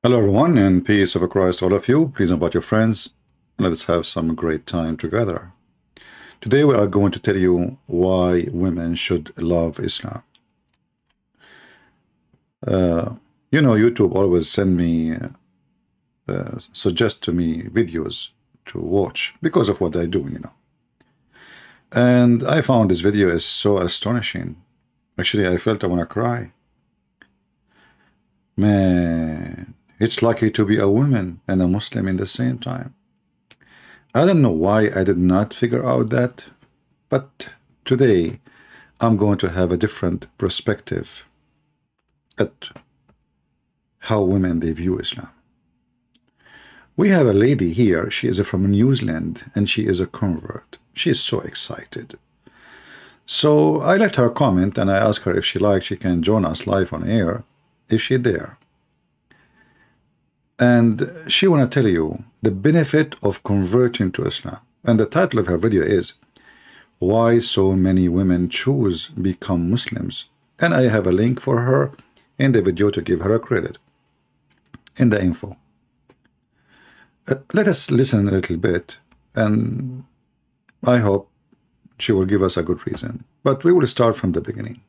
Hello, everyone, and peace of Christ, all of you. Please invite your friends, and let's have some great time together. Today, we are going to tell you why women should love Islam. YouTube always send me, suggest to me videos to watch because of what I do. And I found this video is so astonishing. Actually, I felt I want to cry. Man, it's lucky to be a woman and a Muslim in the same time. I don't know why I did not figure out that, but today I'm going to have a different perspective at how women they view Islam. We have a lady here. She is from New Zealand and she is a convert. She is so excited. So I left her a comment and I asked her if she likes, she can join us live on air if she dare. And she want to tell you the benefit of converting to Islam. And the title of her video is Why So Many Women Choose Become Muslims. And I have a link for her in the video to give her a credit in the info. Let us listen a little bit, and I hope she will give us a good reason. But we will start from the beginning.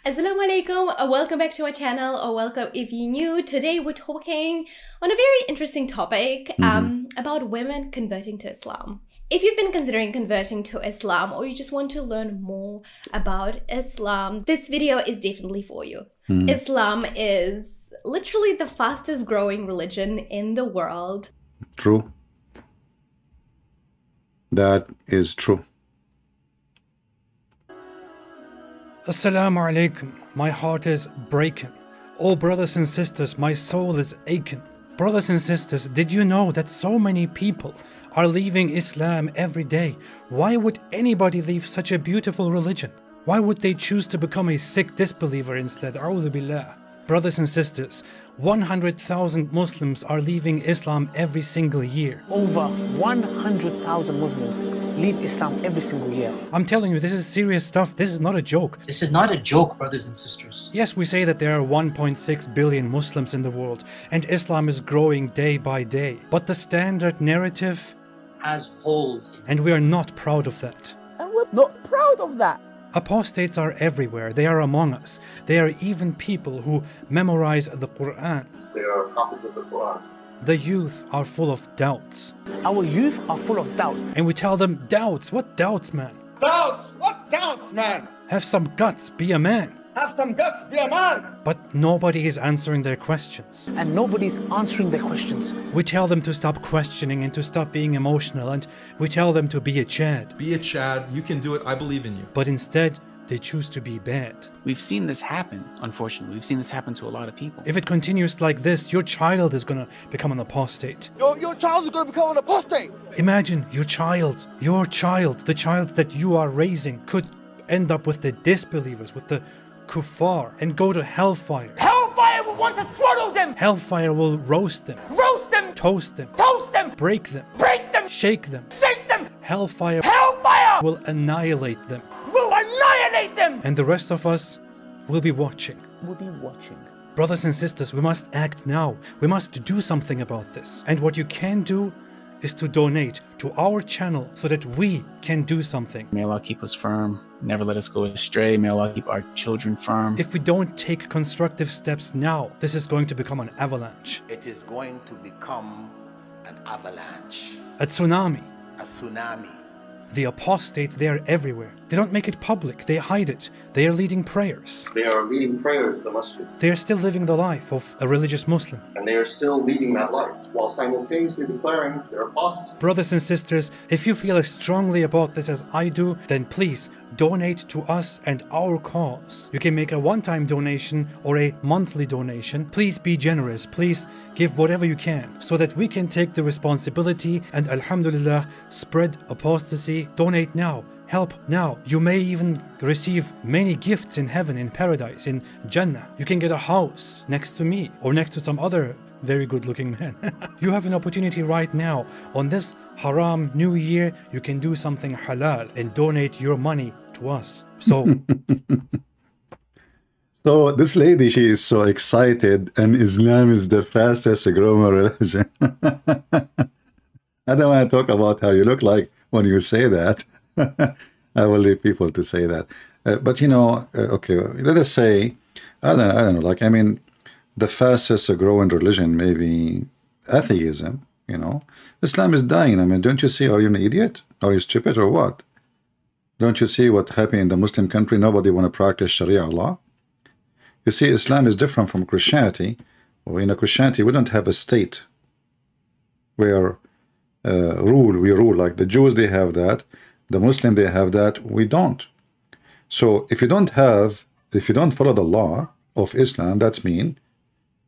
Assalamu alaikum, welcome back to our channel, or welcome if you're new. Today we're talking on a very interesting topic about women converting to Islam. If you've been considering converting to Islam, or you just want to learn more about Islam, this video is definitely for you. Islam is literally the fastest growing religion in the world. True. That is true. Assalamu alaikum. My heart is breaking. Oh, brothers and sisters, my soul is aching. Brothers and sisters, did you know that so many people are leaving Islam every day? Why would anybody leave such a beautiful religion? Why would they choose to become a sick disbeliever instead? A'udhu billah. Brothers and sisters, 100,000 Muslims are leaving Islam every single year. Over 100,000 Muslims leave Islam every single year. I'm telling you, this is serious stuff. This is not a joke. This is not a joke, brothers and sisters. Yes, we say that there are 1.6 billion Muslims in the world, and Islam is growing day by day. But the standard narrative Has holes. and we are not proud of that. And we're not proud of that. Apostates are everywhere. They are among us. There are even people who memorize the Quran. They are copies of the Quran. The youth are full of doubts. Our youth are full of doubts. And we tell them, doubts? What doubts, man? Doubts? What doubts, man? Have some guts, be a man. Have some guts, be a man. But nobody is answering their questions. And nobody's answering their questions. We tell them to stop questioning and to stop being emotional, and we tell them to be a Chad. Be a Chad, you can do it, I believe in you. But instead, they choose to be bad. We've seen this happen, unfortunately. We've seen this happen to a lot of people. If it continues like this, your child is gonna become an apostate. Your child is going to become an apostate. Imagine your child, the child that you are raising, could end up with the disbelievers, with the kuffar, and go to hellfire. Hellfire will want to swallow them. Hellfire will roast them, Roast them. toast them, Toast them. break them, Break them. shake them. Shake them. Hellfire Hellfire will annihilate them. will annihilate them. And the rest of us will be watching. We'll be watching. Brothers and sisters, we must act now. We must do something about this. And what you can do is to donate to our channel so that we can do something. May Allah keep us firm, never let us go astray. May Allah keep our children firm. If we don't take constructive steps now, this is going to become an avalanche, It is going to become an avalanche, a tsunami. a tsunami. The apostates, they are everywhere. They don't make it public, they hide it. They are leading prayers. They are leading prayers in the masjid, They are still living the life of a religious Muslim. and they are still leading that life while simultaneously declaring their apostasy. Brothers and sisters, if you feel as strongly about this as I do, then please donate to us and our cause. You can make a one-time donation or a monthly donation. Please be generous. Please give whatever you can so that we can take the responsibility and, alhamdulillah, spread apostasy. Donate now. Help now. You may even receive many gifts in heaven, in paradise, in Jannah. You can get a house next to me or next to some other very good looking man. You have an opportunity right now. On this haram new year, you can do something halal and donate your money to us. So So this lady, she is so excited, and Islam is the fastest growing religion. I don't want to talk about how you look like when you say that. I will leave people to say that. But you know, okay, let us say, I don't know, like, I mean, the fastest growing religion may be atheism, you know. Islam is dying. I mean, don't you see? Are you an idiot? Are you stupid or what? Don't you see what happened in the Muslim country? Nobody want to practice Sharia law. You see, Islam is different from Christianity. Well, in Christianity, we don't have a state where we rule. Like the Jews, they have that. The Muslim, they have that. We don't. So if you don't follow the law of Islam, that means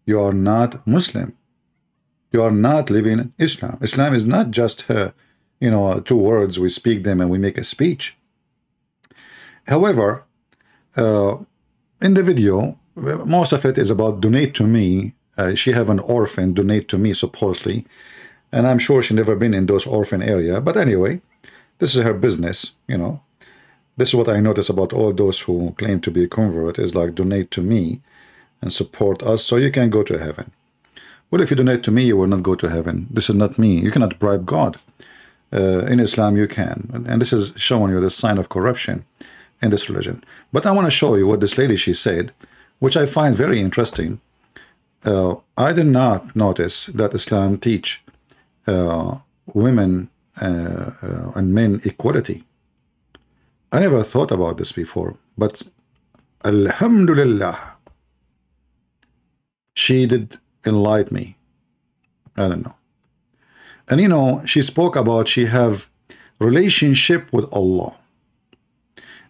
you are not Muslim. You are not living Islam. Islam is not just, you know, two words, we speak them and we make a speech. However, in the video, most of it is about donate to me. She have an orphan, donate to me, supposedly. And I'm sure she never been in those orphan area. But anyway, this is her business, you know. This is what I notice about all those who claim to be a convert, is like donate to me and support us so you can go to heaven. Well, if you donate to me, you will not go to heaven. This is not me. You cannot bribe God. In Islam, you can. And this is showing you the sign of corruption in this religion. But I want to show you what this lady, she said, which I find very interesting. I did not notice that Islam teach women and men equality. I never thought about this before, but Alhamdulillah, she did enlighten me. I don't know. And you know, she spoke about she have relationship with Allah.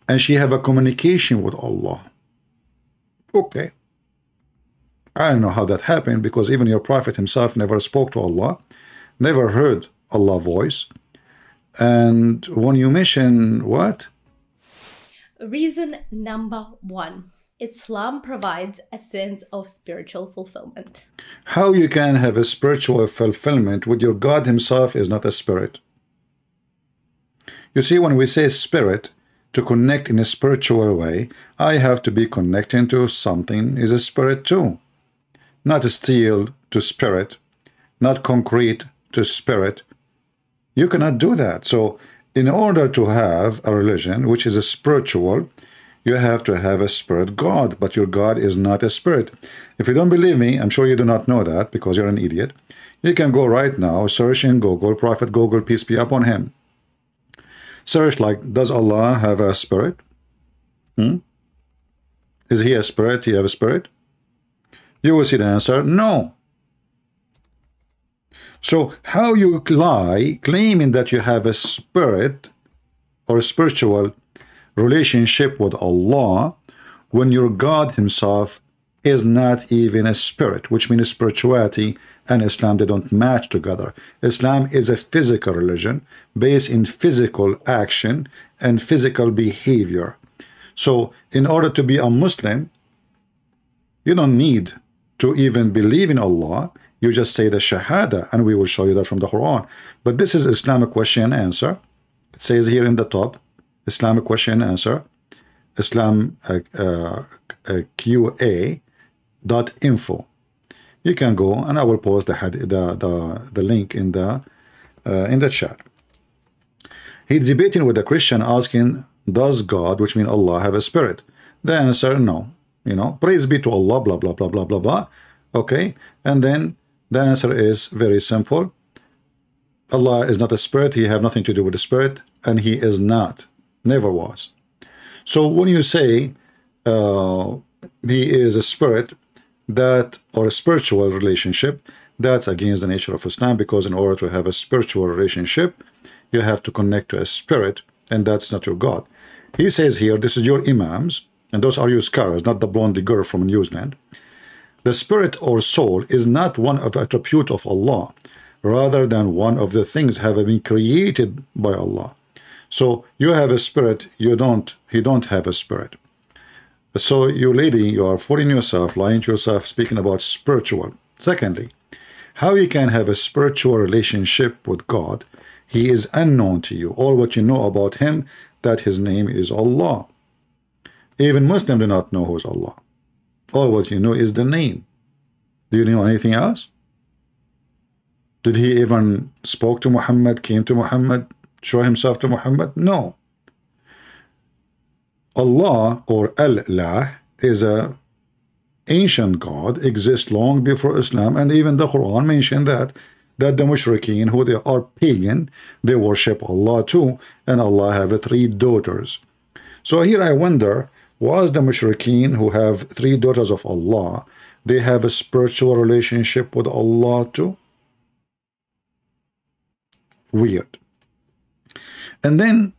And she have a communication with Allah. Okay. I don't know how that happened, because even your prophet himself never spoke to Allah, never heard Allah's voice. And when you mention what? Reason number one. Islam provides a sense of spiritual fulfillment. How you can have a spiritual fulfillment with your God himself is not a spirit. You see, when we say spirit, to connect in a spiritual way, I have to be connecting to something is a spirit too. Not steel to spirit, not concrete to spirit. You cannot do that. So in order to have a religion which is a spiritual, you have to have a spirit God, but your God is not a spirit. If you don't believe me, I'm sure you do not know that because you're an idiot. You can go right now, search in Google, Prophet Google, peace be upon him. Search like, does Allah have a spirit? Is he a spirit? He have a spirit? You will see the answer, no. So how you lie claiming that you have a spirit or a spiritual relationship with Allah when your God himself is not even a spirit, which means spirituality and Islam, they don't match together. Islam is a physical religion based in physical action and physical behavior. So in order to be a Muslim, you don't need to even believe in Allah. You just say the Shahada, and we will show you that from the Quran. But this is Islamic question and answer. It says here in the top, Islamic question and answer, Islam QA.info. You can go, and I will post the link in the chat. He's debating with a Christian, asking, does God, which means Allah, have a spirit? The answer, no. You know, praise be to Allah, blah blah blah blah blah blah. Okay, and then the answer is very simple. Allah is not a spirit. He have nothing to do with the spirit, and he is not, never was. So when you say he is a spirit, that, or a spiritual relationship, that's against the nature of Islam, because in order to have a spiritual relationship, you have to connect to a spirit, and that's not your God. He says here, this is your imams, and those are your scholars, not the blondie girl from New Zealand. The spirit or soul is not one of the attributes of Allah, rather than one of the things have been created by Allah. So you have a spirit, he don't have a spirit. So you lady, you are fooling yourself, lying to yourself, speaking about spiritual. Secondly, how you can have a spiritual relationship with God? He is unknown to you. All what you know about him, that his name is Allah. Even Muslims do not know who is Allah. All what you know is the name. Do you know anything else? Did he even spoke to Muhammad, came to Muhammad, show himself to Muhammad? No. Allah or Allah is a ancient God, exists long before Islam, and even the Quran mentioned that the mushrikeen, who they are pagan, they worship Allah too, and Allah have 3 daughters. So here I wonder, was the mushrikeen who have 3 daughters of Allah, they have a spiritual relationship with Allah too? Weird. And then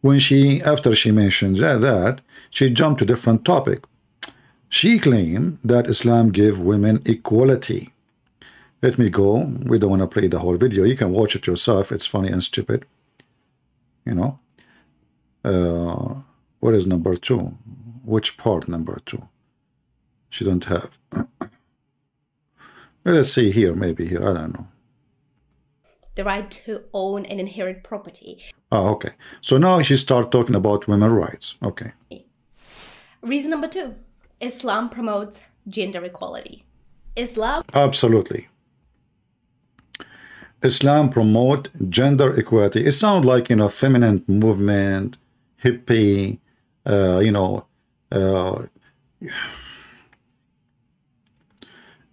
when after she mentioned that, she jumped to a different topic. She claimed that Islam gave women equality. Let me go. We don't want to play the whole video. You can watch it yourself. It's funny and stupid. You know. What is number 2? Which part number 2? She don't have. Let's see here. Maybe here. I don't know. The right to own and inherit property. Oh, okay. So now she starts talking about women's rights. Okay. Reason number 2. Islam promotes gender equality. Islam? Absolutely. Islam promote gender equality. It sounds like, you know, feminine movement, hippie, you know,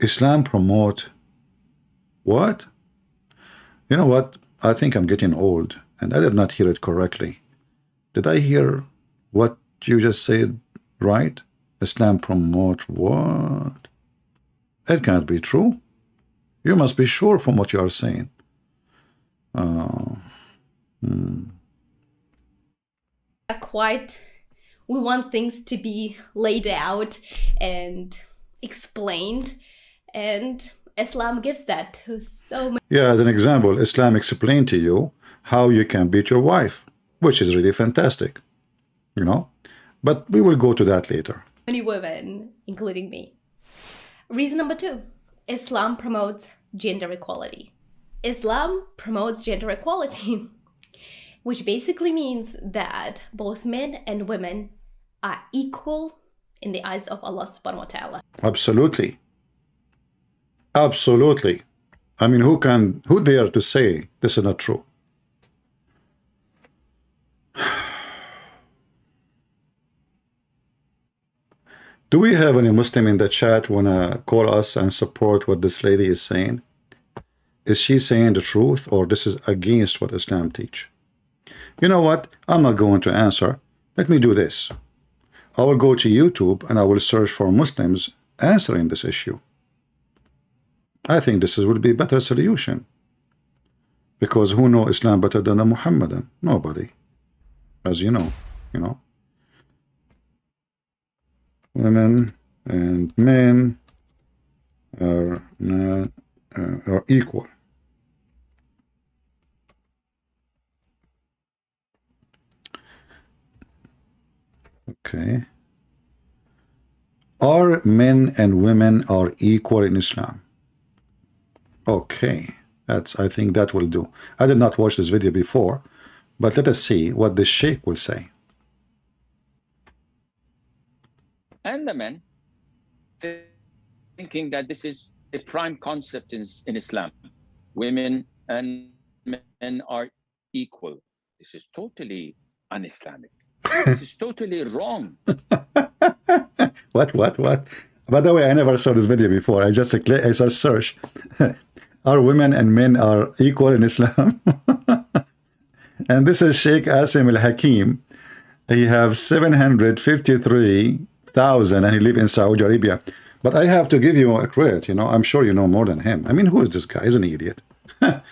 Islam promote what? You know what? I think I'm getting old, and I did not hear it correctly. Did I hear what you just said right? Islam promote what? It can't be true. You must be sure from what you are saying. We want things to be laid out and explained, and Islam gives that to so many. Yeah, as an example, Islam explained to you how you can beat your wife, which is really fantastic, you know. But we will go to that later. Many women, including me. Reason number 2, Islam promotes gender equality. Islam promotes gender equality, which basically means that both men and women are equal in the eyes of Allah subhanahu wa ta'ala. Absolutely. Absolutely. I mean, who dare to say this is not true? Do we have any Muslim in the chat wanna call us and support what this lady is saying? Is she saying the truth, or this is against what Islam teach? You know what? I'm not going to answer. Let me do this. I will go to YouTube and I will search for Muslims answering this issue. I think this would be a better solution. Because who know Islam better than a Muhammadan? Nobody. As you know. Women and men are equal. Okay. Are men and women are equal in Islam? Okay. I think that will do. I did not watch this video before, but let us see what the Sheikh will say. And the men thinking that this is a prime concept in Islam. Women and men are equal. This is totally un-Islamic. This is totally wrong. What? By the way, I never saw this video before. I just search. Are women and men are equal in Islam? And this is Sheikh Asim Al-Hakim. He has 753,000 and he lives in Saudi Arabia. But I have to give you a credit, I'm sure you know more than him. I mean, who is this guy? He's an idiot. There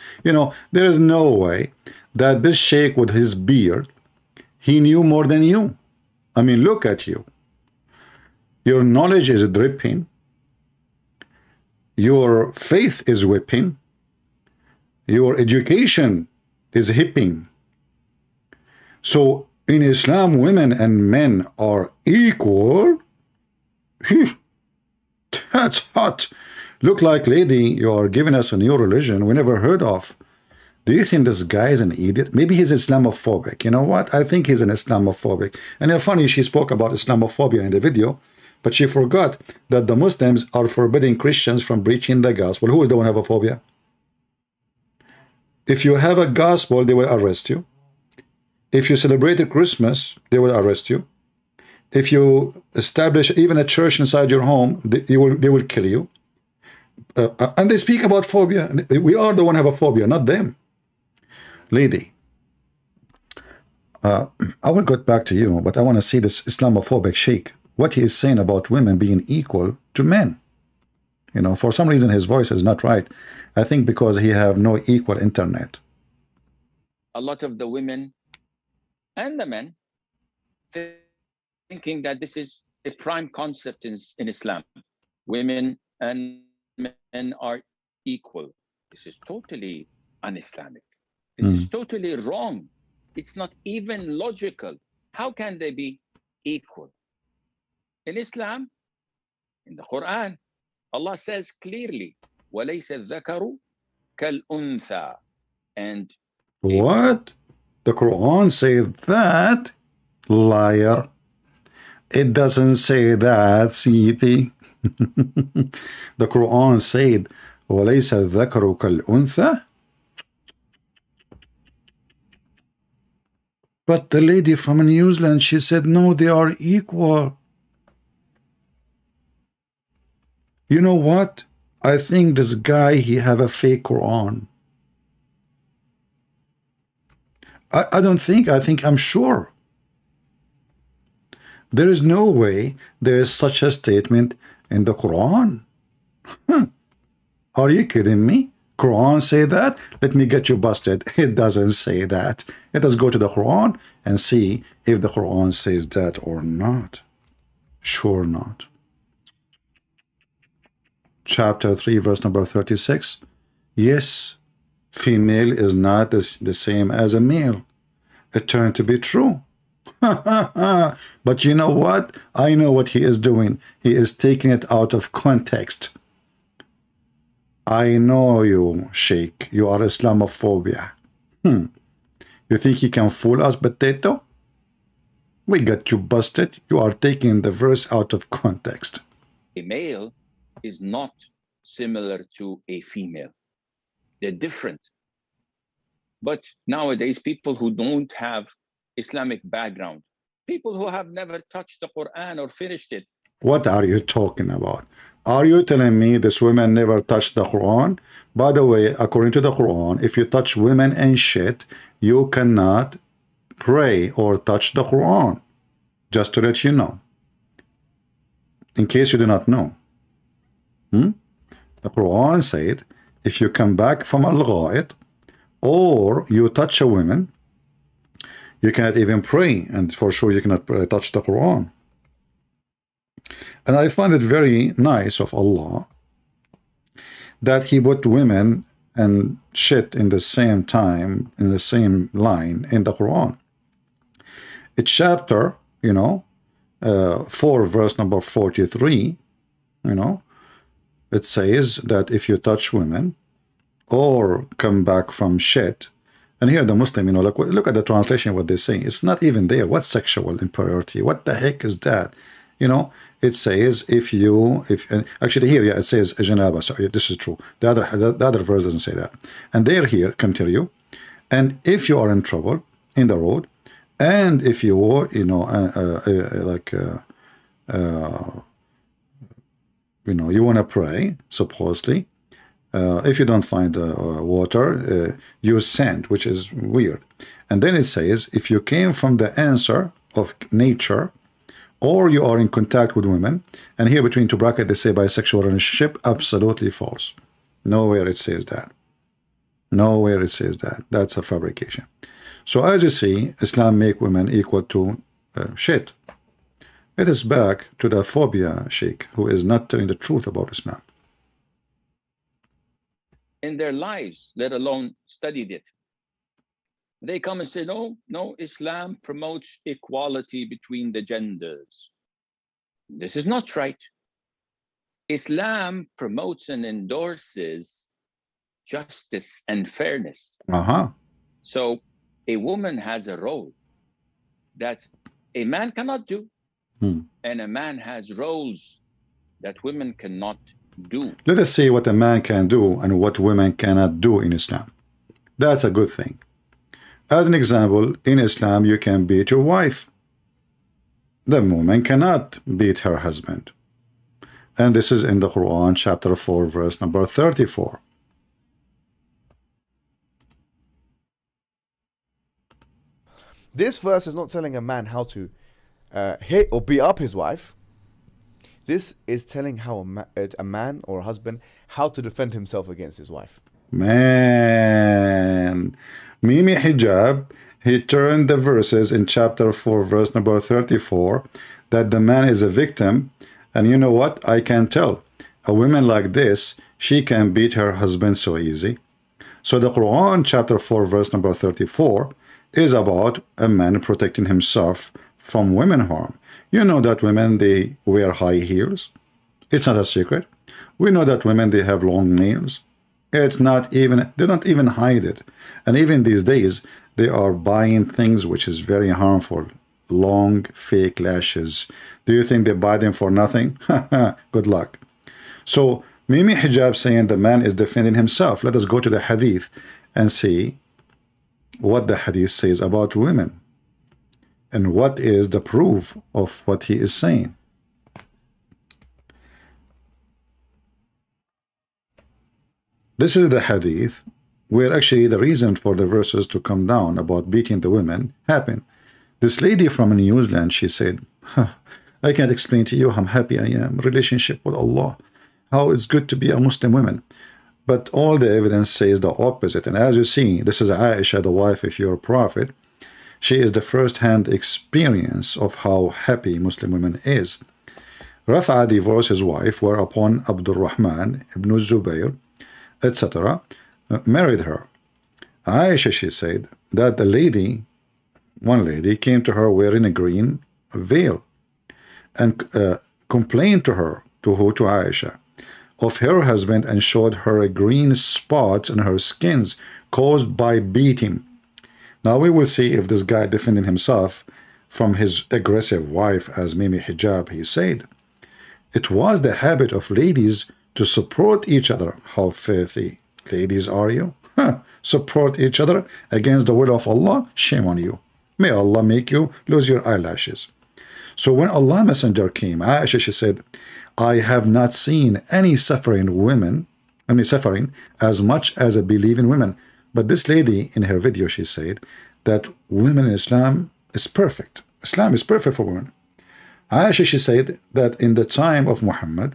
is no way that this Sheikh with his beard, he knew more than you. I mean, look at you. Your knowledge is dripping. Your faith is whipping. Your education is hipping. So in Islam, women and men are equal. That's hot. Look like, lady, you are giving us a new religion we never heard of. Do you think this guy is an idiot? Maybe he's Islamophobic. You know what? I think he's an Islamophobic. And it's funny, she spoke about Islamophobia in the video. But she forgot that the Muslims are forbidding Christians from preaching the gospel. Who is the one who have a phobia? If you have a gospel, they will arrest you. If you celebrate Christmas, they will arrest you. If you establish even a church inside your home, they will kill you. And they speak about phobia. We are the one who have a phobia, not them. Lady, I will get back to you, but I want to see this Islamophobic sheikh, what he is saying about women being equal to men. You know, for some reason his voice is not right. I think because he have no equal internet. A lot of the women and the men thinking that this is a prime concept in Islam. Women and men are equal. This is totally un-Islamic. This is totally wrong. It's not even logical. How can they be equal? In Islam, in the Quran, Allah says clearly, وَلَيْسَ الذَّكَرُ كَالْأُنثَى. And what? The Quran says that? Liar. It doesn't say that, CP. The Quran said, وَلَيْسَ الذَّكَرُ كَالْأُنثَى. But the lady from New Zealand, she said, no, they are equal. You know what? I think this guy, he have a fake Quran. I don't think, I'm sure. There is no way there is such a statement in the Quran. Are you kidding me? Quran say that? Let me get you busted. It doesn't say that. Let us go to the Quran and see if the Quran says that or not. Sure not. Chapter 3, verse number 36. Yes, female is not the same as a male. It turned to be true. But you know what? I know what he is doing. He is taking it out of context. I know you, Sheikh. You are Islamophobia. You think he can fool us, potato? We got you busted. You are taking the verse out of context. a male is not similar to a female. They're different. But nowadays, people who don't have Islamic background, people who have never touched the Quran or finished it. What are you talking about? Are you telling me this woman never touched the Quran? By the way, according to the Quran, if you touch women and shit, you cannot pray or touch the Quran. Just to let you know. In case you do not know. The Quran said, if you come back from al-gha'it, or you touch a woman, you cannot even pray, and for sure you cannot touch the Quran. And I find it very nice of Allah that He put women and shit in the same time, in the same line in the Quran. It's chapter, 4 verse number 43, it says that if you touch women or come back from shit, and here the Muslim, look at the translation, what they say. It's not even there. What's sexual impurity? What the heck is that? It says actually here, it says janaba. Sorry, this is true. The other verse doesn't say that. And they're here, continue. And if you are in trouble in the road, and if you are, you want to pray, supposedly, if you don't find water, use sand, which is weird. And then it says, if you came from the answer of nature, or you are in contact with women, and here between two brackets they say bisexual relationship, absolutely false. Nowhere it says that. Nowhere it says that. That's a fabrication. So as you see, Islam make women equal to shit. It is back to the phobia sheikh who is not telling the truth about Islam. In their lives, let alone studied it. They come and say, no, Islam promotes equality between the genders. This is not right. Islam promotes and endorses justice and fairness. So a woman has a role that a man cannot do. And a man has roles that women cannot do. Let us see what a man can do and what women cannot do in Islam. That's a good thing. As an example, in Islam, you can beat your wife. The woman cannot beat her husband. And this is in the Quran, chapter 4, verse number 34. This verse is not telling a man how to hit or beat up his wife. This is telling how a man or a husband how to defend himself against his wife. Man, Mimi Hijab, he turned the verses in chapter 4, verse number 34, that the man is a victim. And you know what? I can tell. A woman like this, she can beat her husband so easy. So the Quran, chapter 4, verse number 34, is about a man protecting himself from women harm. You know that women, they wear high heels. It's not a secret. We know that women, they have long nails. It's not even, they don't even hide it. And even these days, they are buying things which is very harmful. Long, fake lashes. Do you think they buy them for nothing? Good luck. So, Mimi Hijab saying the man is defending himself. Let us go to the hadith and see what the hadith says about women. And what is the proof of what he is saying. This is the hadith where actually the reason for the verses to come down about beating the women happened. This lady from New Zealand, she said, I can't explain to you how happy I am, relationship with Allah, how it's good to be a Muslim woman. But all the evidence says the opposite. And as you see, this is Aisha, the wife of your prophet. She is the first-hand experience of how happy Muslim woman is. Rafa divorced his wife, whereupon Abdul Rahman ibn Zubayr, etc., married her. Aisha, she said, that the lady, one lady, came to her wearing a green veil and complained to her, to Aisha, of her husband and showed her green spots on her skins caused by beating. Now we will see if this guy defending himself from his aggressive wife, as Mimi Hijab, he said. It was the habit of ladies to support each other. How filthy ladies are you? Support each other against the will of Allah? Shame on you. May Allah make you lose your eyelashes. So when Allah Messenger came, Aisha, she said, I have not seen any suffering as much as a believing women. But this lady in her video, she said that women in Islam is perfect. Islam is perfect for women. Aisha, she said that in the time of Muhammad,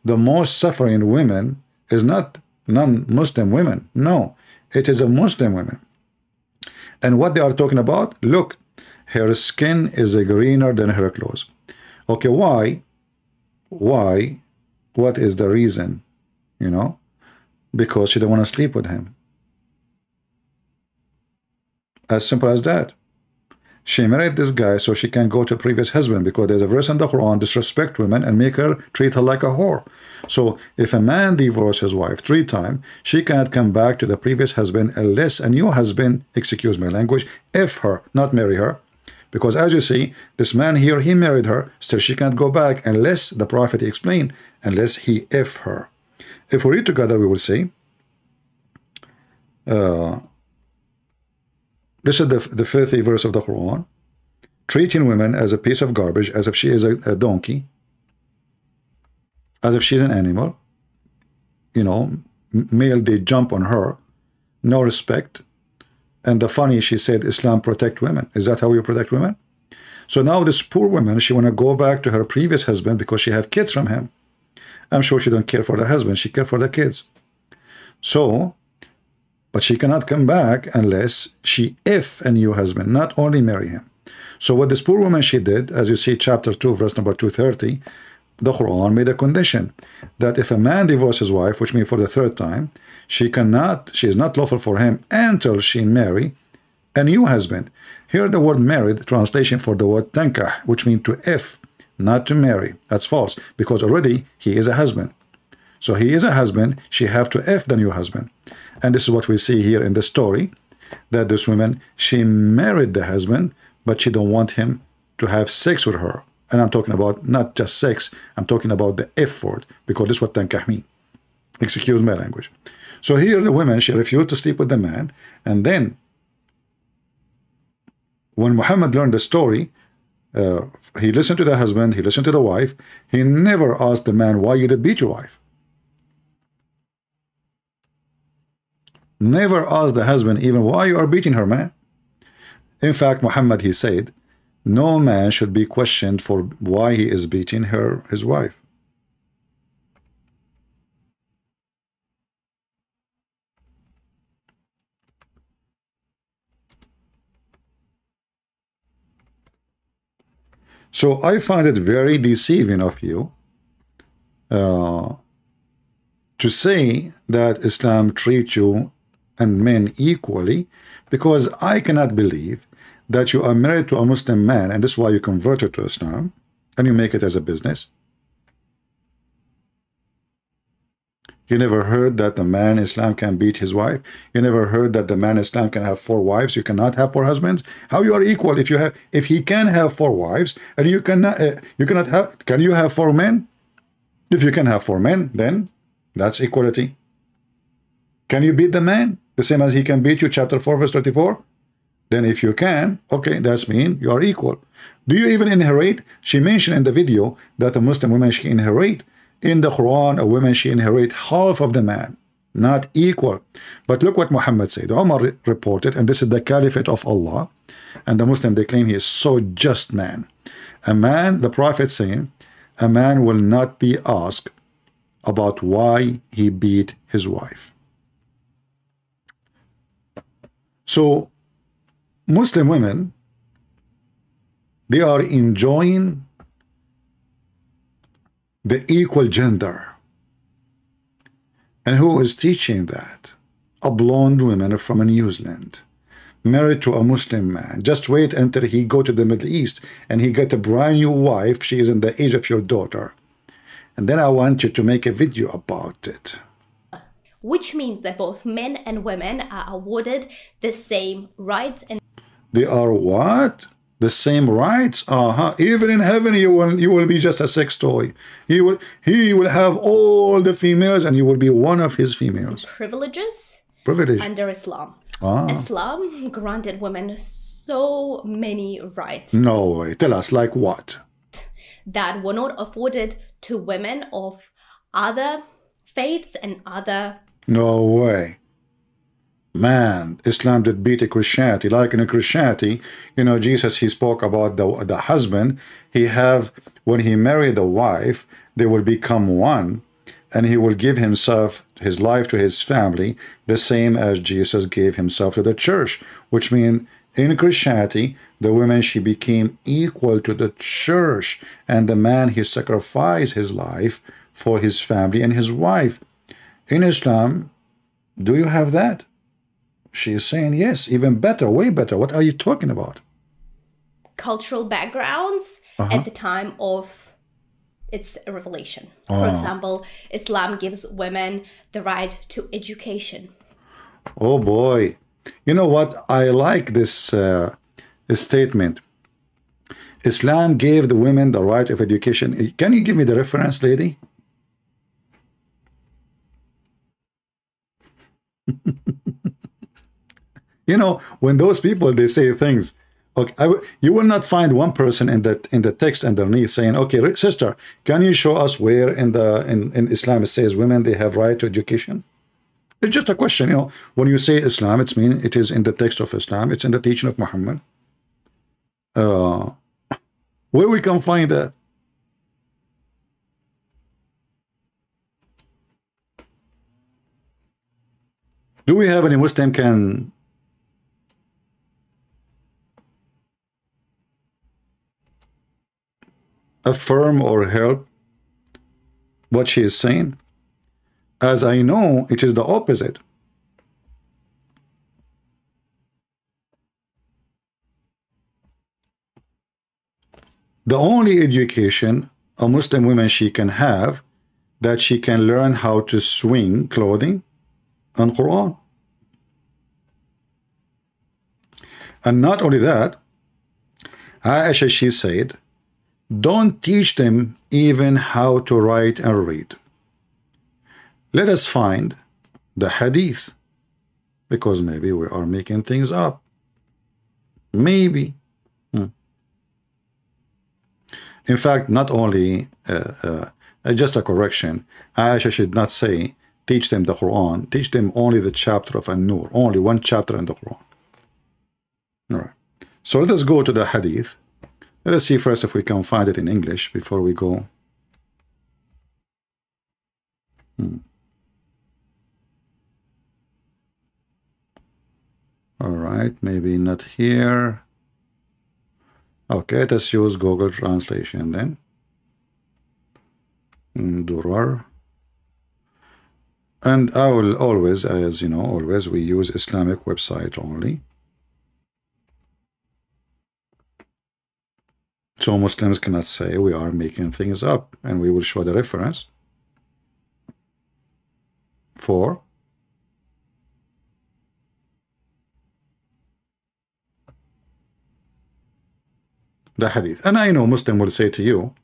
the most suffering women is not non-Muslim women. No, it is a Muslim women. And what they are talking about, look, her skin is greener than her clothes. Okay, why? Why? What is the reason? You know, because she don't want to sleep with him. As simple as that. She married this guy so she can go to previous husband, because there's a verse in the Quran, disrespect women and make her treat her like a whore. So if a man divorces his wife 3 times, she cannot come back to the previous husband unless a new husband, excuse my language, F her, not marry her. Because as you see, this man here, he married her, still she can't go back unless the Prophet explained, unless he F her. If we read together, we will see. This is the 50th verse of the Quran. Treating women as a piece of garbage, as if she is a donkey, as if she's an animal. You know, male, they jump on her. No respect. And the funny, she said, Islam protect women. Is that how you protect women? So now this poor woman, she want to go back to her previous husband because she have kids from him. I'm sure she don't care for the husband. She care for the kids. So, but she cannot come back unless she F a new husband, not only marry him. So what this poor woman, she did, as you see chapter 2, verse number 230, the Quran made a condition that if a man divorces his wife, which means for the 3rd time, she is not lawful for him until she marry a new husband. Here the word married, translation for the word tankah, which means to F, not to marry. That's false, because already he is a husband. So he is a husband, she have to F the new husband. And this is what we see here in the story, that this woman, she married the husband, but she don't want him to have sex with her. And I'm talking about not just sex, I'm talking about the effort, because this is what tankah mean. Excuse my language. So here the woman, she refused to sleep with the man, and then when Muhammad learned the story, he listened to the husband, he listened to the wife. He never asked the man, why you did beat your wife? Never asked the husband even, why you are beating her, man? In fact, Muhammad, he said, no man should be questioned for why he is beating his wife. So I find it very deceiving of you to say that Islam treats you and men equally, because I cannot believe that you are married to a Muslim man, and this is why you converted to Islam, and you make it as a business. You never heard that the man in Islam can beat his wife. You never heard that the man in Islam can have 4 wives. You cannot have 4 husbands. How you are equal if he can have 4 wives and you cannot have? Can you have 4 men? If you can have 4 men, then that's equality. Can you beat the man the same as he can beat you? Chapter 4 verse 34. Then if you can, okay, that's mean you are equal. Do you even inherit? She mentioned in the video that a Muslim woman, she inherit. In the Quran, a woman, she inherit half of the man, not equal. But look what Muhammad said. Umar reported, and this is the caliphate of Allah, and the Muslim, they claim he is so just man. A man, the Prophet saying, a man will not be asked about why he beat his wife. So Muslim women, they are enjoying the equal gender. And who is teaching that? A blonde woman from New Zealand, married to a Muslim man. Just wait until he go to the Middle East and he get a brand new wife. She is in the age of your daughter. And then I want you to make a video about it. Which means that both men and women are awarded the same rights. And they are what? The same rights? Even in heaven you will be just a sex toy. He will have all the females and you will be one of his females. Privileges Privilege. under Islam. Islam granted women so many rights. No way. Tell us, like what? That were not afforded to women of other faiths and other... No way. Man, Islam did beat Christianity. Like in Christianity, you know, Jesus, he spoke about the husband. When he married the wife, they will become one, and he will give his life to his family, the same as Jesus gave himself to the church. Which means in Christianity, the woman, she became equal to the church, and the man, he sacrificed his life for his family and his wife. In Islam, do you have that? She is saying, yes, even better, way better. What are you talking about? Cultural backgrounds at the time of its revelation. For example, Islam gives women the right to education. Oh boy. You know what? I like this statement. Islam gave the women the right of education. Can you give me the reference, lady? You know, when those people, they say things, okay, you will not find one person in the text underneath saying, okay, sister, can you show us where in Islam it says women, they have right to education? It's just a question, you know. When you say Islam, it means it is in the text of Islam. It's in the teaching of Muhammad. Where we can find that? Do we have any Muslim can affirm or help what she is saying? As I know, it is the opposite. The only education a Muslim woman she can have, that she can learn how to swing clothing and Quran. And not only that, Aisha, she said, don't teach them even how to write and read. Let us find the hadith, because maybe we are making things up. Maybe. In fact, not only, just a correction, Aisha should not say, teach them the Quran, teach them only the chapter of An-Nur, only one chapter in the Quran. All right. So let us go to the hadith. Let us see first if we can find it in English before we go. All right, maybe not here. Okay, let us use Google Translation then. Durar. And I will always, as you know, always we use Islamic website only. So Muslims cannot say we are making things up, and we will show the reference for the hadith. And I know Muslim will say to you,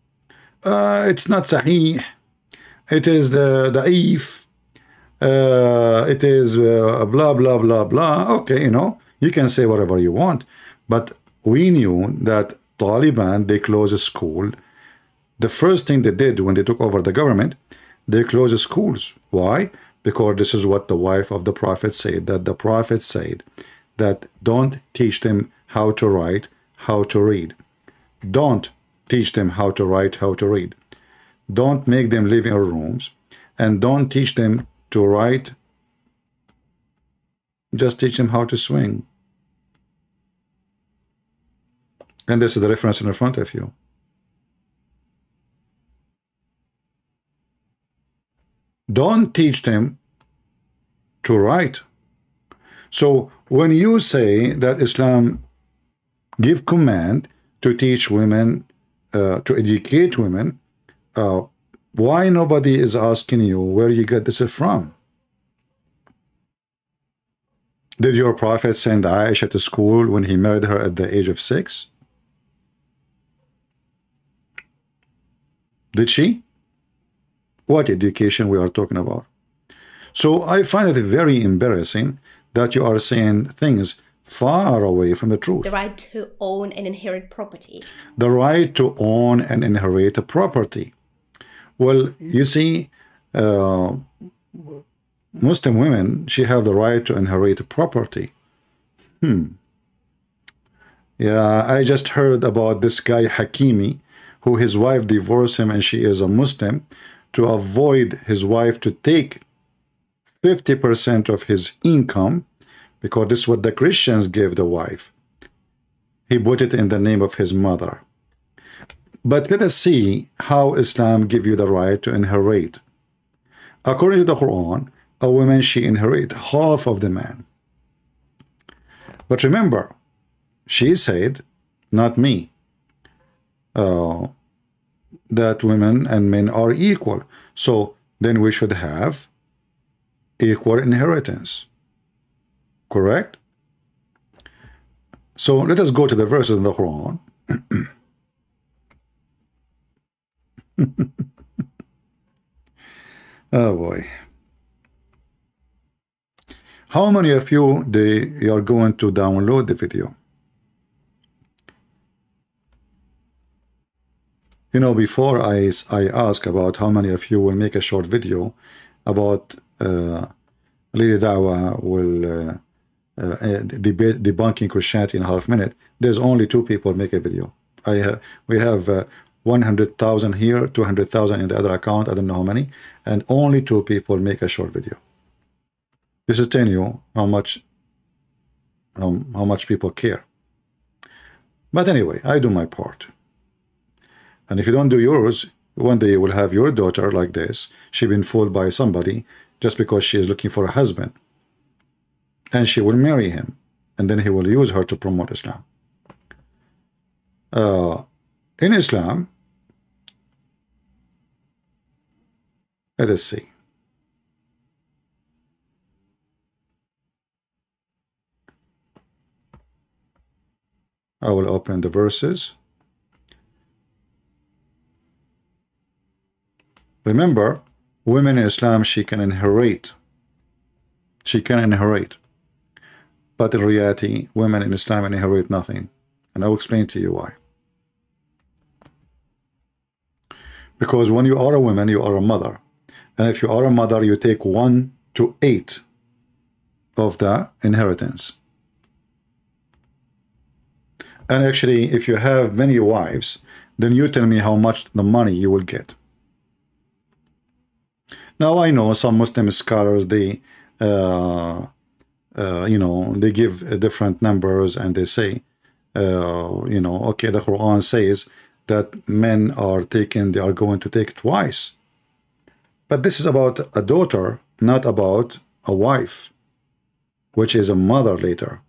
it's not sahih, it is da'if, it is blah blah blah blah. Okay, you know, you can say whatever you want, but we knew that Taliban, they closed a school. The first thing they did when they took over the government, they closed schools. Why? Because this is what the wife of the Prophet said, that the Prophet said that don't teach them how to write, how to read. Don't teach them how to write, how to read. Don't make them live in rooms, and don't teach them to write. Just teach them how to swing. And this is the reference in front of you. Don't teach them to write. So when you say that Islam give command to teach women, to educate women, why nobody is asking you where you get this from? Did your Prophet send Aisha to school when he married her at the age of 6? Did she? What education we are talking about? So I find it very embarrassing that you are saying things far away from the truth. The right to own and inherit property. The right to own and inherit a property. Well, you see, Muslim women, she have the right to inherit property. Yeah, I just heard about this guy Hakimi, who his wife divorced him and she is a Muslim, to avoid his wife to take 50% of his income, because this is what the Christians gave the wife. He put it in the name of his mother. But let us see how Islam gives you the right to inherit. According to the Quran, a woman, she inherit half of the man. But remember, she said, not me, that women and men are equal. So then we should have equal inheritance. Correct? So let us go to the verses in the Quran. Oh boy. How many of you are going to download the video? You know, before I ask about how many of you will make a short video about Lady Dawah will debunking Christianity in half minute, there's only 2 people make a video. We have 100,000 here, 200,000 in the other account, I don't know how many, and only 2 people make a short video. This is telling you how much people care. But anyway, I do my part. And if you don't do yours, one day you will have your daughter like this. She's been fooled by somebody just because she is looking for a husband. And she will marry him. And then he will use her to promote Islam. In Islam, let us see. I will open the verses. Remember, women in Islam, she can inherit. She can inherit. But in reality, women in Islam inherit nothing. And I'll explain to you why. Because when you are a woman, you are a mother. And if you are a mother, you take 1 to 8 of the inheritance. And actually, if you have many wives, then you tell me how much the money you will get. Now, I know some Muslim scholars, they, you know, they give different numbers and they say, you know, okay, the Quran says that men are taken, they are going to take twice. But this is about a daughter, not about a wife, which is a mother later.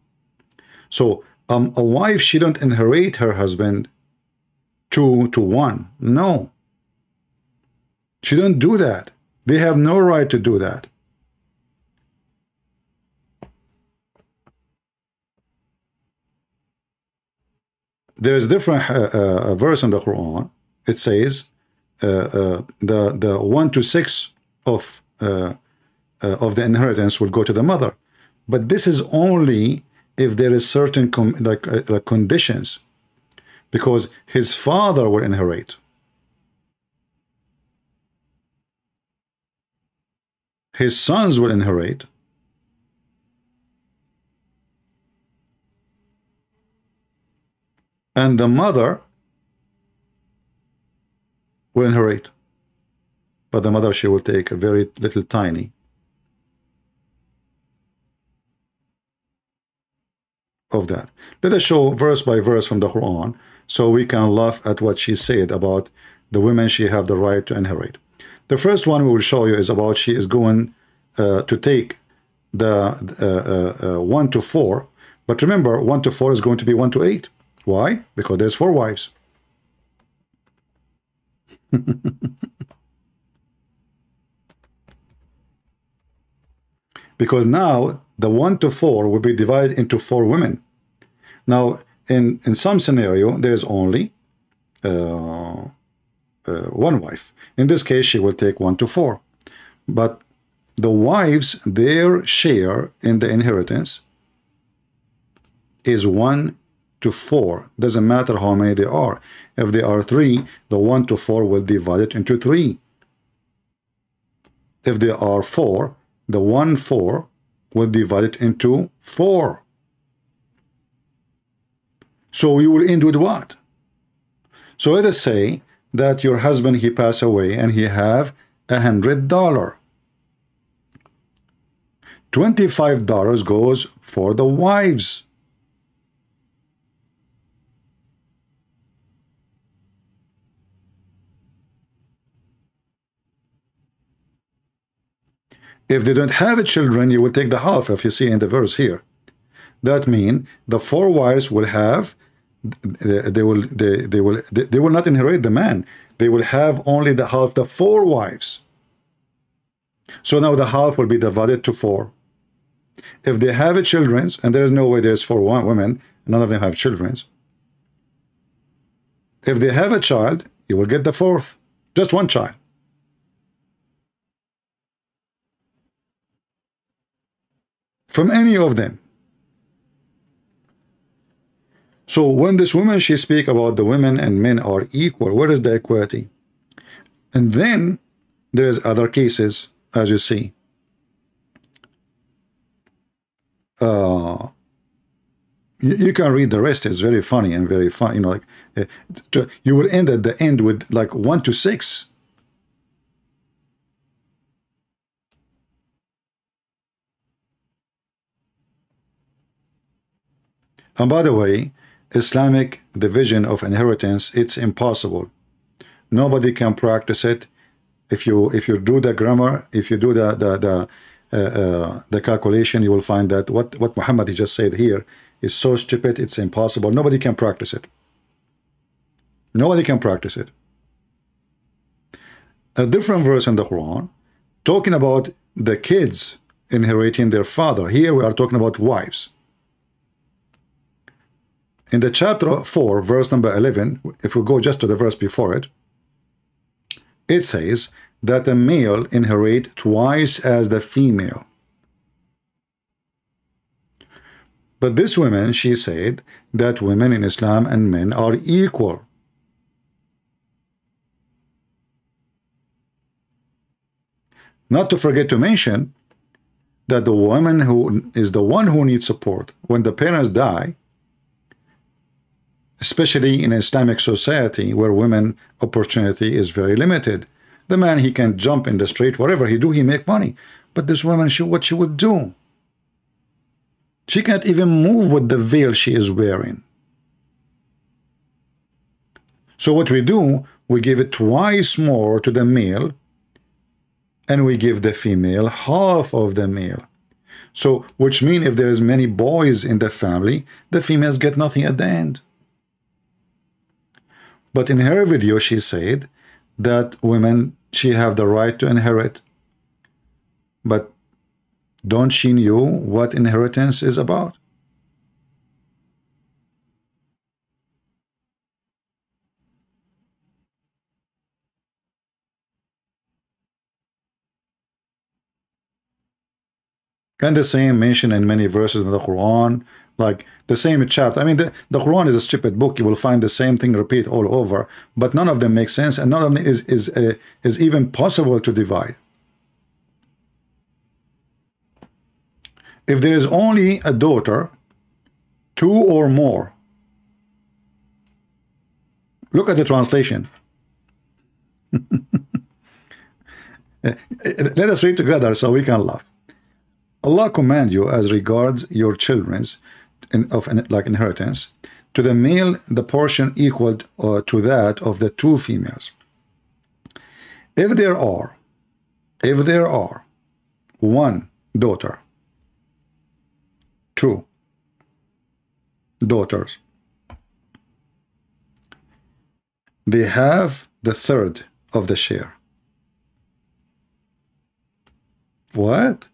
So a wife, she don't inherit her husband 2 to 1. No. She don't do that. They have no right to do that. There is a different verse in the Quran. It says the 1 to 6 of the inheritance will go to the mother. But this is only if there is certain conditions, because his father will inherit. His sons will inherit. And the mother will inherit. But the mother, she will take a very little tiny of that. Let us show verse by verse from the Quran so we can laugh at what she said about the women she have the right to inherit. The first one we will show you is about she is going to take the 1 to 4. But remember, 1 to 4 is going to be 1 to 8. Why? Because there's 4 wives. Because now the 1 to 4 will be divided into 4 women. Now, in some scenario, there's only 1 wife. In this case, she will take 1 to 4. But the wives, their share in the inheritance is 1 to 4. Doesn't matter how many they are. If they are 3, the 1 to 4 will divide it into 3. If they are 4, the 1/4 will divide it into 4. So you will end with what? So let us say that your husband, he passed away and he have $100. $25 goes for the wives. If they don't have children, you will take the half, if you see in the verse here. That means the 4 wives will have, they will not inherit the man. They will have only the half, the 4 wives. So now the half will be divided to 4. If they have children, and there is no way there's 4 women, none of them have children. If they have a child, you will get the 4th, just 1 child. From any of them. So when this woman, she speak about the women and men are equal, where is the equality? And then there's other cases, as you see. You can read the rest. It's very funny and very fun. You know, like you will end at the end with like 1 to 6. And by the way, Islamic division of inheritance, it's impossible. Nobody can practice it. If you do the grammar, if you do the calculation, you will find that what Muhammad just said here is so stupid, it's impossible. Nobody can practice it. Nobody can practice it. A different verse in the Quran talking about the kids inheriting their father. Here we are talking about wives. In the chapter 4, verse number 11, if we go just to the verse before it, it says that a male inherit twice as the female. But this woman, she said that women in Islam and men are equal. Not to forget to mention that the woman who is the one who needs support when the parents die, especially in an Islamic society where women opportunity is very limited. The man, he can jump in the street, whatever he do, he make money. But this woman, what she would do? She can't even move with the veil she is wearing. So what we do, we give it twice more to the male, and we give the female half of the male. So, which means if there is many boys in the family, the females get nothing at the end. But in her video, she said that women, she have the right to inherit. But don't she know what inheritance is about? And the same mentioned in many verses in the Quran, like the same chapter. I mean, the Quran is a stupid book. You will find the same thing repeat all over, but none of them make sense, and none of them is even possible to divide. If there is only a daughter, two or more, look at the translation. Let us read together so we can laugh. Allah command you as regards your children's like inheritance, to the male the portion equal to that of the two females. If there are one daughter, two daughters, they have the third of the share. What?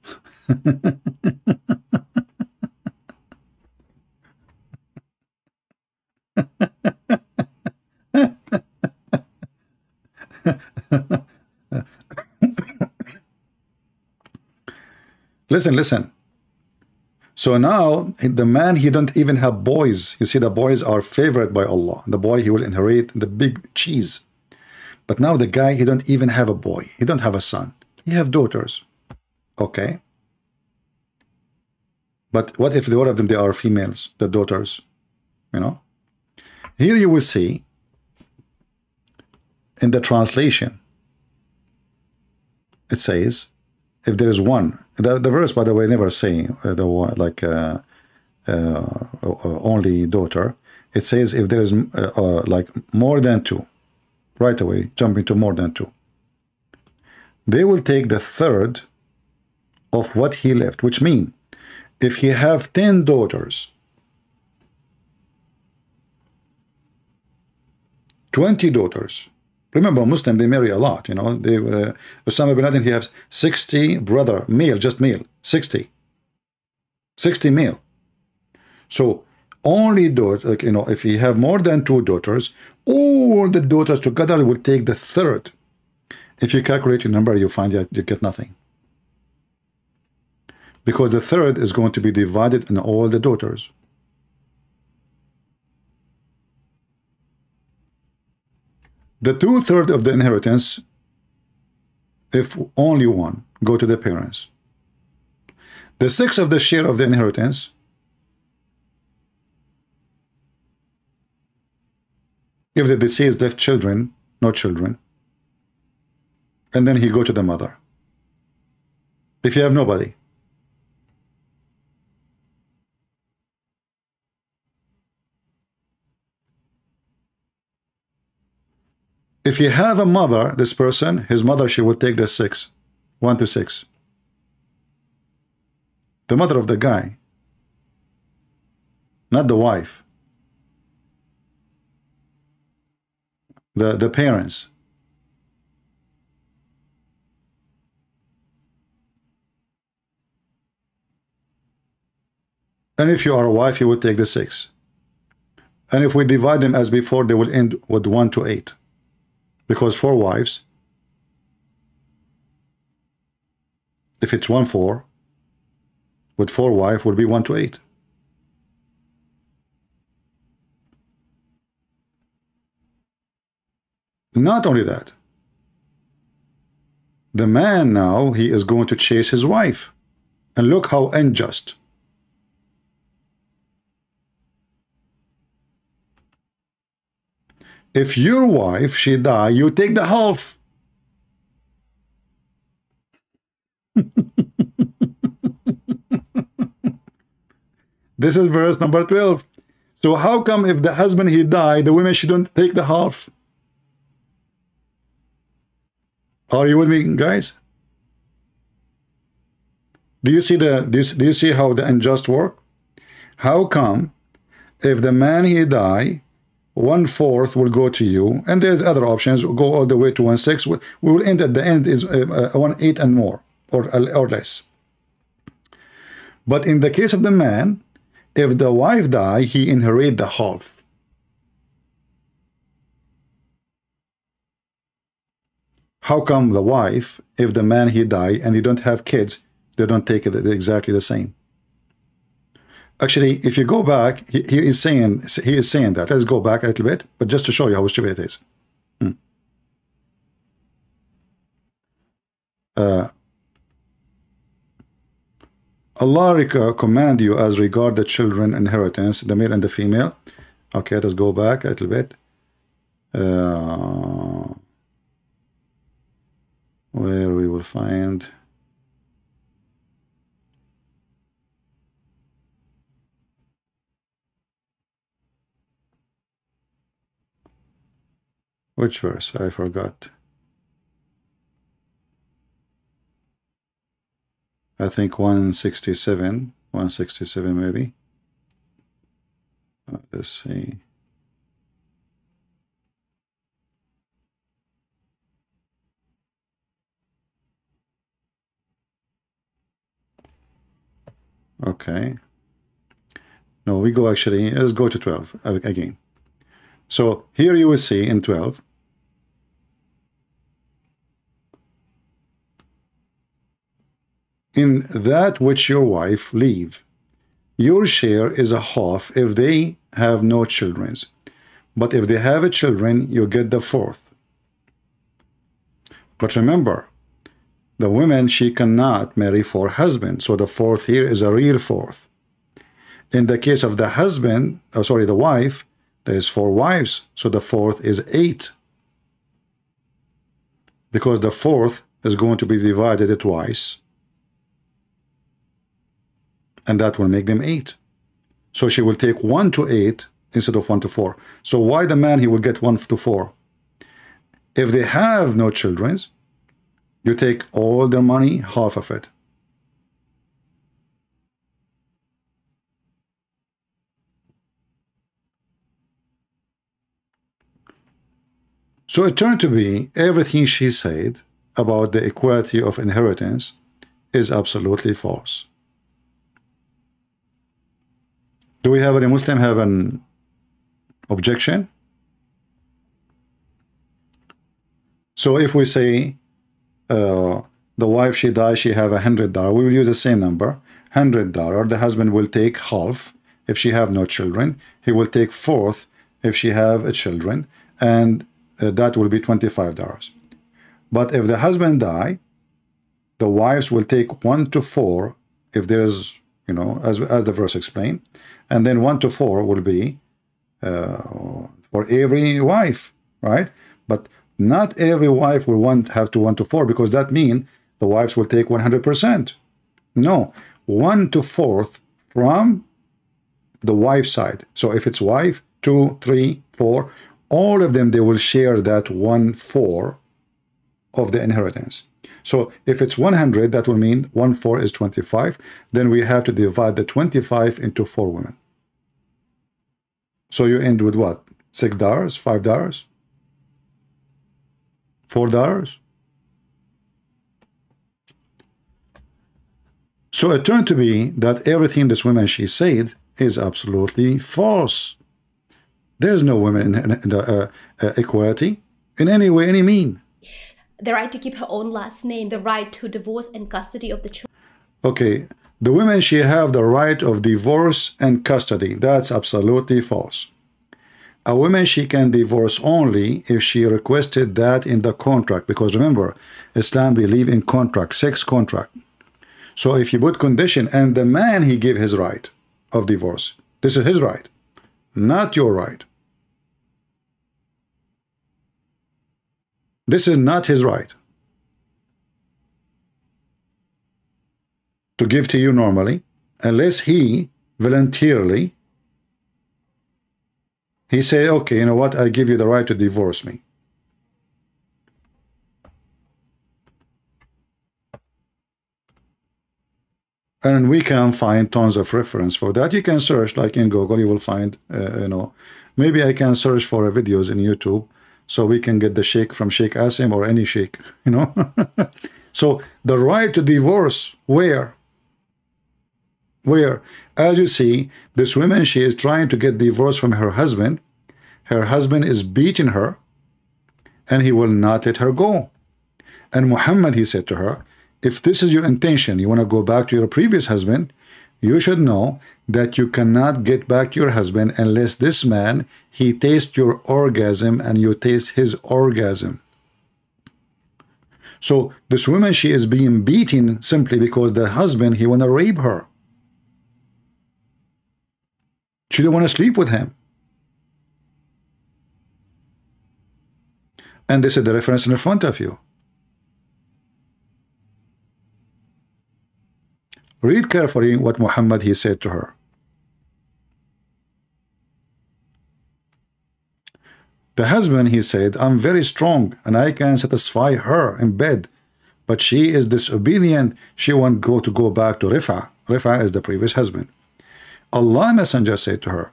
Listen. So now the man, he don't even have boys. You see, the boys are favored by Allah. The boy, he will inherit the big cheese. But now the guy, he don't even have a boy. He don't have a son. He have daughters. Okay. But what if the one of them, they are females, the daughters, you know? Here you will see in the translation, it says, if there is one, the verse, by the way, never say the one, like only daughter. It says if there is like more than two, right away, jump into more than two. They will take the third of what he left, which means if he have 10 daughters, 20 daughters. Remember, Muslim, they marry a lot, you know. They Osama bin Laden, he has 60 brother, male, just male, 60 male. So only daughter, like, you know, if he have more than 2 daughters, all the daughters together will take the third. If you calculate your number, you find that you get nothing. Because the third is going to be divided in all the daughters. The 2/3 of the inheritance, if only one, go to the parents. The 6th of the share of the inheritance, if the deceased left children, no children, and then he go to the mother. If you have nobody. If you have a mother, this person, his mother, she will take the 6, 1 to 6. The mother of the guy, not the wife. The parents. And if you are a wife, you will take the 6. And if we divide them as before, they will end with 1 to 8. Because 4 wives, If it's 1-4, with 4 wives will be 1-8. Not only that, the man now, he is going to chase his wife. And look how unjust. If your wife, she die, you take the half. This is verse number 12. So how come if the husband, he died, the women shouldn't take the half? Are you with me, guys? Do you see do you see how the unjust work? How come if the man, he die, 1/4 will go to you, and there's other options, go all the way to 1/6. We will end at the end is 1/8 and more, or less. But in the case of the man, if the wife die, he inherit the half. How come the wife, if the man, he die and he don't have kids, they don't take it exactly the same? Actually, if you go back, he is saying that. Let's go back a little bit, but just to show you how stupid it is. Allah command you as regard the children inheritance, the male and the female. Okay, let's go back a little bit. Where we will find which verse? I forgot. I think 167 maybe. Let's see. Okay. No, we go actually, let's go to 12 again. So here you will see in 12, in that which your wife leave, your share is a half if they have no children. But if they have a children, you get the 4th. But remember, the woman, she cannot marry 4 husbands. So the 4th here is a real 4th. In the case of the husband, the wife, there is 4 wives. So the 4th is 8. Because the 4th is going to be divided twice. And that will make them 8. So she will take 1-8 instead of 1-4. So why the man, he will get 1-4? If they have no children, you take all their money, half of it. So it turned to be everything she said about the equality of inheritance is absolutely false. Do we have any Muslim have an objection? So if we say the wife, she dies, she have $100, we will use the same number, $100. The husband will take half if she have no children. He will take 4th if she have a children, and that will be $25. But if the husband die, the wives will take 1-4 if there's, you know, as the verse explained, and then 1-4 will be for every wife, right? But not every wife will have to 1-4, because that means the wives will take 100%. No, 1/4 from the wife's side. So if it's wife, 2, 3, 4, all of them, they will share that 1/4 of the inheritance. So if it's 100, that will mean 1/4 is 25. Then we have to divide the 25 into 4 women. So you end with what? $6, $5, $4. So it turned to be that everything this woman, she said, is absolutely false. There's no women in the equality in any way, any mean. the right to keep her own last name, the right to divorce and custody of the children. Okay, the women, she have the right of divorce and custody. That's absolutely false. A woman, she can divorce only if she requested that in the contract, because remember, Islam believe in contract, sex contract. So if you put condition and the man, he give his right of divorce, this is his right, not your right. This is not his right to give to you normally, unless he voluntarily, he say, okay, you know what, I give you the right to divorce me. And we can find tons of reference for that. You can search, like in Google, you will find, you know, maybe I can search for videos in YouTube, so we can get the sheikh from Sheikh Asim or any sheikh, you know. So the right to divorce, where? As you see, this woman, she is trying to get divorced from her husband. Her husband is beating her, and he will not let her go. And Muhammad, he said to her, if this is your intention, you want to go back to your previous husband, you should know that you cannot get back to your husband unless this man, he tastes your orgasm and you taste his orgasm. So this woman, she is being beaten simply because the husband, he want to rape her. She don't want to sleep with him. And this is the reference in front of you. Read carefully what Muhammad, he said to her. The husband, he said, I'm very strong and I can satisfy her in bed, but she is disobedient. She won't go back to Rifa. Rifa is the previous husband. Allah Messenger said to her,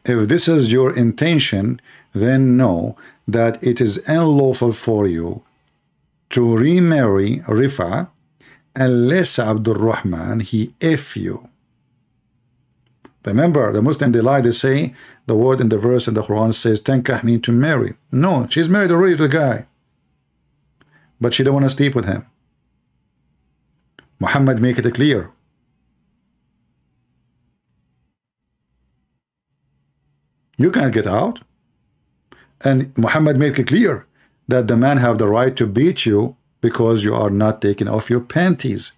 if this is your intention, then know that it is unlawful for you to remarry Rifa unless Abdul Rahman, he F you. Remember, the Muslim, they lie, they say, the word in the verse in the Quran says, tankah mean to marry. No, she's married already to the guy. But she don't want to sleep with him. Muhammad make it clear. You can't get out. And Muhammad made it clear that the man have the right to beat you because you are not taking off your panties.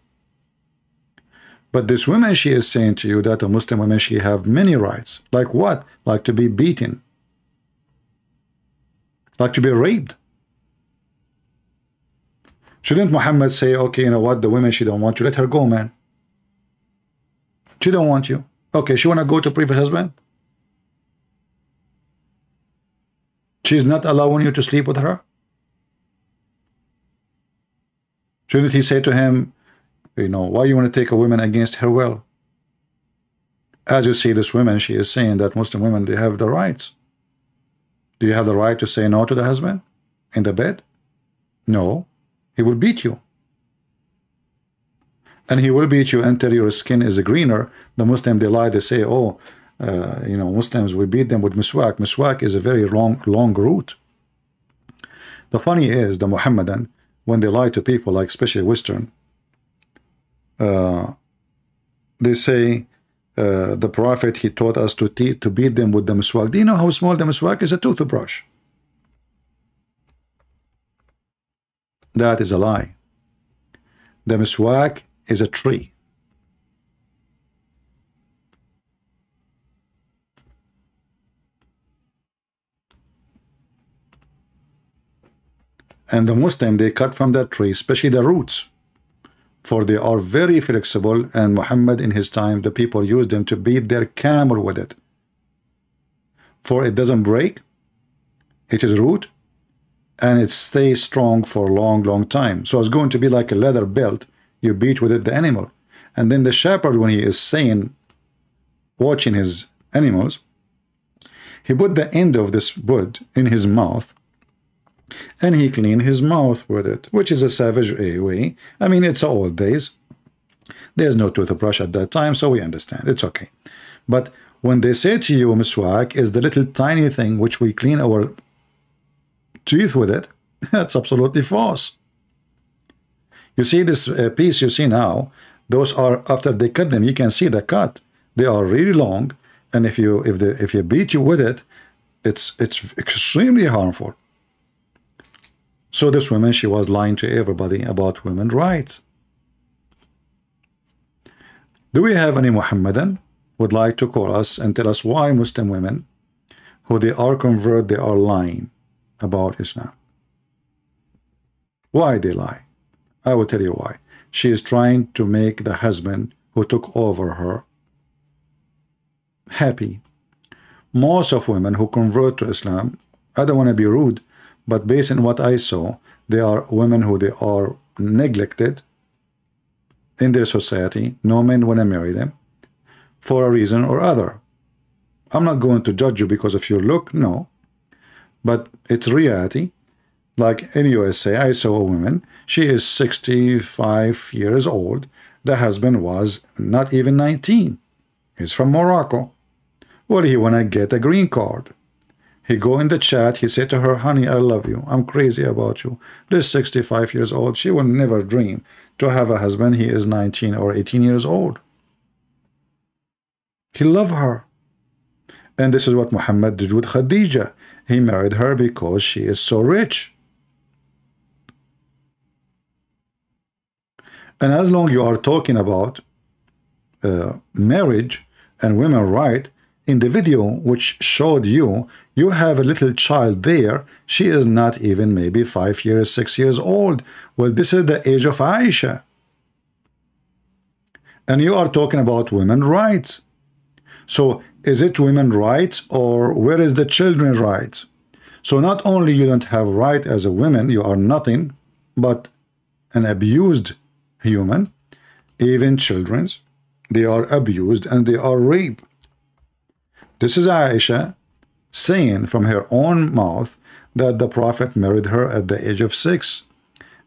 But this woman, she is saying to you that a Muslim woman, she have many rights. Like what? Like to be beaten. Like to be raped. Shouldn't Muhammad say, okay, you know what, the woman, she don't want you, let her go, man. She don't want you. Okay, she want to go to previous husband? She's not allowing you to sleep with her? Shouldn't he say to him, you know, why you want to take a woman against her will? As you see, this woman, she is saying that Muslim women, they have the rights. Do you have the right to say no to the husband in the bed? No. He will beat you. And he will beat you until your skin is greener. The Muslim, they lie, they say, oh, you know, Muslims, we beat them with miswak. Miswak is a very long root. The funny is, the Muhammadan, when they lie to people, like especially Western, they say the Prophet, he taught us to beat them with the miswak. Do you know how small the miswak is? A toothbrush. That is a lie. The miswak is a tree. And the Muslim, they cut from that tree, especially the roots, for they are very flexible. And Muhammad, in his time, the people used them to beat their camel with it. For it doesn't break, it is root, and it stays strong for a long time. So it's going to be like a leather belt. You beat with it the animal. And then the shepherd, when he is saying, watching his animals, he put the end of this wood in his mouth, and he cleaned his mouth with it, which is a savage way. I mean, it's old days. There's no toothbrush at that time, so we understand. It's okay. But when they say to you, miswak is the little tiny thing which we clean our teeth with it, that's absolutely false. You see this piece you see now, those are, after they cut them, you can see the cut. They are really long, and if you beat you with it, it's extremely harmful. So this woman, she was lying to everybody about women's rights. Do we have any Muhammadan would like to call us and tell us why Muslim women, who they are convert, they are lying about Islam? Why they lie? I will tell you why. She is trying to make the husband who took over her happy. Most of women who convert to Islam, I don't want to be rude, but based on what I saw, they are women who they are neglected in their society. No men want to marry them for a reason or other. I'm not going to judge you because of your look, no, but it's reality. Like in USA, I saw a woman, she is 65 years old. The husband was not even 19. He's from Morocco. Well, he want to get a green card. He go in the chat, he said to her, honey, I love you. I'm crazy about you. This 65 years old, she will never dream to have a husband. He is 19 or 18 years old. He loved her. And this is what Muhammad did with Khadija. He married her because she is so rich. And as long you are talking about marriage and women's right, in the video which showed you, you have a little child there. She is not even maybe 5 years, 6 years old. Well, this is the age of Aisha. And you are talking about women's rights. So is it women's rights, or where is the children's rights? So not only you don't have right as a woman, you are nothing but an abused human. Even children's, they are abused and they are raped. This is Aisha saying from her own mouth that the Prophet married her at the age of 6,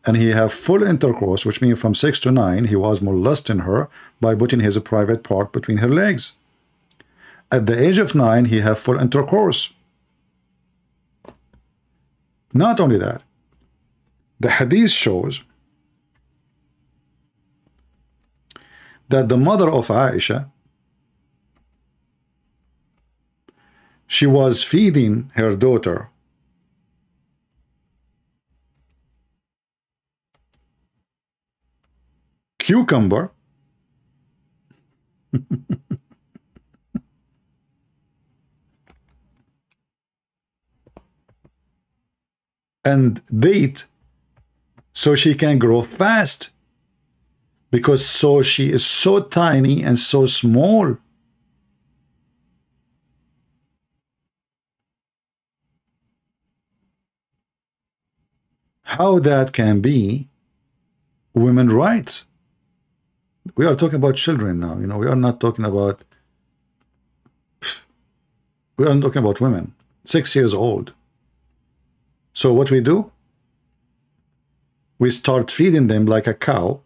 and he have full intercourse, which means from 6 to 9 he was molesting her by putting his private part between her legs. At the age of 9 he have full intercourse. Not only that, the hadith shows that the mother of Aisha, she was feeding her daughter cucumber and date so she can grow fast, because so she is so tiny and so small. How that can be women's rights? We are talking about children now, you know, we are not talking about women, 6 years old. So what we do? We start feeding them like a cow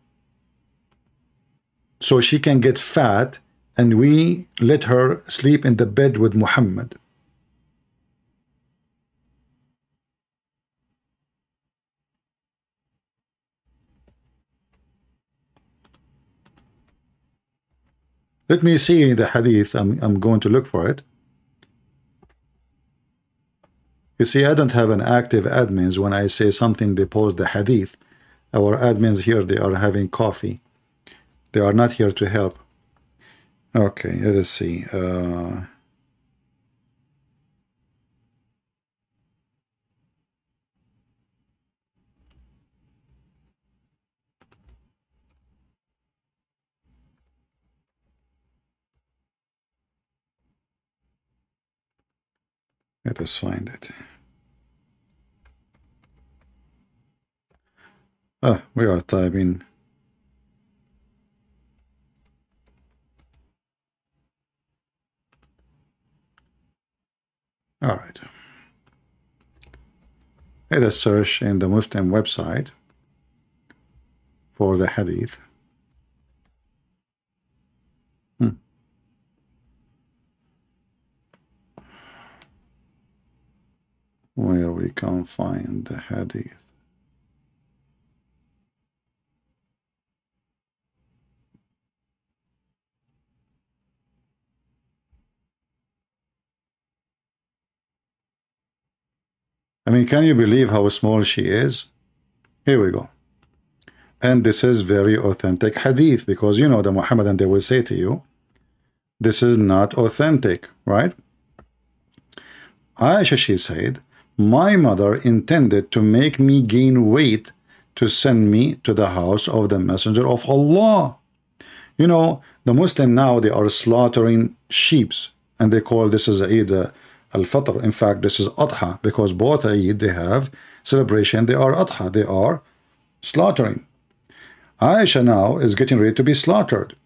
so she can get fat, and we let her sleep in the bed with Muhammad. Let me see the hadith. I'm going to look for it. You see, I don't have an active admins. When I say something, they post the hadith. Our admins here, they are having coffee. They are not here to help. Okay, let us see. Let us find it. We are typing. All right. Let us search in the Muslim website for the hadith. Where we can find the hadith. I mean, can you believe how small she is? Here we go. And this is very authentic hadith, because you know the Muhammadan, they will say to you, this is not authentic, right? Aisha, she said, my mother intended to make me gain weight to send me to the house of the Messenger of Allah. You know, the Muslim now, they are slaughtering sheeps, and they call this is Eid al-Fitr. In fact, this is Adha, because both Eid, they have celebration, they are Adha, they are slaughtering. Aisha now is getting ready to be slaughtered.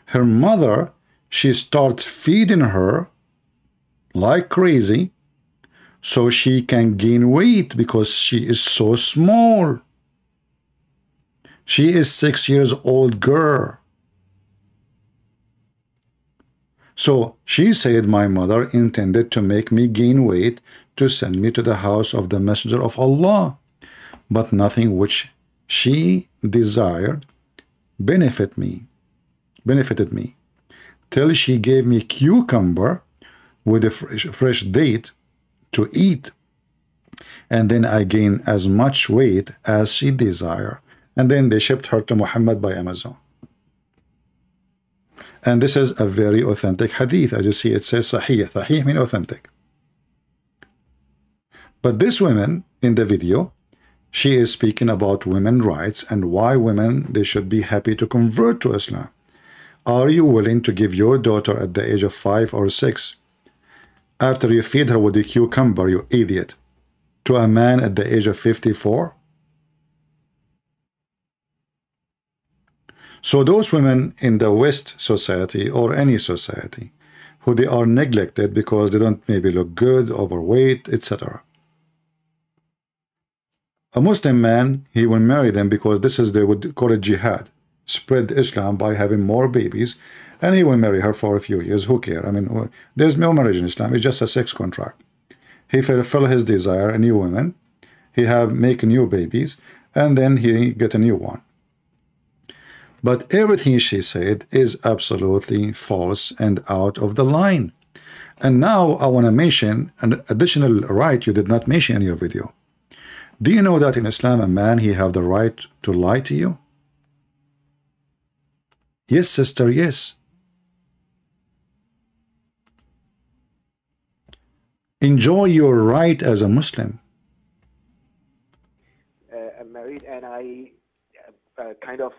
Her mother, she starts feeding her like crazy so she can gain weight because she is so small. She is 6 years old girl. So she said, my mother intended to make me gain weight to send me to the house of the Messenger of Allah, but nothing which she desired benefited me, till she gave me cucumber with a fresh date to eat, and then I gained as much weight as she desired, and then they shipped her to Muhammad by Amazon. And this is a very authentic hadith. As you see, it says Sahih. Sahih means authentic. But this woman in the video, she is speaking about women's rights and why women, they should be happy to convert to Islam. Are you willing to give your daughter at the age of 5 or 6, after you feed her with the cucumber, you idiot, to a man at the age of 54? So those women in the West society or any society who they are neglected because they don't maybe look good, overweight, etc. A Muslim man, he will marry them because this is, they would call it jihad, spread Islam by having more babies, and he will marry her for a few years. Who cares? I mean, there's no marriage in Islam. It's just a sex contract. He fulfill his desire, a new woman. He make new babies, and then he get a new one. But everything she said is absolutely false and out of the line. And now I want to mention an additional right you did not mention in your video. Do you know that in Islam, a man, he have the right to lie to you? Yes, sister, yes. Enjoy your right as a Muslim. I'm married, and I kind of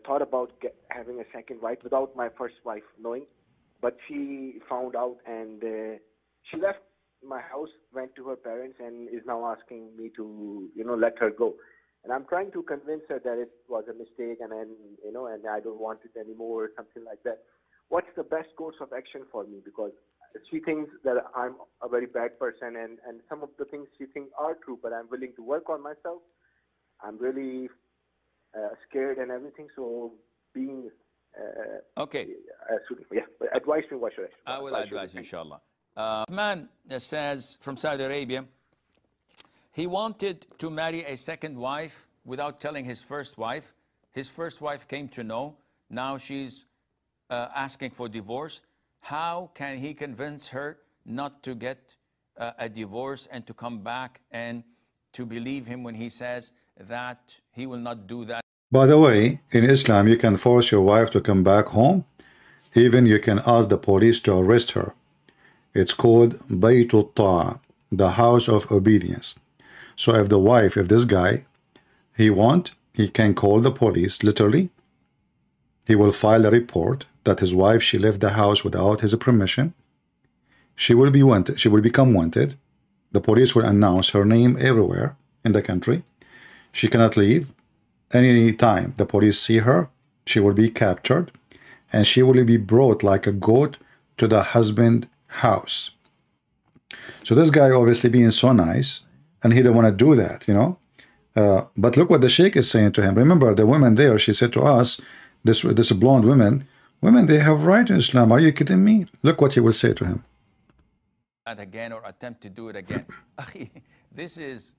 thought about having a second wife without my first wife knowing, but she found out, and she left my house, went to her parents, and is now asking me to, let her go. And I'm trying to convince her that it was a mistake, and then, and I don't want it anymore, or something like that. What's the best course of action for me? Because she thinks that I'm a very bad person, and some of the things she thinks are true, but I'm willing to work on myself. I'm really scared and everything, so being okay. Yeah, advise me what should I will advise you, inshallah. A man says from Saudi Arabia, he wanted to marry a second wife without telling his first wife. His first wife came to know. Now she's asking for divorce. How can he convince her not to get a divorce and to come back and to believe him when he says that he will not do that? By the way, in Islam, you can force your wife to come back home. Even you can ask the police to arrest her. It's called Baytul Ta'a, the house of obedience. So if the wife, if this guy, he can call the police, literally. He will file a report that his wife, she left the house without his permission. She will be wanted. She will become wanted. The police will announce her name everywhere in the country. She cannot leave. Any time the police see her, she will be captured, and she will be brought like a goat to the husband's house. So this guy obviously being so nice, and he don't want to do that, but look what the sheikh is saying to him. Remember, the woman there, she said to us, this blonde women, they have right in Islam. Are you kidding me? Look what he will say to him. Again, or attempt to do it again. This is,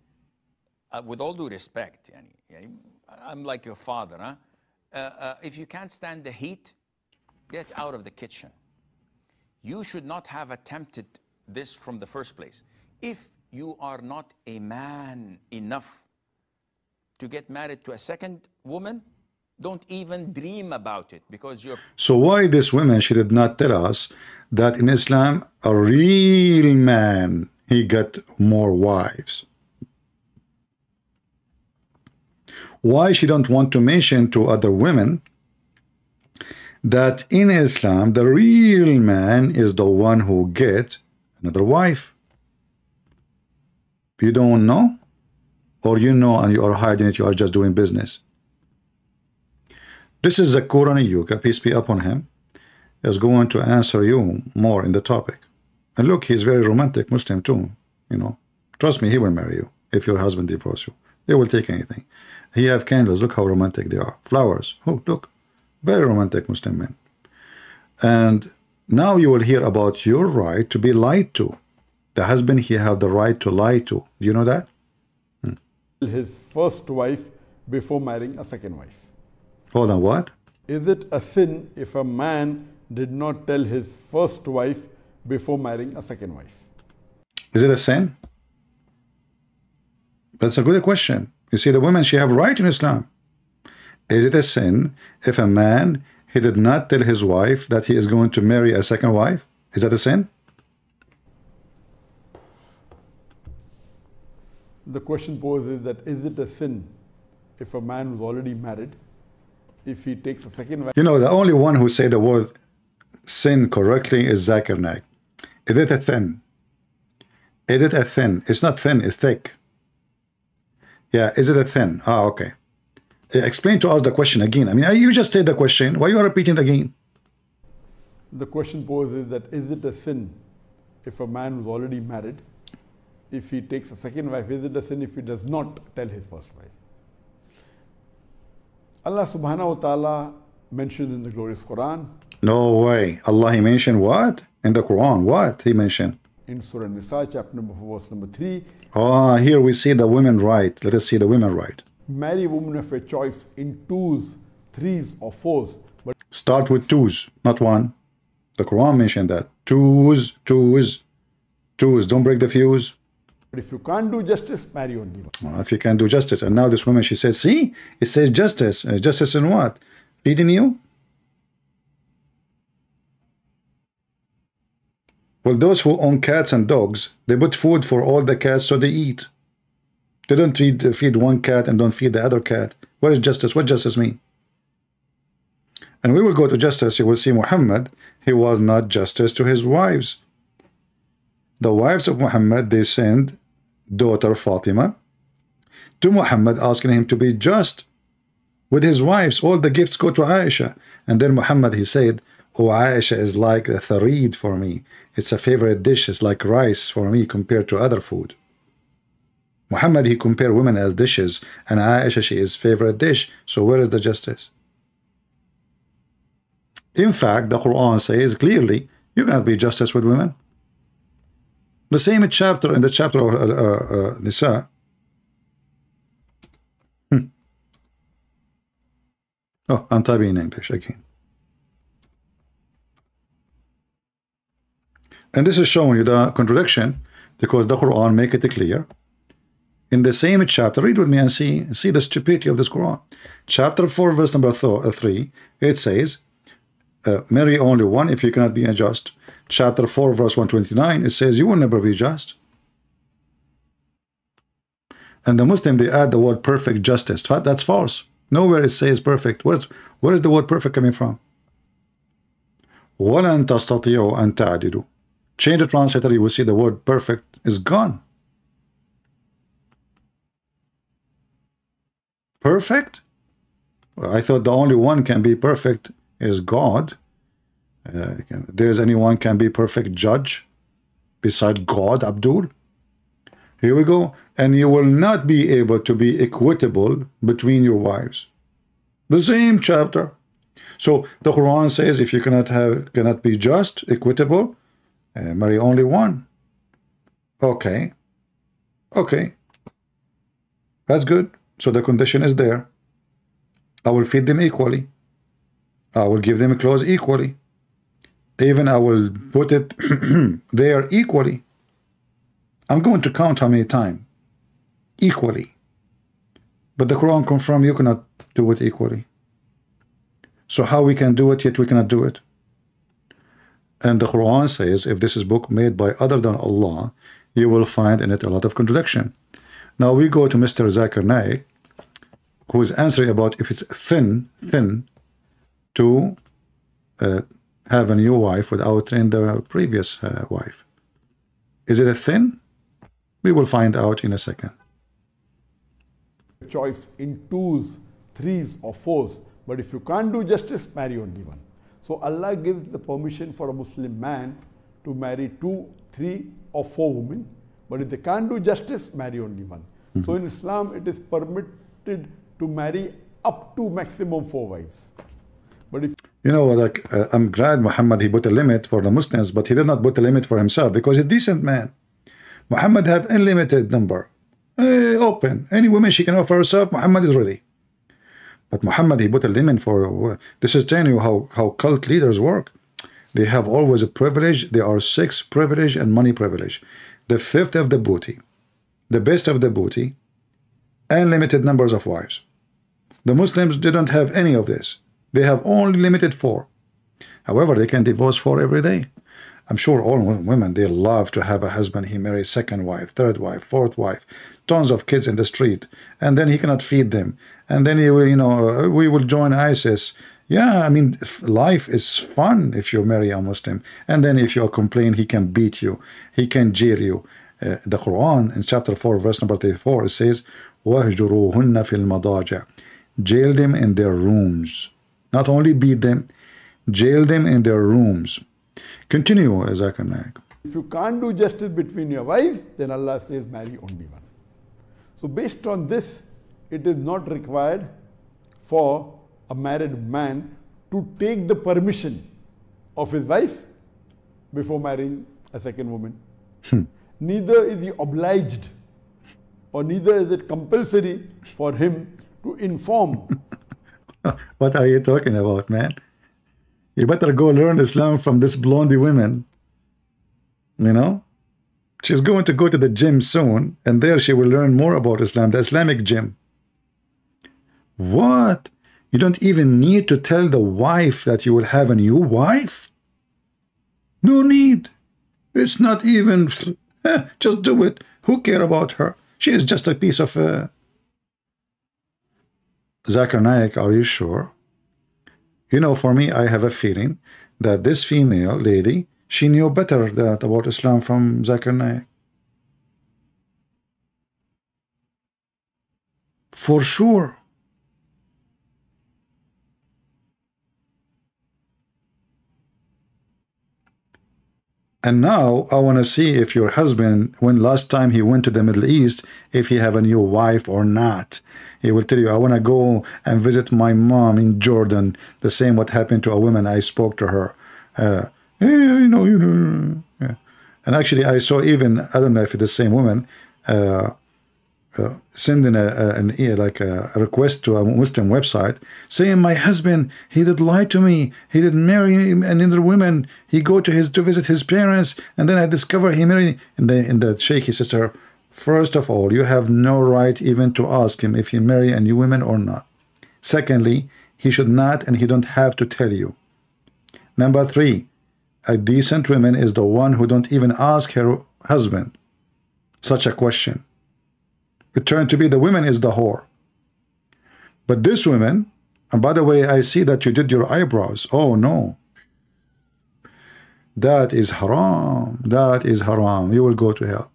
with all due respect, I'm like your father, huh? If you can't stand the heat, get out of the kitchen. You should not have attempted this from the first place. If you are not a man enough to get married to a second woman, don't even dream about it, because you're... So why this woman, she did not tell us that in Islam, a real man, he got more wives? Why she don't want to mention to other women that in Islam, the real man is the one who get another wife? You don't know? Or you know and you are hiding it, you are just doing business? This is Zakura Yuka, peace be upon him, is going to answer you more in the topic. And look, he's very romantic Muslim too, you know. Trust me, he will marry you if your husband divorces you. They will take anything. He have candles, look how romantic they are. Flowers, oh, look. Very romantic Muslim men. And now you will hear about your right to be lied to. The husband, he have the right to lie to. Do you know that? His first wife before marrying a second wife. Hold on, what? Is it a sin if a man did not tell his first wife before marrying a second wife? Is it a sin? That's a good question. You see, the women, she have right in Islam. Is it a sin if a man, he did not tell his wife that he is going to marry a second wife? Is that a sin? The question posed is that is it a sin if a man was already married, if he takes a second wife? You know, the only one who say the word sin correctly is Zakir Naik. Is it a thin? Is it a thin? It's not thin, it's thick. Yeah, is it a thin? Ah, okay. Explain to us the question again. I mean, you just said the question. Why you are repeating it again? The question posed is that is it a sin if a man was already married, if he takes a second wife? Is it a sin if he does not tell his first wife? Allah subhanahu wa ta'ala mentioned in the glorious Quran. No way. Allah, he mentioned what? In the Quran, what he mentioned? In Surah Nisa, chapter number 4, verse number 3. Ah, here we see the women right. Let us see the women right. Marry a woman of your choice in twos, threes, or fours. But start with twos, not one. The Quran mentioned that. Twos, twos, twos. Don't break the fuse. But if you can't do justice, marry only one. Well, if you can do justice. And now this woman, she says, see, it says justice. Justice in what? Feeding you? Well, those who own cats and dogs, they put food for all the cats so they eat. They don't feed one cat and don't feed the other cat. What is justice? What justice mean? And we will go to justice. You will see Muhammad, he was not justice to his wives. The wives of Muhammad, they sent daughter Fatima to Muhammad asking him to be just with his wives. All the gifts go to Aisha. And then Muhammad, he said, oh, Aisha is like a tharid for me. It's a favorite dish. It's like rice for me compared to other food. Muhammad, he compared women as dishes, and Aisha, she is favorite dish. So where is the justice? In fact, the Quran says clearly, you cannot be justice with women. The same chapter, in the chapter of Nisa. Oh, I'm typing in English again. And this is showing you the contradiction, because the Quran make it clear. In the same chapter, read with me and see the stupidity of this Quran. Chapter 4, verse number 3, it says, marry only one if you cannot be unjust. Chapter 4, verse 129, it says, you will never be just. And the Muslim, they add the word perfect justice. That's false. Nowhere it says perfect. Where is the word perfect coming from? وَلَن تَسْتَطِيعُوا أَن تَعْدِلُوا. Change the translator, you will see the word perfect is gone. Perfect? Well, I thought the only one can be perfect is God. There's anyone can be perfect judge beside God, Abdul? Here we go. And you will not be able to be equitable between your wives. The same chapter. So the Quran says if you cannot be just, equitable, marry only one. Okay. Okay. That's good. So the condition is there. I will feed them equally. I will give them clothes equally. Even I will put it there equally. I'm going to count how many times. Equally. But the Quran confirms you cannot do it equally. So how we can do it, yet we cannot do it? And the Quran says, if this is book made by other than Allah, you will find in it a lot of contradiction. Now we go to Mr. Zakir Naik, who is answering about if it's thin to have a new wife without training the previous wife. Is it a thin? We will find out in a second. Choice in 2s, 3s or 4s, but if you can't do justice, marry only one. So Allah gives the permission for a Muslim man to marry 2, 3 or 4 women, but if they can't do justice, marry only one. So in Islam, it is permitted to marry up to maximum 4 wives. But if you know, like I'm glad Muhammad, he put a limit for the Muslims, but he did not put a limit for himself because he's a decent man. Muhammad have unlimited number. Open. Any woman she can offer herself, Muhammad is ready. But Muhammad, he put a limit for, this is telling you how cult leaders work. They have always a privilege. There are 6 privilege and money privilege. The 5th of the booty, the best of the booty, unlimited numbers of wives. The Muslims didn't have any of this. They have only limited 4. However, they can divorce 4 every day. I'm sure all women, they love to have a husband. He marries 2nd wife, 3rd wife, 4th wife, tons of kids in the street, and then he cannot feed them. And then he will, you know, we will join ISIS. Yeah, I mean, life is fun if you marry a Muslim. And then if you complain, he can beat you. He can jail you. The Quran in chapter 4, verse number 34, it says, وَهْجُرُوهُنَّ فِي الْمَضَاجِعِ. Jail them in their rooms. Not only beat them, jail them in their rooms. Continue, Zakir Naik. If you can't do justice between your wives, then Allah says marry only one. So based on this, it is not required for a married man to take the permission of his wife before marrying a 2nd woman. Neither is he obliged or neither is it compulsory for him to inform. What are you talking about, man? You better go learn Islam from this blondie woman. You know? She's going to go to the gym soon, and there she will learn more about Islam, the Islamic gym. What? You don't even need to tell the wife that you will have a new wife? No need. It's not even... just do it. Who cares about her? She is just a piece of... Zakir Naik, are you sure? You know, for me, I have a feeling that this female lady, she knew better about Islam from Zakir Naik. For sure. And now I want to see if your husband, when last time he went to the Middle East, if he have a new wife or not. He will tell you, I want to go and visit my mom in Jordan. The same what happened to a woman. I spoke to her. Yeah. And actually, I saw even, I don't know if it's the same woman, sending a request to a Muslim website saying, my husband, he did lie to me. He didn't marry another woman. He go to visit his parents, and then I discover he married. And the sheikh, he says to her, first of all, you have no right even to ask him if he marry a new woman or not. Secondly, he should not and he don't have to tell you. Number 3, a decent woman is the one who don't even ask her husband such a question. It turned to be the woman is the whore. But this woman, and by the way, I see that you did your eyebrows. Oh no. That is haram. That is haram. You will go to hell.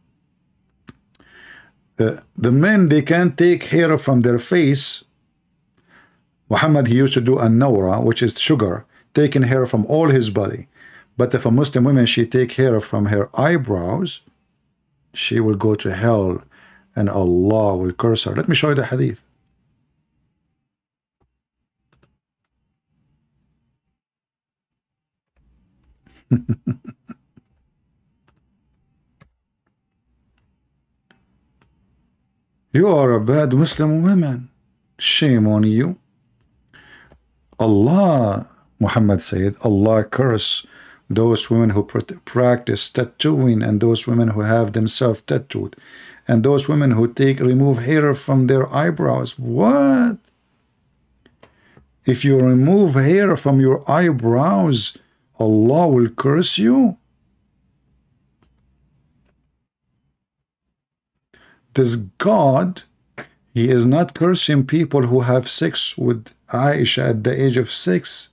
The men, they can't take hair from their face. Muhammad, he used to do a nawra, which is sugar, taking hair from all his body. But if a Muslim woman, she take hair from her eyebrows, she will go to hell and Allah will curse her. Let me show you the hadith. You are a bad Muslim woman. Shame on you. Allah, Muhammad said, Allah curse those women who practice tattooing, and those women who have themselves tattooed, and those women who remove hair from their eyebrows. What? If you remove hair from your eyebrows, Allah will curse you? This God, He is not cursing people who have sex with Aisha at the age of 6,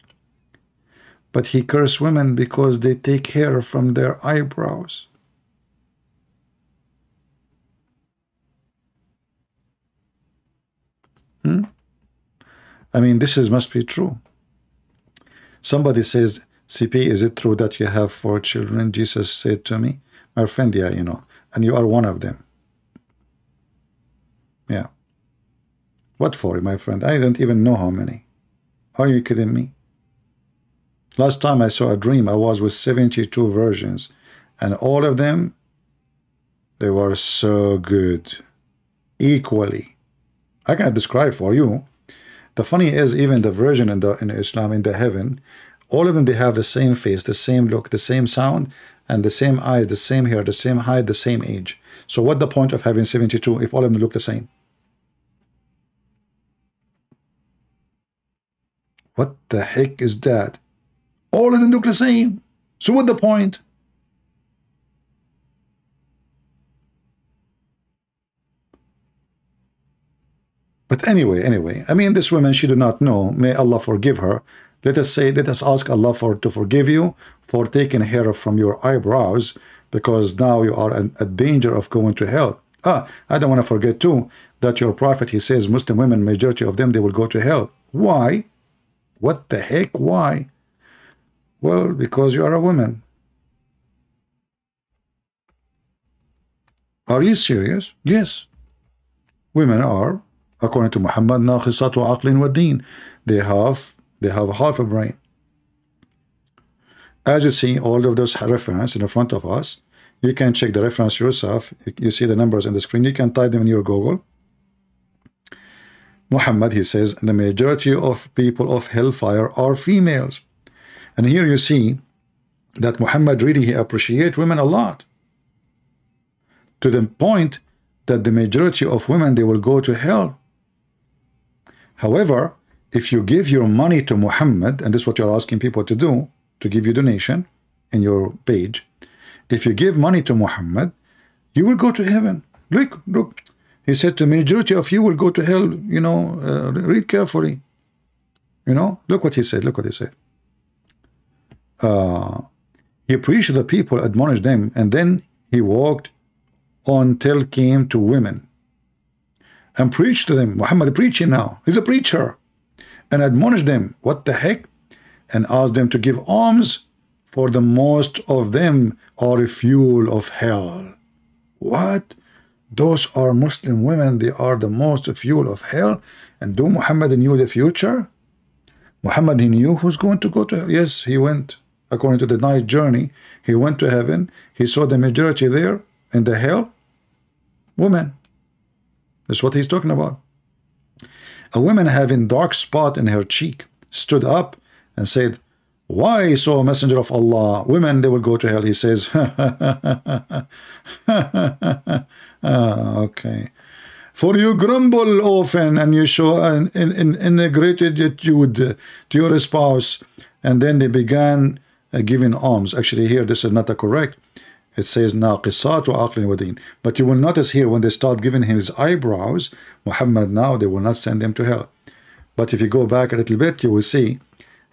but He cursed women because they take hair from their eyebrows. I mean, this must be true. Somebody says, CP, is it true that you have 4 children? Jesus said to me, my friend, yeah, you know, and you are one of them. Yeah. What for, my friend? I don't even know how many. Are you kidding me? Last time I saw a dream, I was with 72 virgins, and all of them, they were so good, equally. I cannot describe for you. The funny is, even the virgin in Islam, in the heaven, all of them, they have the same face, the same look, the same sound, and the same eyes, the same hair, the same height, the same age. So what the point of having 72 if all of them look the same? What the heck is that? All of them look the same. So what the point? But anyway, I mean, this woman, she do not know. May Allah forgive her. Let us ask Allah to forgive you for taking hair from your eyebrows, because now you are in a danger of going to hell. I don't want to forget too that your prophet, he says Muslim women, majority of them, they will go to hell. Why? What the heck? Why? Well, because you are a woman. Are you serious? Yes. Women are, according to Muhammad, naqisatu aqlin wa deen. They have half a brain. As you see all of those references in front of us, you can check the reference yourself. You see the numbers on the screen. You can type them in your Google. Muhammad, he says, the majority of people of hellfire are females. And here you see that Muhammad really, he appreciates women a lot, to the point that the majority of women, they will go to hell. However, if you give your money to Muhammad, and this is what you're asking people to do, to give you donation in your page, if you give money to Muhammad, you will go to heaven. Look. He said the majority of you will go to hell, you know, read carefully. You know, look what he said, he preached to the people, admonished them, and then he walked on till came to women and preached to them. Muhammad preaching now. He's a preacher. And admonished them. What the heck? And asked them to give alms, for the most of them are a fuel of hell. What? Those are Muslim women. They are the most fuel of hell. And do Muhammad knew the future? Muhammad, he knew who's going to go to hell. Yes, he went. According to the night journey, he went to heaven. He saw the majority there in the hell. Women. That's what he's talking about. A woman having dark spot in her cheek stood up and said, why, so messenger of Allah, women, they will go to hell? He says, okay. For you grumble often and you show an ingratitude to your spouse. And then they began giving alms. Actually, here, this is not correct. It says, naqisatu aqlin wa deen. But you will notice here, when they start giving him his eyebrows, Muhammad now, they will not send them to hell. But if you go back a little bit, you will see,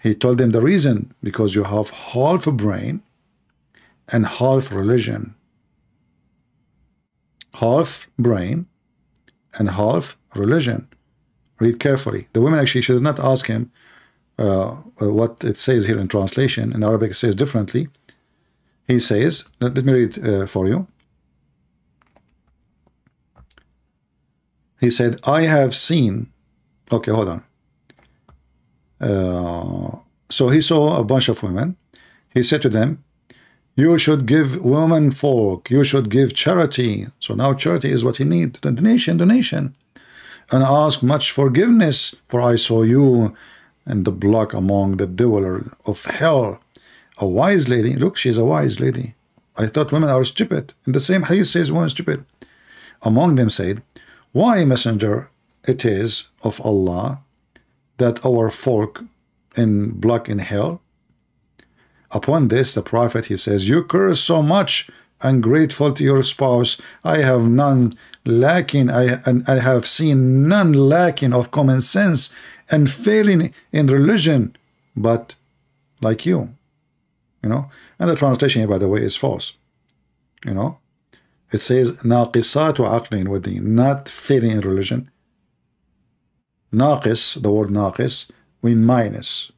he told them the reason, because you have half a brain and half religion. Half brain and half religion. Read carefully. The women, actually, she did not ask him what it says here in translation. In Arabic, it says differently. He says, let me read for you. He said, I have seen, okay, hold on. So he saw a bunch of women. He said to them, you should give women folk, you should give charity. So now charity is what he needs, donation. And ask much forgiveness, for I saw you in the block among the dweller of hell. A wise lady, look, she's a wise lady. I thought women are stupid. In the same hadith says women are stupid. Among them said, why, messenger, it is of Allah that our folk block in hell? Upon this, the prophet, he says, you curse so much, ungrateful to your spouse. I have none lacking, I have seen none lacking of common sense and failing in religion, but like you. You know, and the translation here, by the way, is false. You know, it says naqisatu aqlin wa din, not failing in religion. Naqis, the word naqis, means minus.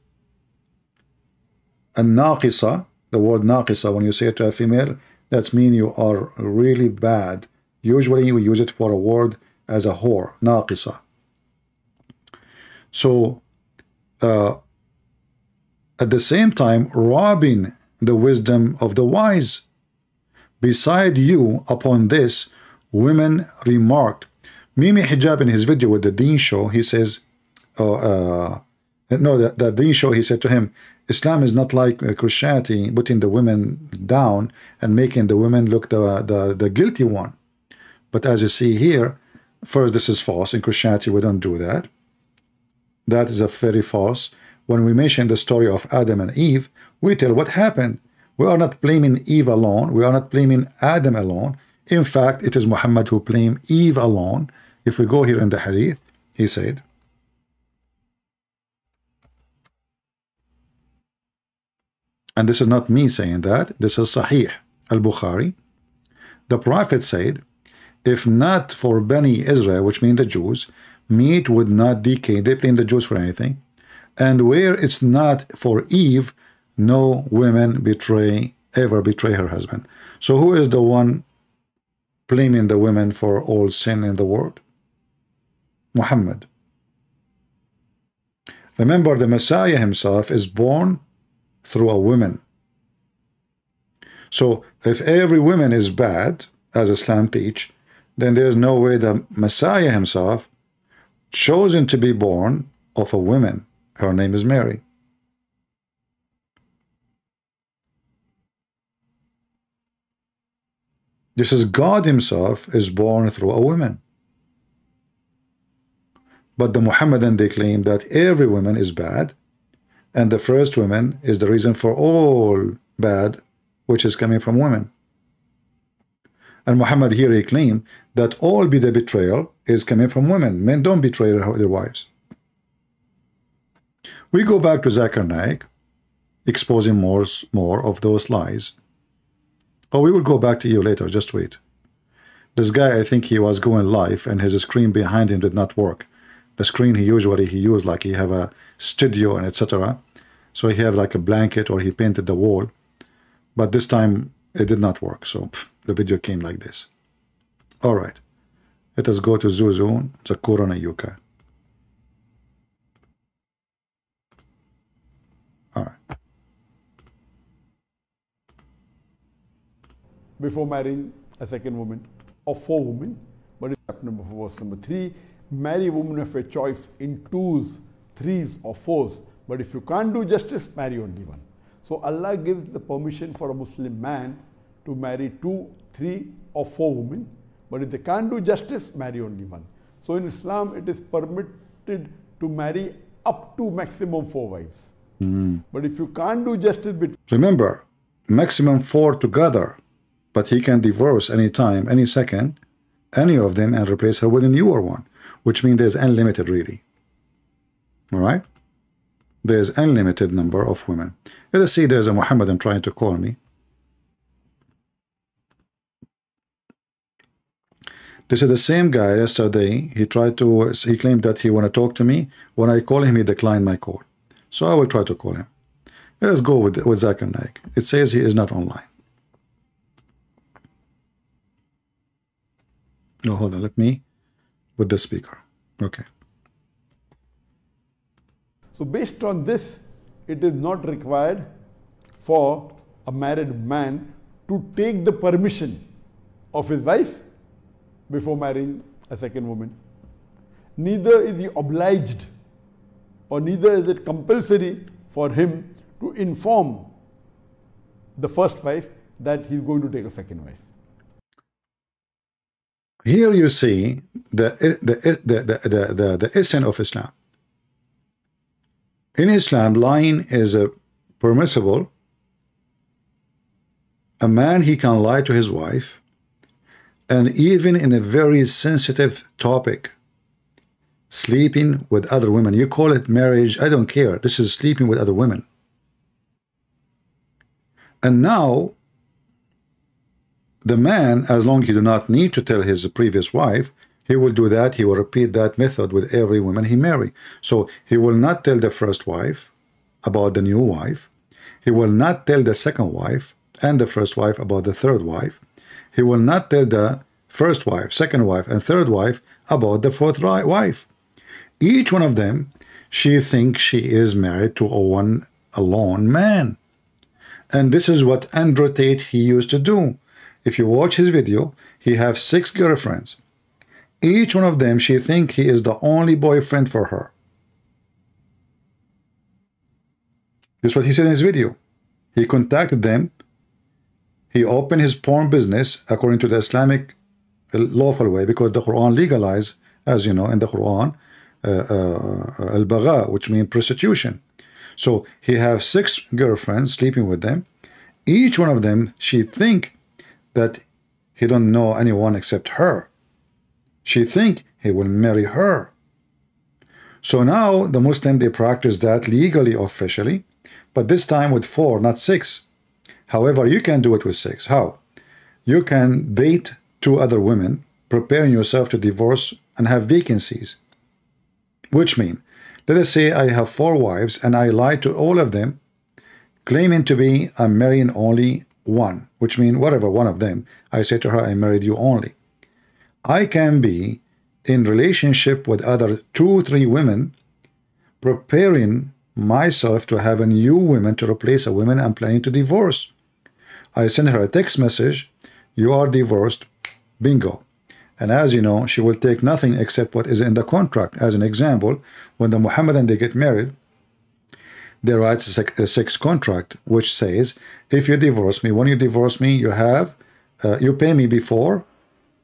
And naqisa, the word naqisa, when you say it to a female, that means you are really bad. Usually we use it for a word as a whore, naqisa. So at the same time, robbing the wisdom of the wise. Beside you, upon this, women remarked. Mimi Hijab, in his video with the Deen Show, he says, the Deen Show, he said to him, Islam is not like Christianity, putting the women down and making the women look the guilty one. But as you see here, first, this is false. In Christianity, we don't do that. That is a very false. When we mention the story of Adam and Eve, we tell what happened. We are not blaming Eve alone. We are not blaming Adam alone. In fact, it is Muhammad who blamed Eve alone. If we go here in the hadith, he said, and this is not me saying that, this is Sahih al-Bukhari. The Prophet said, if not for Bani Israel, which means the Jews, meat would not decay. They blame the Jews for anything. And where it's not for Eve, no woman ever betray her husband. So who is the one blaming the women for all sin in the world? Muhammad. Remember, the Messiah himself is born through a woman. So if every woman is bad, as Islam teach, then there's no way the Messiah himself chosen to be born of a woman. Her name is Mary. This is God himself is born through a woman. But the Muhammadan, they claim that every woman is bad, and the first woman is the reason for all bad, which is coming from women. And Muhammad here, he claimed that all the betrayal is coming from women. Men don't betray their wives. We go back to Zakir Naik, exposing more of those lies. Oh, we will go back to you later, just wait. This guy, I think he was going live and his screen behind him did not work. The screen he used, like he have a studio and etc. So he have like a blanket or he painted the wall. But this time it did not work. So the video came like this. All right. Let us go to Zuzu, Zakura Nayuka. All right. Before marrying a second woman or 4 women, but it's chapter number 4, verse number 3. Marry a woman of your choice in 2s, 3s or 4s. But if you can't do justice, marry only one. So Allah gives the permission for a Muslim man to marry 2, 3 or 4 women. But if they can't do justice, marry only one. So in Islam, it is permitted to marry up to maximum 4 wives. But if you can't do justice between... Remember, maximum 4 together. But he can divorce anytime, any second, any of them and replace her with a newer one. Which means there's unlimited really. All right? There's unlimited number of women. Let us see, there's a Muhammadan trying to call me. This is the same guy yesterday. He claimed that he want to talk to me. When I call him, he declined my call. So I will try to call him. Let's go with Zakir Naik. It says he is not online. No, hold on. Let me with the speaker. Okay. So based on this, it is not required for a married man to take the permission of his wife before marrying a second woman. Neither is he obliged or neither is it compulsory for him to inform the first wife that he's going to take a second wife. Here you see the essence of Islam. In Islam, lying is permissible. A man, he can lie to his wife, and even in a very sensitive topic, sleeping with other women. You call it marriage, I don't care. This is sleeping with other women. And now, the man, as long as he do not need to tell his previous wife, he will do that. He will repeat that method with every woman he marry. So he will not tell the first wife about the new wife. He will not tell the second wife and the first wife about the third wife. He will not tell the first wife, second wife, and third wife about the fourth wife. Each one of them, she thinks she is married to a lone man. And this is what Andrew Tate, he used to do. If you watch his video, he has 6 girlfriends. Each one of them, she thinks he is the only boyfriend for her. This is what he said in his video. He contacted them. He opened his porn business according to the Islamic lawful way, because the Quran legalized, as you know, in the Quran, al-bagha, which means prostitution. So he has 6 girlfriends sleeping with them. Each one of them, she think that he don't know anyone except her. She think he will marry her. So now the Muslim, they practice that legally, officially, but this time with 4, not 6. However, you can do it with 6. How? You can date 2 other women, preparing yourself to divorce and have vacancies. Which mean, let us say I have 4 wives and I lie to all of them, claiming to be I'm marrying only one, which means whatever one of them, I say to her, I married you only. I can be in relationship with other 2, 3 women, preparing myself to have a new woman to replace a woman I'm planning to divorce. I send her a text message, you are divorced, bingo. And as you know, she will take nothing except what is in the contract. As an example, when the Muhammadan, they get married, they write a 6 contract, which says, if you divorce me, when you divorce me, you have, you pay me before,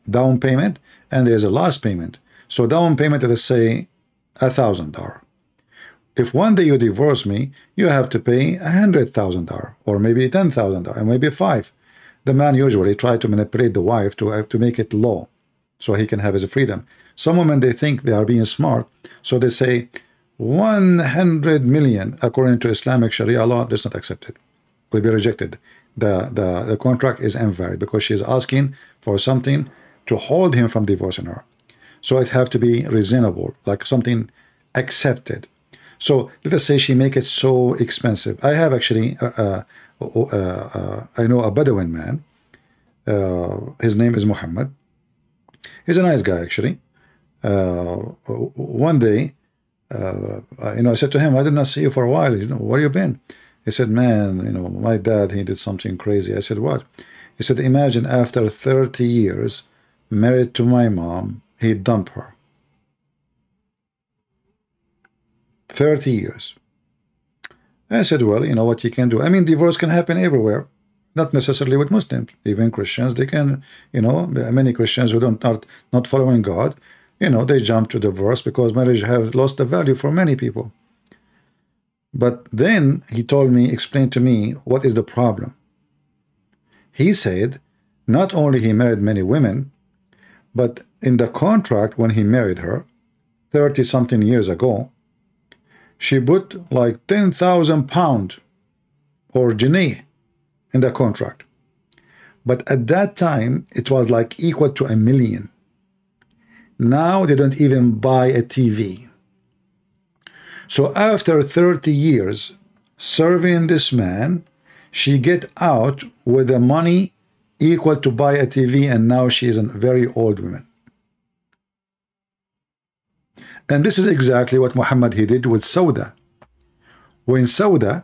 down payment, and there's a last payment. So down payment, let's say $1,000. If one day you divorce me, you have to pay $100,000, or maybe $10,000, or maybe 5. The man usually try to manipulate the wife to make it low, so he can have his freedom. Some women, they think they are being smart, so they say 100 million according to Islamic Sharia law does not accept it, will be rejected. The contract is invalid because she is asking for something to hold him from divorcing her. So it have to be reasonable, like something accepted. So let us say she make it so expensive. I have actually I know a Bedouin man. His name is Muhammad. He's a nice guy actually. One day, I said to him, I did not see you for a while. Where you been? He said, man, my dad, he did something crazy. I said, what? He said, imagine after 30 years married to my mom, he dumped her. 30 years. I said, well, you know what you can do. I mean, divorce can happen everywhere, not necessarily with Muslims. Even Christians, they can, many Christians who are not following God, they jump to divorce because marriage has lost the value for many people. But then he explained to me what is the problem. He said, not only he married many women, but in the contract when he married her, 30-something years ago, she put like 10,000 pounds or guinea in the contract. But at that time, it was like equal to $1 million. Now they don't even buy a TV. So after 30 years serving this man, she get out with the money equal to buy a TV, and now she is a very old woman. And this is exactly what Muhammad he did with Sauda. When Sauda,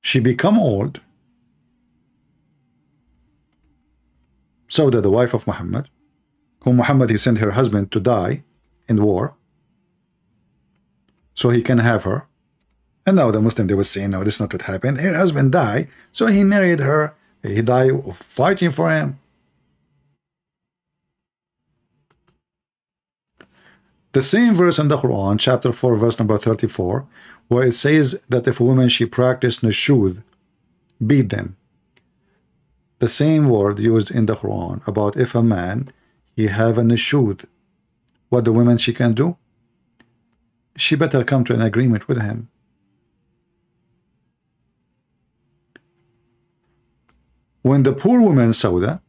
she become old, Sauda, the wife of Muhammad, whom Muhammad he sent her husband to die in war, so he can have her. And now the Muslim, they were saying, no, this is not what happened. Her husband died, so he married her. He died fighting for him. The same verse in the Quran, chapter 4, verse number 34, where it says that if a woman, she practiced nushud, beat them. The same word used in the Quran about if a man, he have a nushud, what the woman she can do? She better come to an agreement with him. When the poor woman Sauda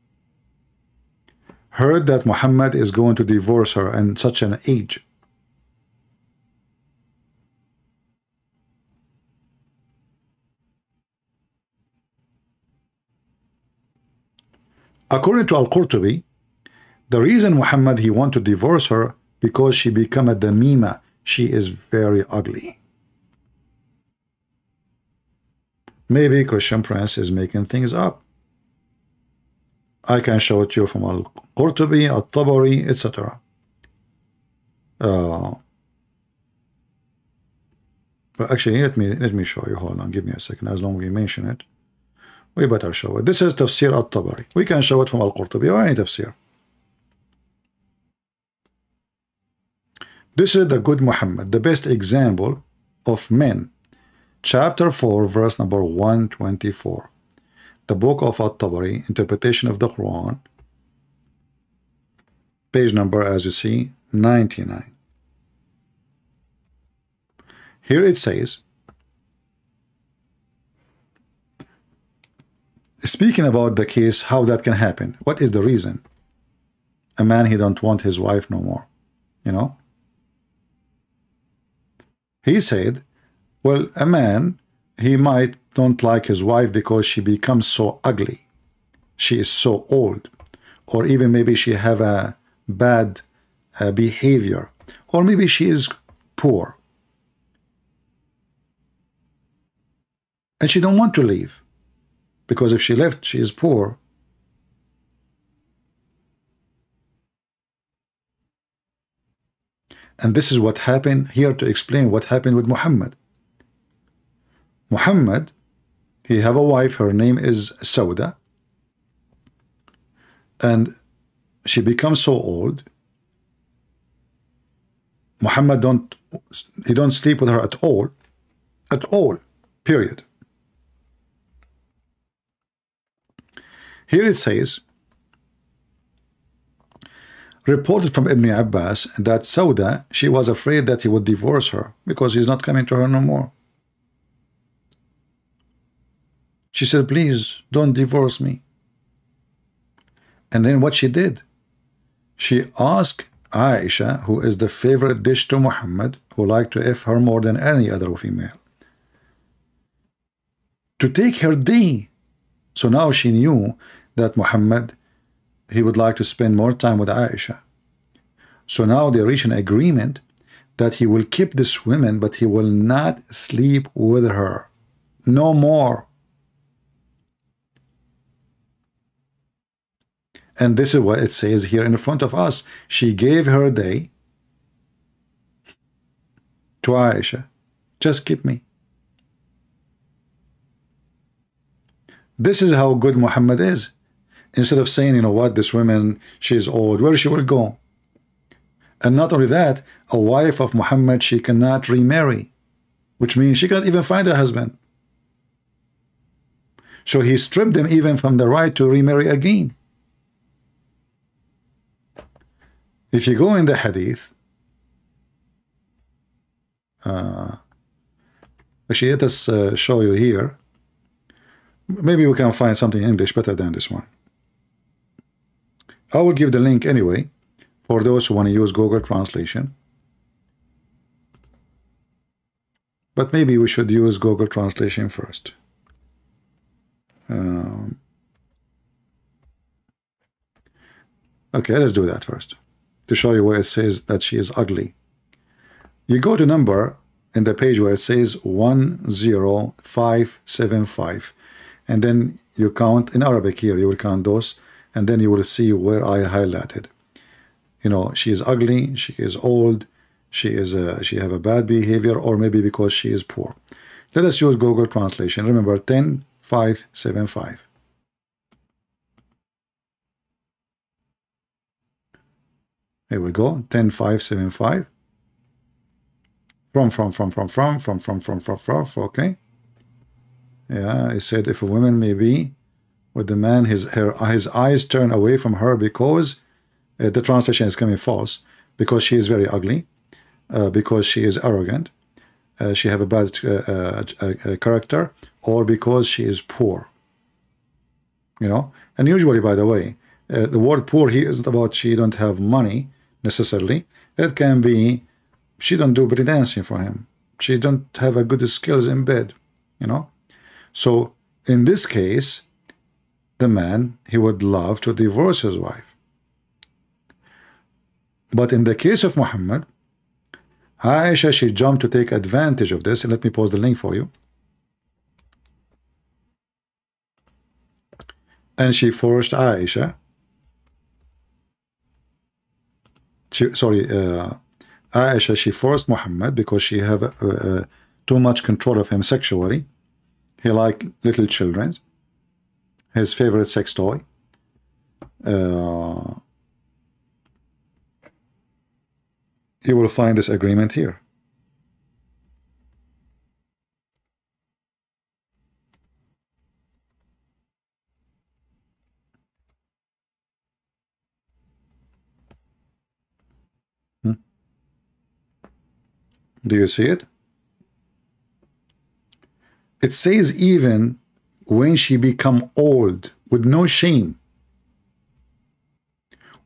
heard that Muhammad is going to divorce her in such an age, according to Al-Qurtubi, the reason Muhammad, he want to divorce her because she become a damima. She is very ugly. Maybe Christian Prince is making things up. I can show it to you from Al-Qurtubi, Al-Tabari, etc. But actually, let me show you. Hold on, give me a second. As long as we mention it, we better show it. This is Tafsir Al-Tabari. We can show it from Al-Qurtubi or any Tafsir. This is the good Muhammad, the best example of men. Chapter 4, verse number 124. The book of At-Tabari, interpretation of the Quran, page number, as you see, 99. Here it says, speaking about the case, how that can happen. What is the reason? A man, he don't want his wife no more, you know? He said, well, a man, he might don't like his wife because she becomes so ugly. She is so old. Or even maybe she have a bad behavior. Or maybe she is poor. And she don't want to leave. Because if she left, she is poor. And this is what happened here to explain what happened with Muhammad. Muhammad, he have a wife, her name is Sauda, and she becomes so old. Muhammad don't sleep with her at all, period. Here it says, reported from Ibn Abbas that Sauda, she was afraid that he would divorce her because he's not coming to her no more. She said, please don't divorce me. And then what she did, she asked Aisha, who is the favorite dish to Muhammad, who liked to F her more than any other female, to take her day. So now she knew that Muhammad, he would like to spend more time with Aisha. So now they reach an agreement that he will keep this woman, but he will not sleep with her. No more. And this is what it says here in front of us. She gave her day to Aisha. Just keep me. This is how good Muhammad is. Instead of saying, you know what, this woman, she's old, where she will go? And not only that, a wife of Muhammad, she cannot remarry, which means she cannot even find a husband. So he stripped them even from the right to remarry again. If you go in the hadith, actually let us show you here. Maybe we can find something in English better than this one. I will give the link anyway for those who want to use Google Translation. But maybe we should use Google Translation first. Okay, let's do that first, to show you where it says that she is ugly. You go to number in the page where it says 10575, and then you count in Arabic here, you will count those, and then you will see where I highlighted. You know, she is ugly, she is old, she have a bad behavior, or maybe because she is poor. Let us use Google Translation. Remember 10575. Here we go. 10575. From. Okay. Yeah, it said if a woman may be with the man, his eyes turn away from her because the translation is coming false, because she is very ugly, because she is arrogant, she have a bad character, or because she is poor. You know, and usually, by the way, the word poor here isn't about she don't have money necessarily. It can be she don't do belly dancing for him. She don't have a good skills in bed. You know, so in this case, the man, he would love to divorce his wife. But in the case of Muhammad, Aisha, she jumped to take advantage of this. And let me post the link for you. And she forced Aisha. Aisha, she forced Muhammad because she have too much control of him sexually. He liked little children. His favorite sex toy. You will find this agreement here. Do you see it? It says even when she become old with no shame.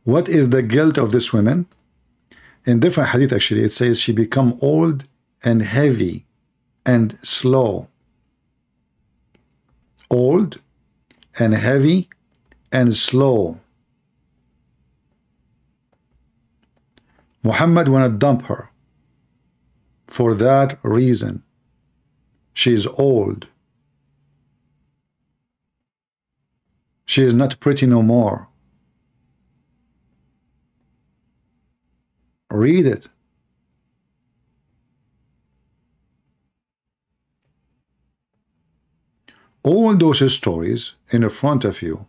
What is the guilt of this woman? In different hadith, actually, it says she become old and heavy and slow. Old and heavy and slow. Muhammad wanna dump her. For that reason. She is old. She is not pretty no more. Read it. All those stories in front of you,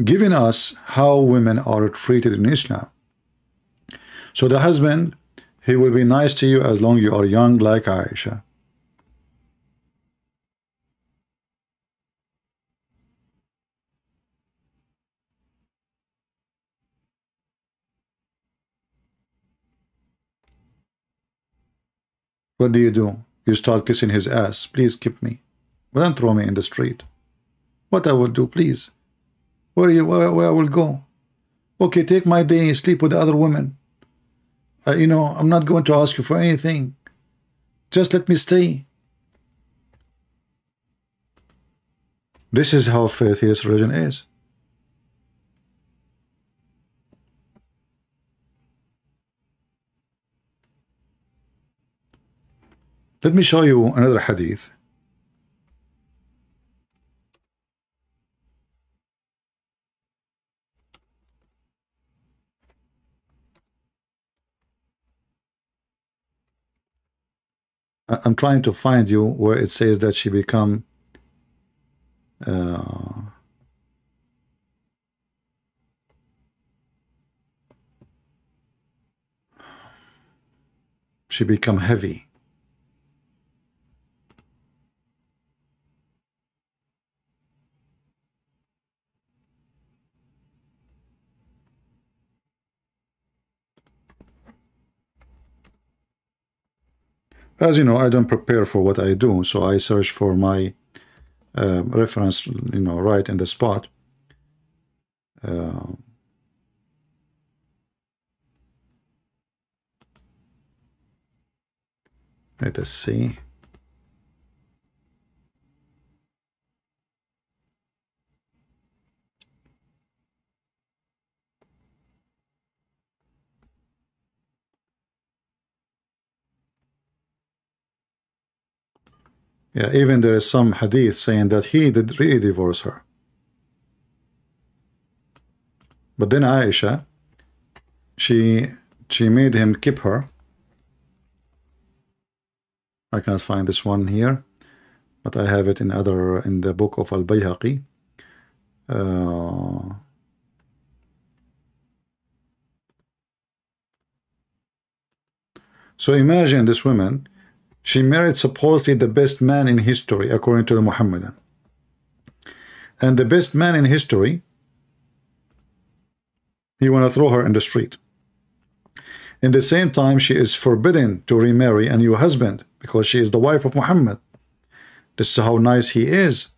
giving us how women are treated in Islam. So the husband, he will be nice to you as long as you are young like Aisha. What do? You start kissing his ass. Please keep me. Don't throw me in the street. What I will do, please? Where I will go? Okay, take my day, sleep with the other women. You know, I'm not going to ask you for anything. Just let me stay. This is how faithless religion is. Let me show you another hadith. I'm trying to find you where it says that she become heavy. As you know, I don't prepare for what I do, so I search for my reference, you know, right in the spot. Let us see. Yeah, even there is some hadith saying that he did really divorce her. But then Aisha, she made him keep her. I can't find this one here, but I have it in the book of Al-Bayhaqi. So imagine this woman, she married supposedly the best man in history according to the Muhammadan. And the best man in history, you want to throw her in the street. In the same time, she is forbidden to remarry a new husband because she is the wife of Muhammad. This is how nice he is.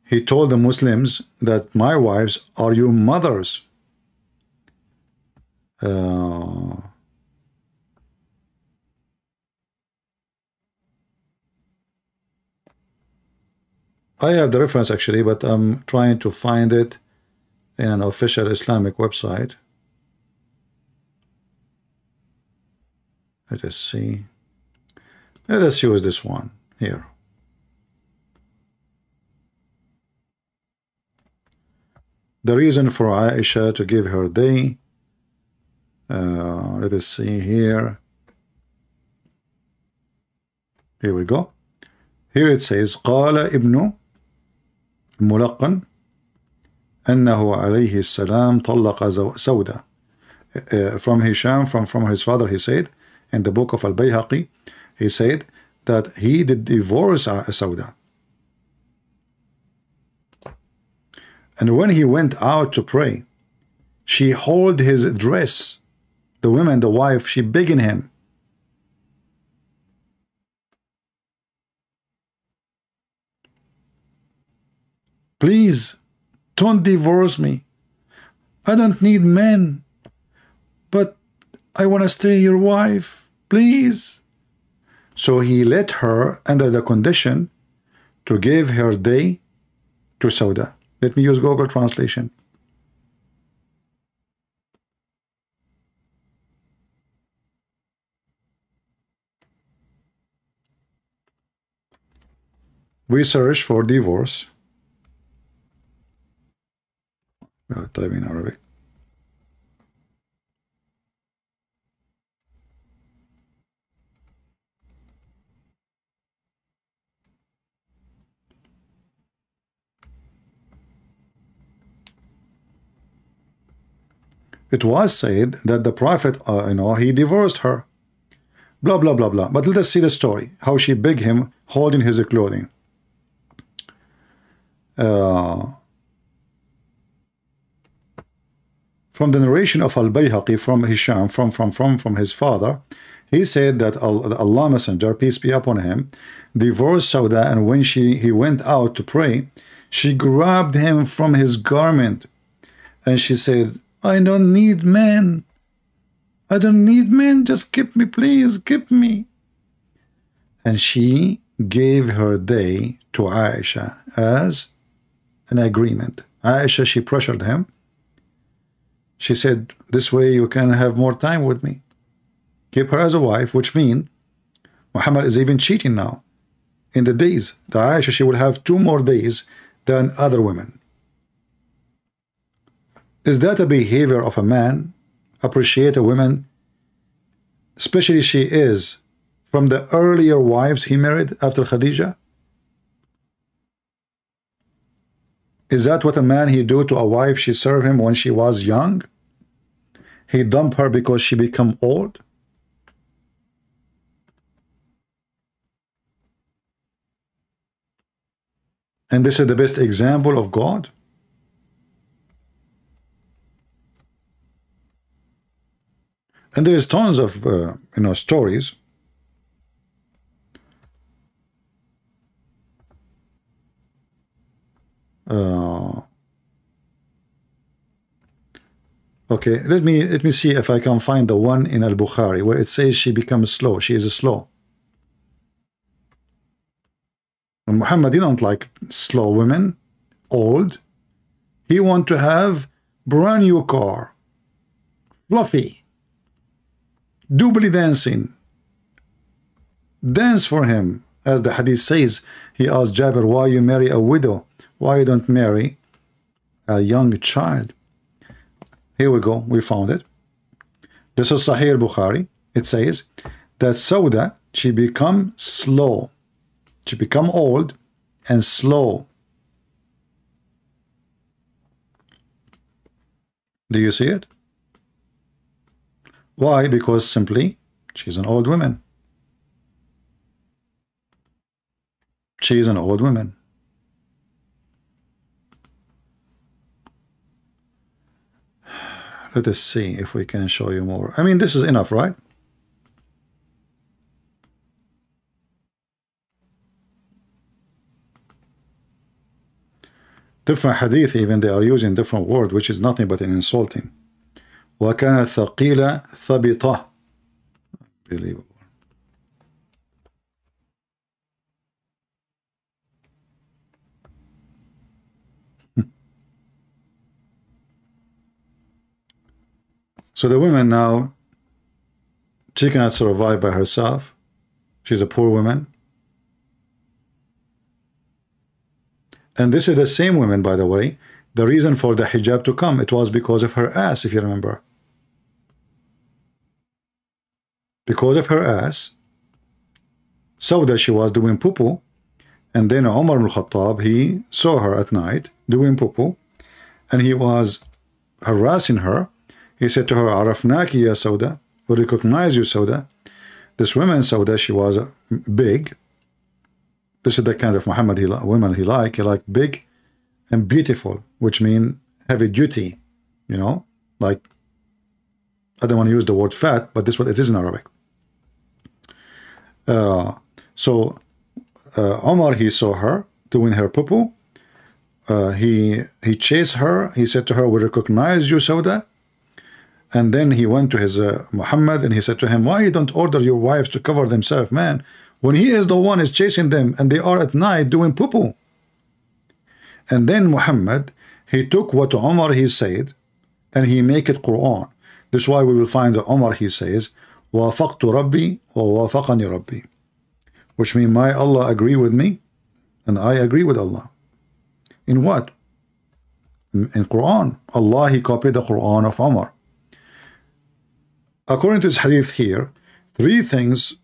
He told the Muslims that my wives are your mothers. I have the reference actually, but I'm trying to find it in an official Islamic website. Let us see. Let's use this one here. The reason for Aisha to give her day. Let us see here. Here we go. Here it says قال ابن ملقن أنه عليه السلام طلق سودة. From Hisham, from his father, he said in the book of Al-Bayhaqi, he said that he did divorce Sauda. And when he went out to pray, she held his dress. The woman, the wife, she begging him. Please, don't divorce me. I don't need men, but I want to stay your wife. Please. So he let her under the condition to give her day to Sauda. Let me use Google Translation. We search for divorce. Type in Arabic. It was said that the Prophet, he divorced her. Blah, blah, blah, blah. But let us see the story. How she begged him holding his clothing. From the narration of Al-Bayhaqi from Hisham, from his father, he said that Allah Messenger, peace be upon him, divorced Sauda, and when he went out to pray, she grabbed him from his garment, and she said, I don't need men. I don't need men. Just keep me, please, keep me. And she gave her day to Aisha as an agreement. Aisha, she pressured him. She said, this way you can have more time with me. Keep her as a wife, which means Muhammad is even cheating now. In the days, the Aisha, she will have 2 more days than other women. Is that a behavior of a man? Appreciate a woman, especially she is from the earlier wives he married after Khadija? Is that what a man he do to a wife she served him when she was young? He dump her because she become old? And this is the best example of God? And there is tons of stories. Okay, let me see if I can find the one in Al-Bukhari where it says she becomes slow. She is slow. And Muhammad didn't like slow women, old. He want to have brand new car, fluffy. Doubly dancing. Dance for him. As the hadith says, he asked Jabir, why you marry a widow? Why you don't marry a young child? Here we go. We found it. This is Sahih al-Bukhari. It says that Sauda she become slow. She become old and slow. Do you see it? Why? Because simply she's an old woman. She is an old woman. Let us see if we can show you more. I mean, this is enough, right? Different hadith, even they are using different word, which is nothing but an insulting. وَكَانَ ثَقِيلَ ثَبِطَةً. Unbelievable. So the woman now, she cannot survive by herself. She's a poor woman. And this is the same woman, by the way. The reason for the hijab to come, it was because of her ass, if you remember. Because of her ass, Sauda, she was doing poo-poo, and then Umar ibn Khattab, he saw her at night doing poo-poo, and he was harassing her. He said to her, Arafnaki ya Sauda, we recognize you, Sauda. This woman, Sauda, she was big. This is the kind of Muhammad women he liked. He liked big and beautiful, which mean heavy duty, you know, like, I don't want to use the word fat, but this is what it is in Arabic. Omar, he saw her doing her poo-poo. He chased her. He said to her, we recognize you, Sauda. And then he went to his Muhammad and he said to him, why you don't order your wives to cover themselves, man? When he is the one is chasing them and they are at night doing poo-poo. And then Muhammad, he took what Umar he said and he make it Quran. This is why we will find that Umar he says, وَافَقْتُ رَبِّي وَوَافَقَنِي رَبِّي, which means my Allah agree with me and I agree with Allah. In what? In Quran. Allah, he copied the Quran of Umar. According to this hadith here, 3 things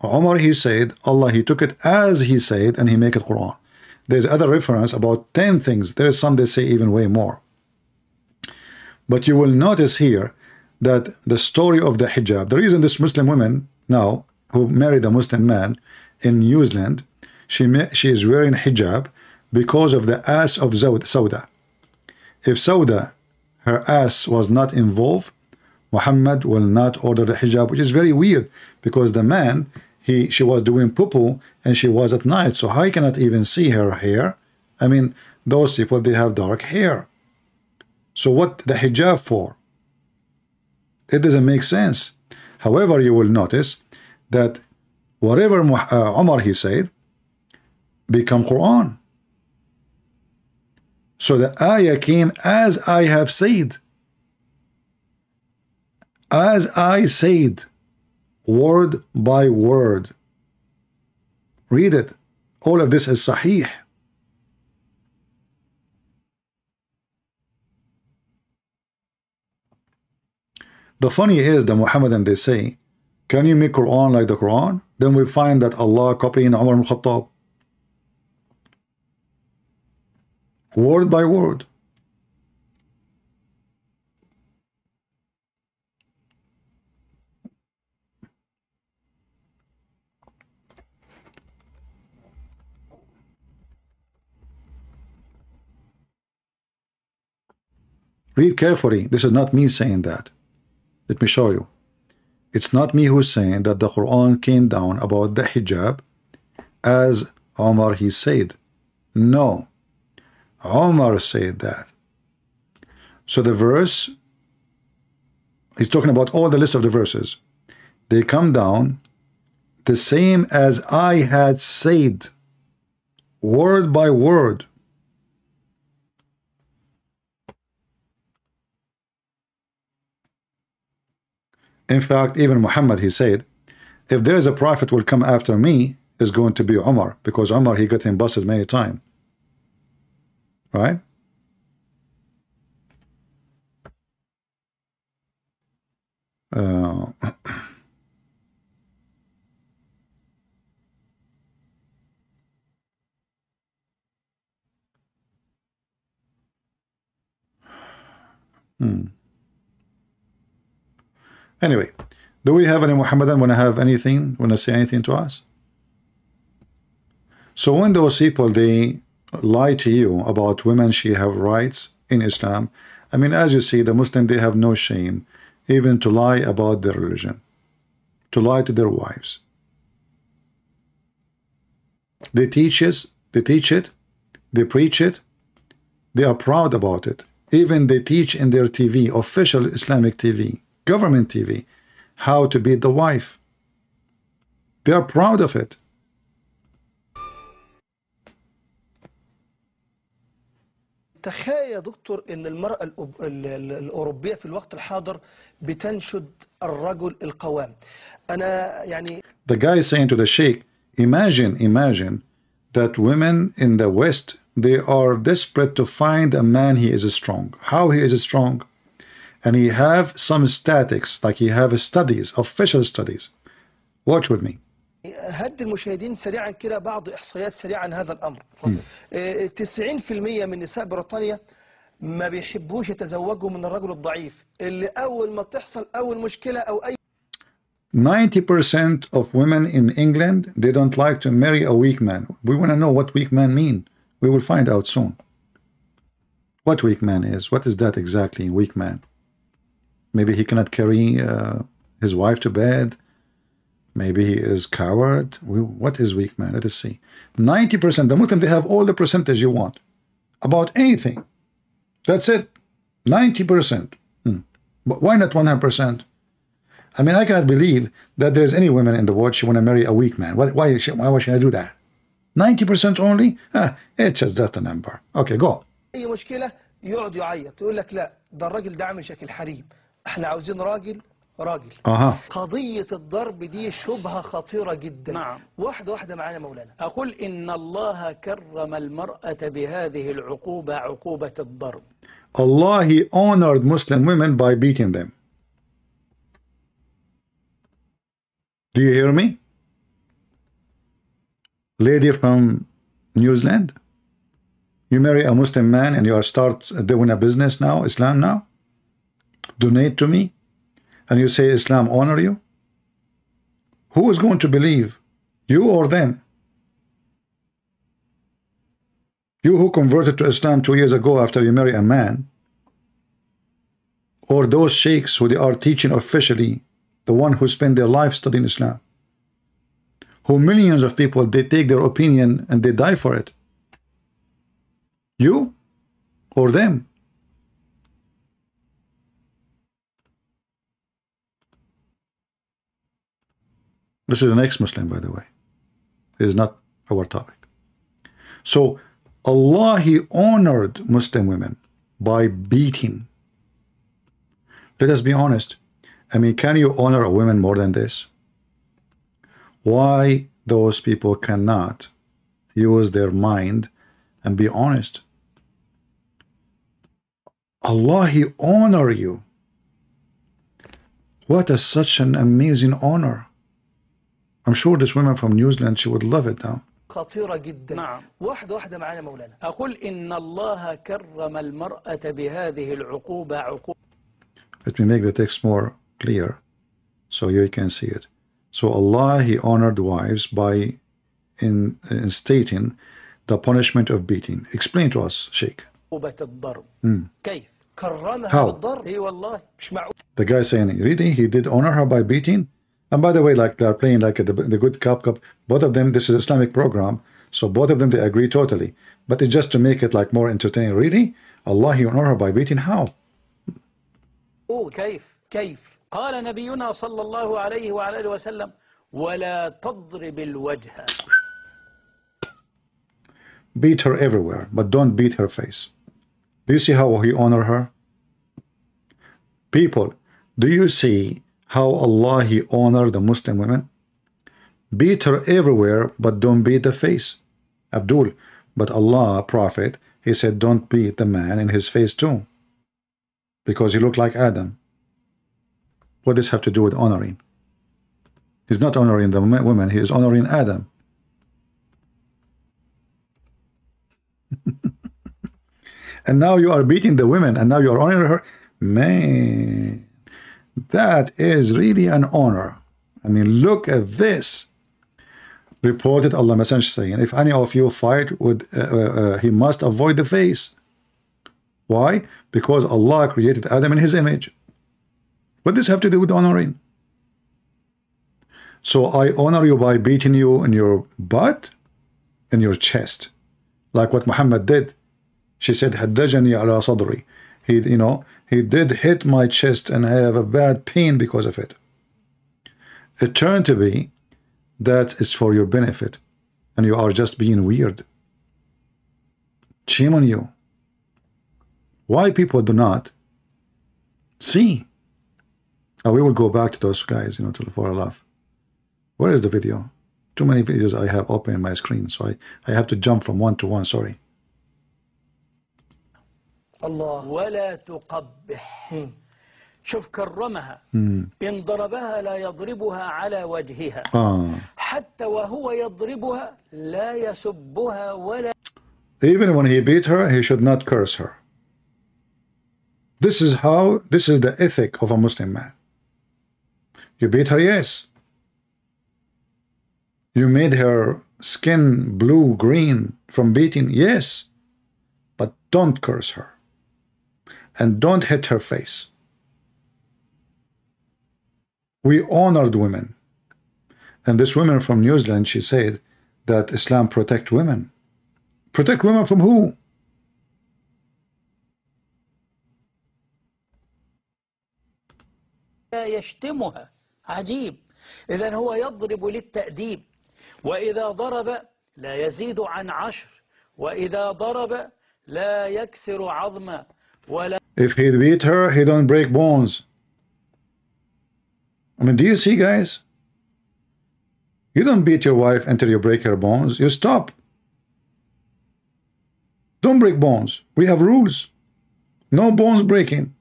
Umar he said, Allah he took it as he said, and he make it Quran. There's other reference about 10 things. There is some they say even way more. But you will notice here that the story of the hijab, the reason this Muslim woman now who married a Muslim man in New Zealand, she is wearing hijab because of the ass of Sauda. If Sauda, her ass was not involved, Muhammad will not order the hijab, which is very weird because the man, she was doing poo-poo and she was at night, so I cannot even see her hair. I mean, those people, they have dark hair. So what the hijab for? It doesn't make sense. However, you will notice that whatever Umar he said become Quran. So the ayah came as I have said. As I said, word by word. Read it. All of this is sahih. The funny is the Muhammadan, they say, can you make Quran like the Quran? Then we find that Allah copying Umar ibn Khattab. Word by word. Read carefully. This is not me saying that. Let me show you. It's not me who's saying that the Quran came down about the hijab as Omar he said. No. Omar said that. So the verse, he's talking about all the list of the verses. They come down the same as I had said, word by word. In fact, even Muhammad, he said, if there is a prophet will come after me, is going to be Umar, because Umar, he got him busted many times. Right? Anyway, do we have any Muhammadan want to have anything, want to say anything to us? So when those people, they lie to you about women, she have rights in Islam. I mean, as you see, the Muslim, they have no shame even to lie about their religion, to lie to their wives. They teach it, they preach it, they are proud about it. Even they teach in their TV, official Islamic TV, government TV, how to beat the wife. They are proud of it. تخيل يا دكتور ان المرأة الأوروبية في الوقت الحاضر بتنشد الرجل القوام. أنا يعني The guy is saying to the sheikh, imagine that women in the West, they are desperate to find a man he is strong. How he is strong? And he have some statics, like he have studies, official studies. Watch with me. هدي المشاهدين سريعا كده بعض إحصائيات سريعة عن هذا الأمر. 90% من نساء بريطانيا ما بيحبوش يتزوجوا من الرجل الضعيف اللي أول ما تحصل أول مشكلة أو أي 90% of women in England, they don't like to marry a weak man. We want to know what weak man mean. We will find out soon. What weak man is. What is that exactly, weak man? Maybe he cannot carry his wife to bed. Maybe he is coward. What is weak man? Let us see. 90%. The Muslim, they have all the percentage you want. About anything. That's it. 90%. But why not 100%? I mean, I cannot believe that there's any woman in the world she want to marry a weak man. Why should I do that? 90% only? It's just a number. Okay, go. أي مشكلة يقعد يعيط يقول لك لا ده الراجل ده عامل شكل حريم. احنا عاوزين راجل. قضية الضرب دي شبهة خطيرة جدا. نعم. واحدة معانا مولانا. أقول إن الله كرم المرأة بهذه العقوبة عقوبة الضرب. Allah, He honored Muslim women by beating them. Do you hear me? Lady from New Zealand, you marry a Muslim man and you start doing a business now, Islam now? Donate to me? And you say Islam honor you? Who is going to believe? You or them? You who converted to Islam 2 years ago after you marry a man, or those sheikhs who they are teaching officially, the one who spend their life studying Islam, who millions of people, they take their opinion and they die for it. You or them? This is an ex-Muslim, by the way. It is not our topic. So Allah, He honored Muslim women by beating. Let us be honest. I mean, can you honor a woman more than this? Why those people cannot use their mind and be honest? Allah, He honor you. What is such an amazing honor. I'm sure this woman from New Zealand, she would love it now. خطيرة جدا. نعم. واحدة معانا مولانا. أقول إن الله كرم المرأة بهذه العقوبة عقوبة. Let me make the text more clear so you can see it. So Allah, He honored wives by stating the punishment of beating. Explain to us, Sheikh. عقوبة الضرب. كيف؟ كرمها How? بالضرب. إيه والله مش معقول. The guy saying, really? He did honor her by beating? And by the way, like they're playing like the good cup. Both of them, this is an Islamic program. So both of them, they agree totally. But it's just to make it like more entertaining. Really? Allah, He honored her by beating? How? كيف قال نبينا صلى الله عليه وعلى آله وسلم ولا تضرب الوجه. Beat her everywhere, but don't beat her face. Do you see how He honored her? People, do you see how Allah, He honored the Muslim women? Beat her everywhere, but don't beat the face. Abdul, but Allah, Prophet, He said don't beat the man in his face too, because he looked like Adam. What does this have to do with honoring? He's not honoring the women, He is honoring Adam. And now you are beating the women, and now you are honoring her. Man, that is really an honor. I mean, look at this. Reported Allah Messenger saying, if any of you fight with, he must avoid the face. Why? Because Allah created Adam in his image. What does this have to do with honoring? So I honor you by beating you in your butt, in your chest, like what Muhammad did. She said, "Haddajani ala sadri." He did hit my chest, and I have a bad pain because of it. It turned to be that is for your benefit, and you are just being weird. Shame on you. Why people do not see? We will go back to those guys, to the for love. Where is the video? Too many videos I have open in my screen, so I have to jump from one to one. Sorry. الله ولا تقبح شوف كرمها إن ضربها لا يضربها على وجهها حتى وهو يضربها لا يسبها ولا. Even when he beat her, he should not curse her. This is the ethic of a Muslim man. You beat her, yes. You made her skin blue, green from beating, yes. But don't curse her. And don't hit her face. We honored women. And this woman from New Zealand, she said that Islam protect women. Protect women from who? لا يشتمها. عجيب. إذن هو يضرب للتأديب. وإذا ضرب لا يزيد عن 10. وإذا ضرب لا يكسر عظما ولا. If he beat her, he don't break bones. I mean, do you see, guys? You don't beat your wife until you break her bones. You stop. Don't break bones. We have rules. No bones breaking.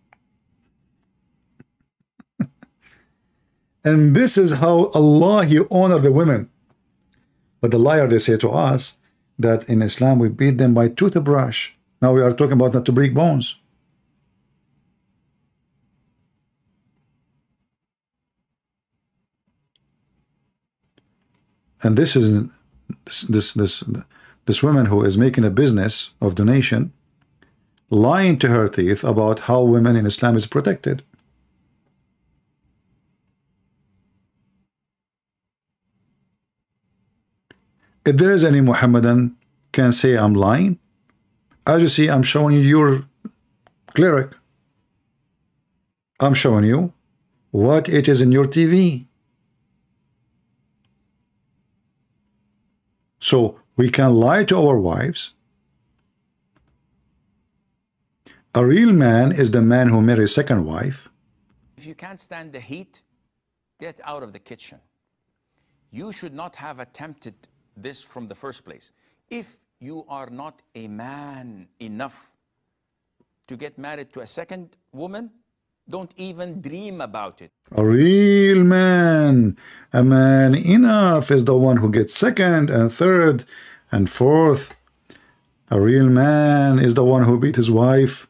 And this is how Allah, He honored the women. But the liar, they say to us that in Islam we beat them by toothbrush. Now we are talking about not to break bones. And this woman who is making a business of donation, lying to her teeth about how women in Islam is protected. If there is any Muhammadan can say I'm lying, as you see, I'm showing you your cleric. I'm showing you what it is in your TV. So we can lie to our wives. A real man is the man who marries a second wife. If you can't stand the heat, get out of the kitchen. You should not have attempted this from the first place. If you are not a man enough to get married to a second woman, don't even dream about it. A real man, a man enough is the one who gets second and third and fourth. A real man is the one who beat his wife.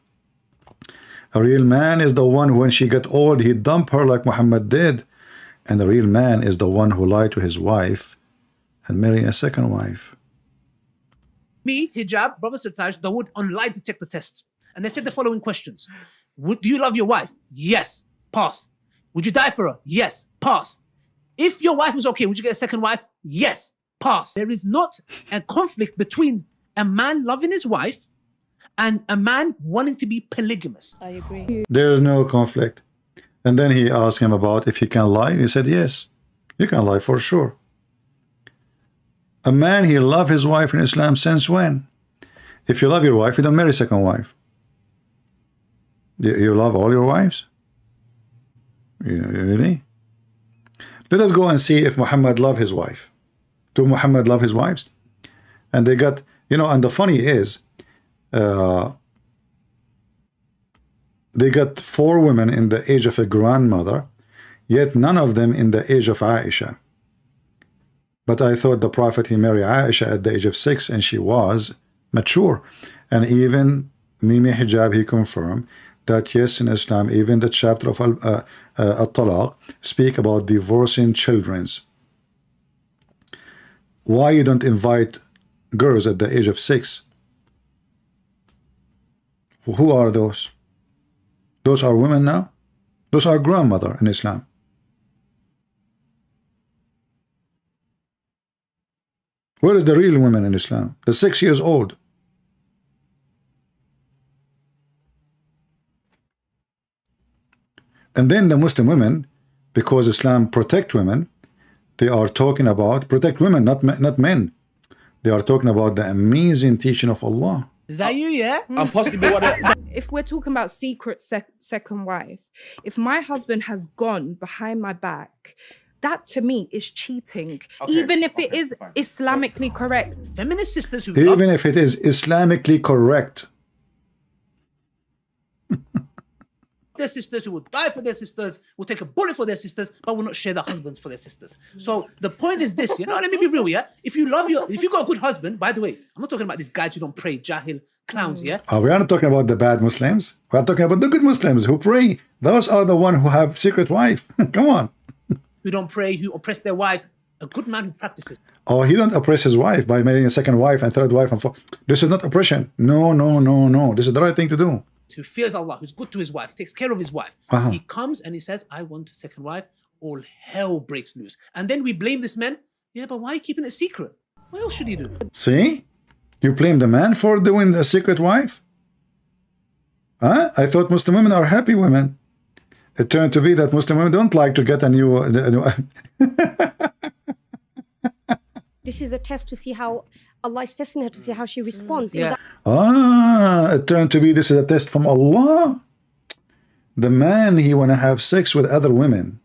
A real man is the one who, when she got old, he dumped her like Muhammad did. And the real man is the one who lied to his wife and marry a second wife. Me, hijab, Brother Sirtaj, they would on lie detector test. And they said the following questions. Do you love your wife? Yes. Pass. Would you die for her? Yes. Pass. If your wife was okay, would you get a second wife? Yes. Pass. There is not a conflict between a man loving his wife and a man wanting to be polygamous. I agree. There is no conflict. And then he asked him about if he can lie. He said, yes, you can lie for sure. A man, he loved his wife in Islam since when? If you love your wife, you don't marry a second wife. You love all your wives? Really? Let us go and see if Muhammad loved his wife. Do Muhammad love his wives? And they got, and the funny is, they got 4 women in the age of a grandmother, yet none of them in the age of Aisha. But I thought the Prophet, he married Aisha at the age of 6 and she was mature. And even Mimi Hijab, he confirmed that yes, in Islam, even the chapter of At-Talaq speak about divorcing children's. Why you don't invite girls at the age of 6? Who are those? Those are women now? Those are grandmother in Islam. Where is the real women in Islam? The 6 years old. And then the Muslim women, because Islam protect women, they are talking about protect women, not men. They are talking about the amazing teaching of Allah. Is that you, yeah? And possibly if we're talking about secret second wife, if my husband has gone behind my back, that to me is cheating. Okay, even if it is Islamically correct. Feminist sisters who even if it is Islamically correct. Their sisters, who will die for their sisters, will take a bullet for their sisters, but will not share their husbands for their sisters. So the point is this, you know, let me be real, yeah? If you got a good husband, by the way, I'm not talking about these guys who don't pray, jahil clowns, yeah? We are not talking about the bad Muslims. We are talking about the good Muslims who pray. Those are the ones who have secret wife. Come on. Who don't pray, who oppress their wives. A good man who practices. Oh, he don't oppress his wife by marrying a second wife and third wife and fourth. This is not oppression. No, no, no, no. This is the right thing to do. Who fears Allah, who's good to his wife, takes care of his wife. He comes and he says, I want a second wife. All hell breaks loose. And then we blame this man. Yeah, but why are you keeping it secret? What else should he do? See? You blame the man for doing a secret wife? Huh? I thought Muslim women are happy women. It turned to be that Muslim women don't like to get a new... This is a test to see how Allah is testing her, to see how she responds. Yeah. It turned to be this is a test from Allah. The man, he want to have sex with other women.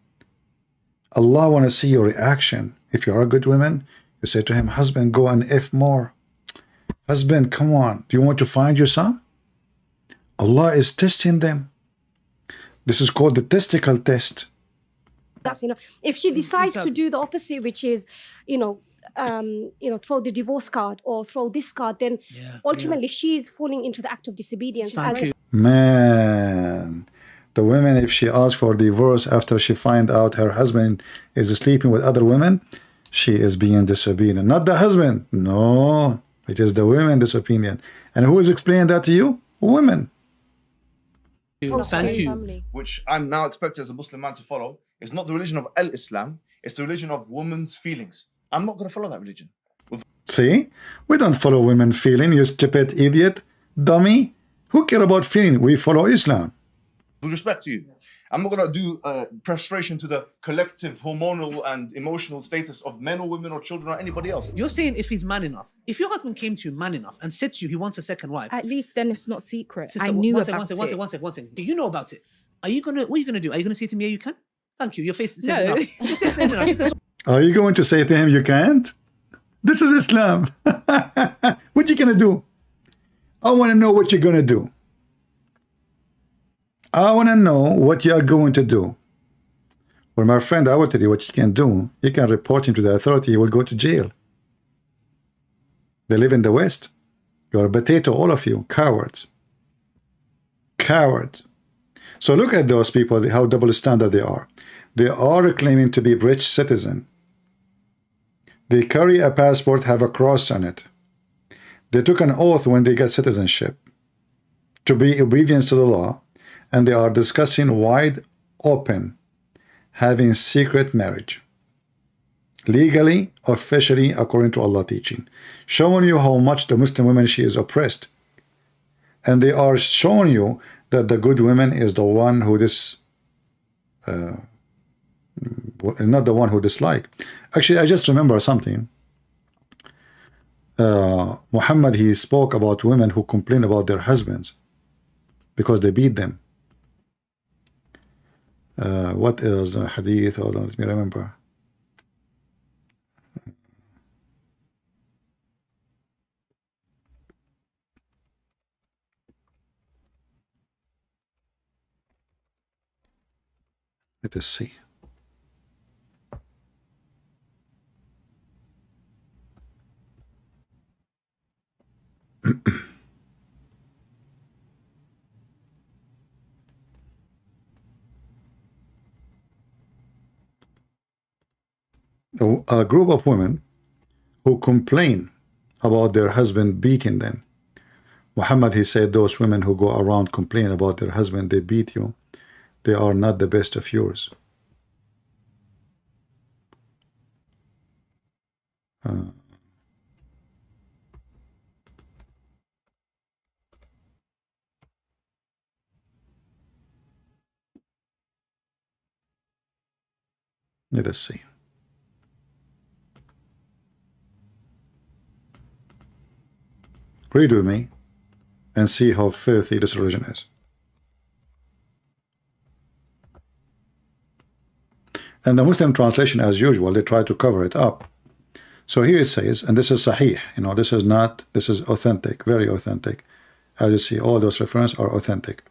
Allah want to see your reaction. If you are a good woman, you say to him, husband, go and F more. Husband, come on. Do you want to find your son? Allah is testing them. This is called the testicle test. That's enough. If she decides to do the opposite, which is, throw the divorce card or throw this card, then ultimately she's falling into the act of disobedience. Man, the woman, if she asks for divorce after she find out her husband is sleeping with other women, she is being disobedient. Not the husband. No, it is the women disobedient. And who is explaining that to you? Women. Thank you. Which I'm now expected as a Muslim man to follow. It's not the religion of Al-Islam. It's the religion of women's feelings. I'm not going to follow that religion. See? We don't follow women feeling, you stupid idiot, dummy. Who care about feeling? We follow Islam. With respect to you, I'm not going to do prostration to the collective hormonal and emotional status of men or women or children or anybody else. You're saying if he's man enough. If your husband came to you man enough and said to you he wants a second wife. At least then it's not secret. Sister, I knew one about second. Do you know about it? What are you going to do? Are you going to say to me, yeah, you can? Thank you. Your face says No. enough. Your face says enough. Are you going to say to him, you can't? This is Islam. What you gonna do? I want to know what you're gonna do. I want to know what you are going to do. Well, my friend, I will tell you what you can do. You can report him to the authority. He will go to jail. They live in the West. You are a potato, all of you. Cowards. Cowards. So look at those people, how double standard they are. They are claiming to be British citizen. They carry a passport, have a cross on it. They took an oath when they got citizenship to be obedient to the law, and they are discussing wide open having secret marriage. Legally, officially, according to Allah teaching. Showing you how much the Muslim woman, she is oppressed. And they are showing you that the good woman is the one who not the one who dislike. Actually, I just remember something. Muhammad, he spoke about women who complain about their husbands because they beat them. What is the hadith? Hold on, let me remember. Let us see. a group of women who complain about their husband beating them. Muhammad, he said, those women who go around complaining about their husband, they beat you, they are not the best of yours. Let us see. Read with me and see how filthy this religion is. And the Muslim translation, as usual, they try to cover it up. So here it says, and this is sahih, you know, this is not, this is authentic, very authentic. As you see, all those references are authentic.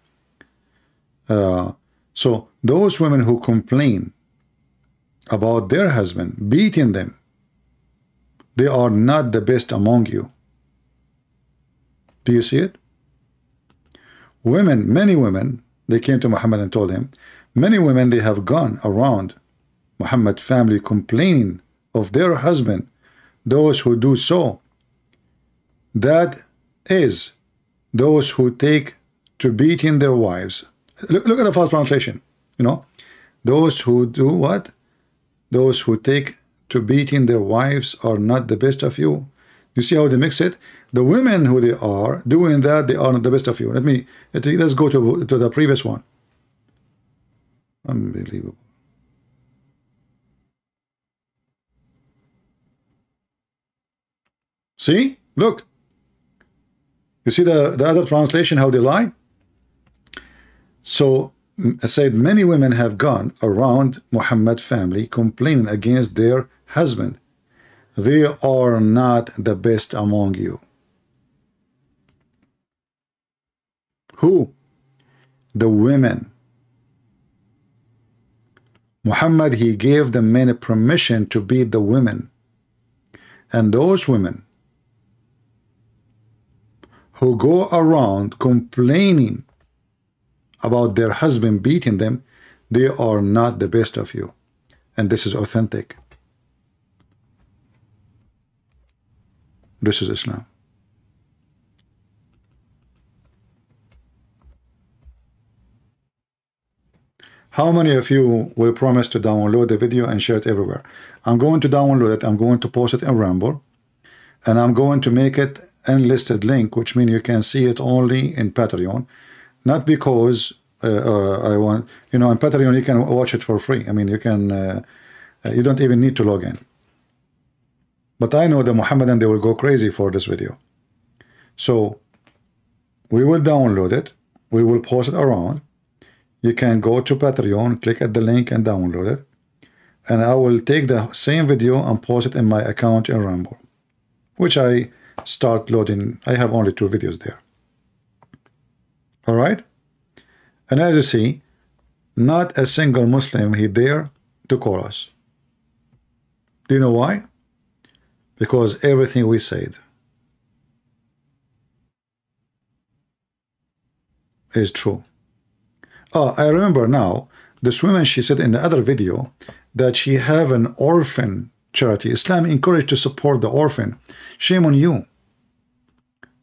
So those women who complain about their husband beating them, they are not the best among you. Do you see it? Women, many women, they came to Muhammad and told him, many women, they have gone around Muhammad's family complaining of their husband, those who do so. That is, those who take to beating their wives. Look at the first translation, you know, those who do what? Those who take to beating their wives are not the best of you. You see how they mix it? The women who they are doing that, they are not the best of you. Let's go to the previous one. Unbelievable. See? Look. You see the other translation, how they lie? So, I said, many women have gone around Muhammad's family complaining against their husband. They are not the best among you. Who? The women. Muhammad, he gave the men permission to beat the women. And those women who go around complaining about their husband beating them, they are not the best of you. And this is authentic. This is Islam. How many of you will promise to download the video and share it everywhere? I'm going to download it. I'm going to post it in Rumble. And I'm going to make it unlisted link, which means you can see it only in Patreon. Not because I want, you know, on Patreon you can watch it for free. I mean, you can, you don't even need to log in. But I know the Muhammadan, they will go crazy for this video. So we will download it. We will post it around. You can go to Patreon, click at the link and download it. And I will take the same video and post it in my account in Rumble, which I start loading. I have only 2 videos there. All right. And as you see, not a single Muslim he dare to call us. Do you know why? Because everything we said is true. Oh, I remember now, this woman, she said in the other video that she have an orphan charity. Islam encouraged to support the orphan. Shame on you.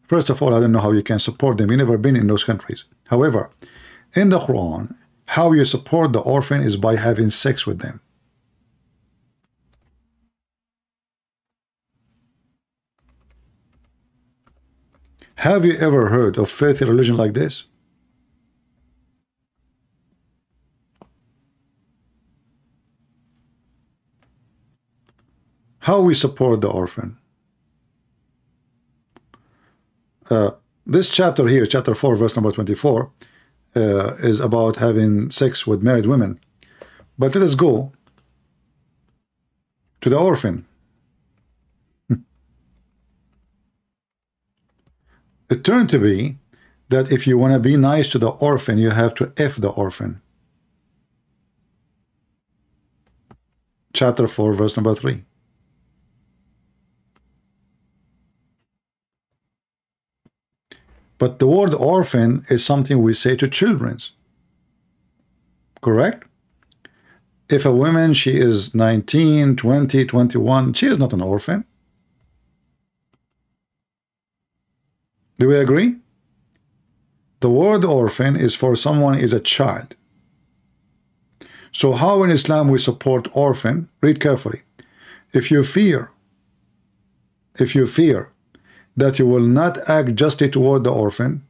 First of all, I don't know how you can support them. You've never been in those countries. However, in the Quran, how you support the orphan is by having sex with them. Have you ever heard of filthy religion like this? How we support the orphan? This chapter here, chapter 4, verse number 24, is about having sex with married women. But let us go to the orphan. It turned to be that if you want to be nice to the orphan, you have to F the orphan. Chapter 4, verse number 3. But the word orphan is something we say to children. Correct? If a woman, she is 19, 20, 21, she is not an orphan. Do we agree? The word orphan is for someone is a child. So how in Islam we support orphan? Read carefully. If you fear that you will not act justly toward the orphan,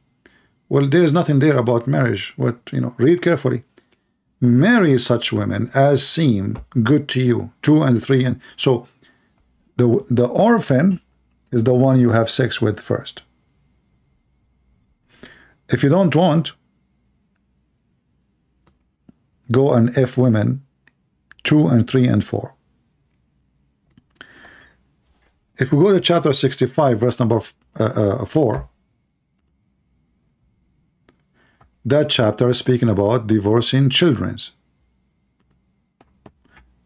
well, there is nothing there about marriage. What, read carefully. Marry such women as seem good to you. 2 and 3 and so the orphan is the one you have sex with first. If you don't want, go and F women 2 and 3 and 4. If we go to chapter 65, verse number 4, that chapter is speaking about divorcing children.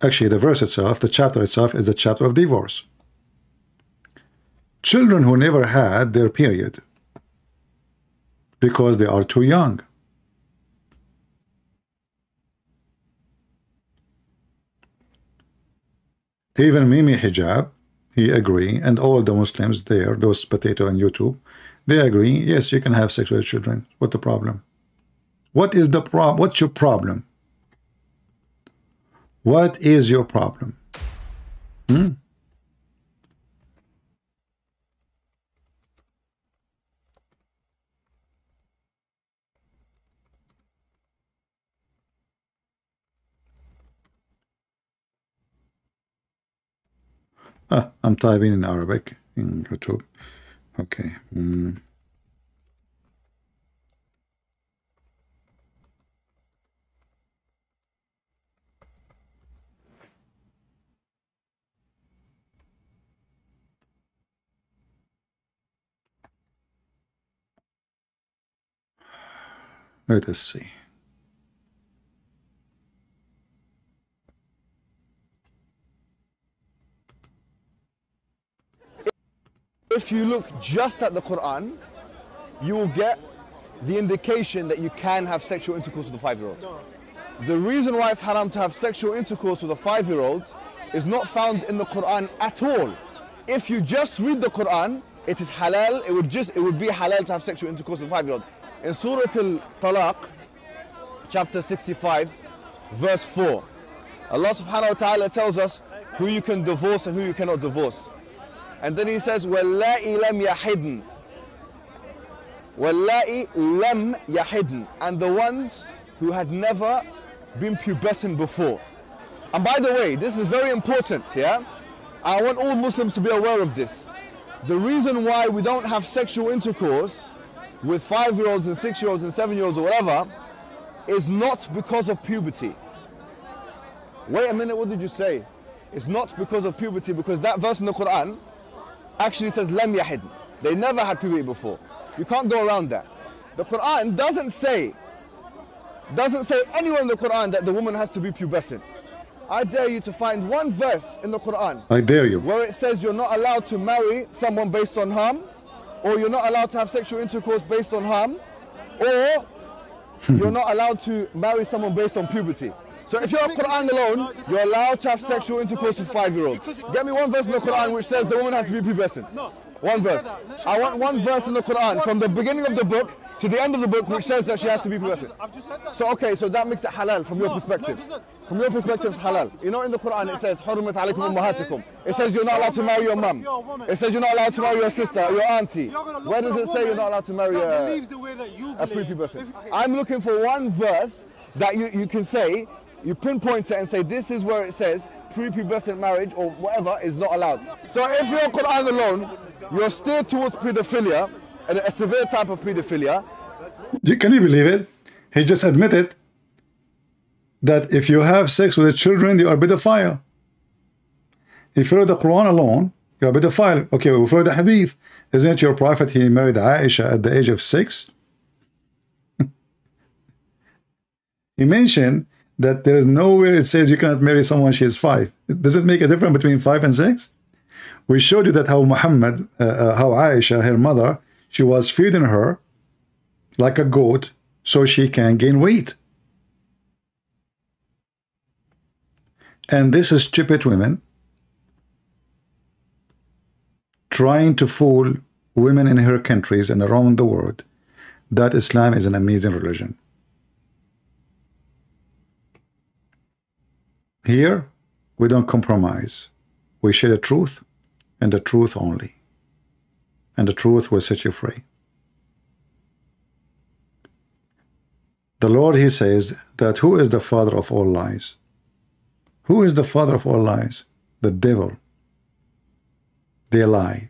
Actually, the verse itself, the chapter itself, is the chapter of divorce. Children who never had their period because they are too young. Even Mimi Hijab, he agree, and all the Muslims there, those potato on YouTube, they agree, yes, you can have sex with children. What's the problem? What is the problem? What's your problem? What is your problem? I'm typing in Arabic in YouTube. Okay. Let us see. If you look just at the Quran, you will get the indication that you can have sexual intercourse with a 5-year-old. The reason why it's haram to have sexual intercourse with a 5-year-old is not found in the Quran at all. If you just read the Quran, it is halal, it would be halal to have sexual intercourse with a 5-year-old. In Surah Al-Talaq, chapter 65, verse 4, Allah subhanahu wa ta'ala tells us who you can divorce and who you cannot divorce. And then he says, وَاللَّائِ لَمْ يَحِدْنَ. وَاللَّائِ لَمْ يَحِدْنَ. And the ones who had never been pubescent before. And by the way, this is very important, yeah? I want all Muslims to be aware of this. The reason why we don't have sexual intercourse with 5-year-olds and 6-year-olds and 7-year-olds or whatever is not because of puberty. Wait a minute, what did you say? It's not because of puberty, because that verse in the Quran actually says lam yahidn. They never had puberty before. You can't go around that. The Quran doesn't say anywhere in the Quran that the woman has to be pubescent. I dare you to find one verse in the Quran. I dare you. Where it says you're not allowed to marry someone based on harm, or you're not allowed to have sexual intercourse based on harm, or you're not allowed to marry someone based on puberty. So if you're Quran alone, you're allowed to have sexual intercourse with 5-year-olds. Get me one verse in the Quran which says the woman has to be pubescent. One verse. I want one verse in the Quran from the beginning of the book to the end of the book which says that she has to be pubescent. So okay, so that makes it halal from your perspective. From your perspective, it's halal. You know, in the Quran it says حُرِّمَتْ عَلَيْكُمْ أُمَّهَاتِكُمْ. It says you're not allowed to marry your mum. It says you're not allowed to marry your sister, your auntie. Where does it say you're not allowed to marry a prepubescent? I'm looking for one verse that you can say, you pinpoint it and say this is where it says prepubescent marriage or whatever is not allowed. So if you're Quran alone, you're steered towards pedophilia, and a severe type of pedophilia. Can you believe it? He just admitted that if you have sex with children, you are a pedophile. If you're the Quran alone, you're a pedophile. Okay, well, for the Hadith, isn't it your prophet, he married Aisha at the age of 6? He mentioned that there is nowhere it says you cannot marry someone she is 5. Does it make a difference between 5 and 6? We showed you that how Muhammad, how Aisha, her mother, she was feeding her like a goat so she can gain weight. And this is stupid women trying to fool women in her countries and around the world that Islam is an amazing religion. Here, we don't compromise. We share the truth and the truth only. And the truth will set you free. The Lord, He says that who is the father of all lies? Who is the father of all lies? The devil. They lie.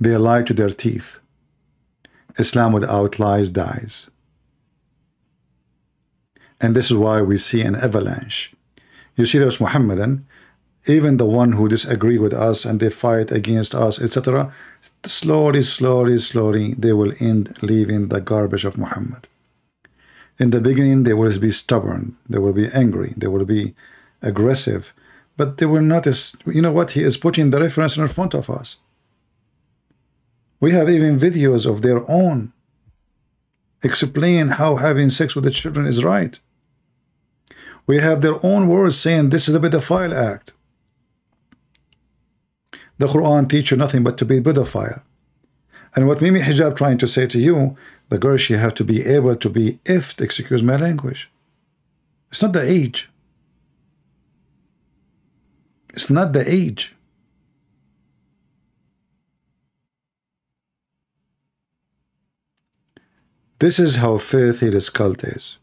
They lie to their teeth. Islam without lies dies. And this is why we see an avalanche. You see those Muhammadan, even the one who disagree with us and they fight against us, etc., slowly, slowly, slowly, they will end leaving the garbage of Muhammad. In the beginning, they will be stubborn, they will be angry, they will be aggressive, but they will notice, you know what, he is putting the reference in front of us. We have even videos of their own explain how having sex with the children is right. We have their own words saying this is a pedophile act. The Quran teaches nothing but to be pedophile. And what Mimi Hijab trying to say to you, the girl, she have to be able to be effed, excuse my language. It's not the age. It's not the age. This is how filthy this cult is.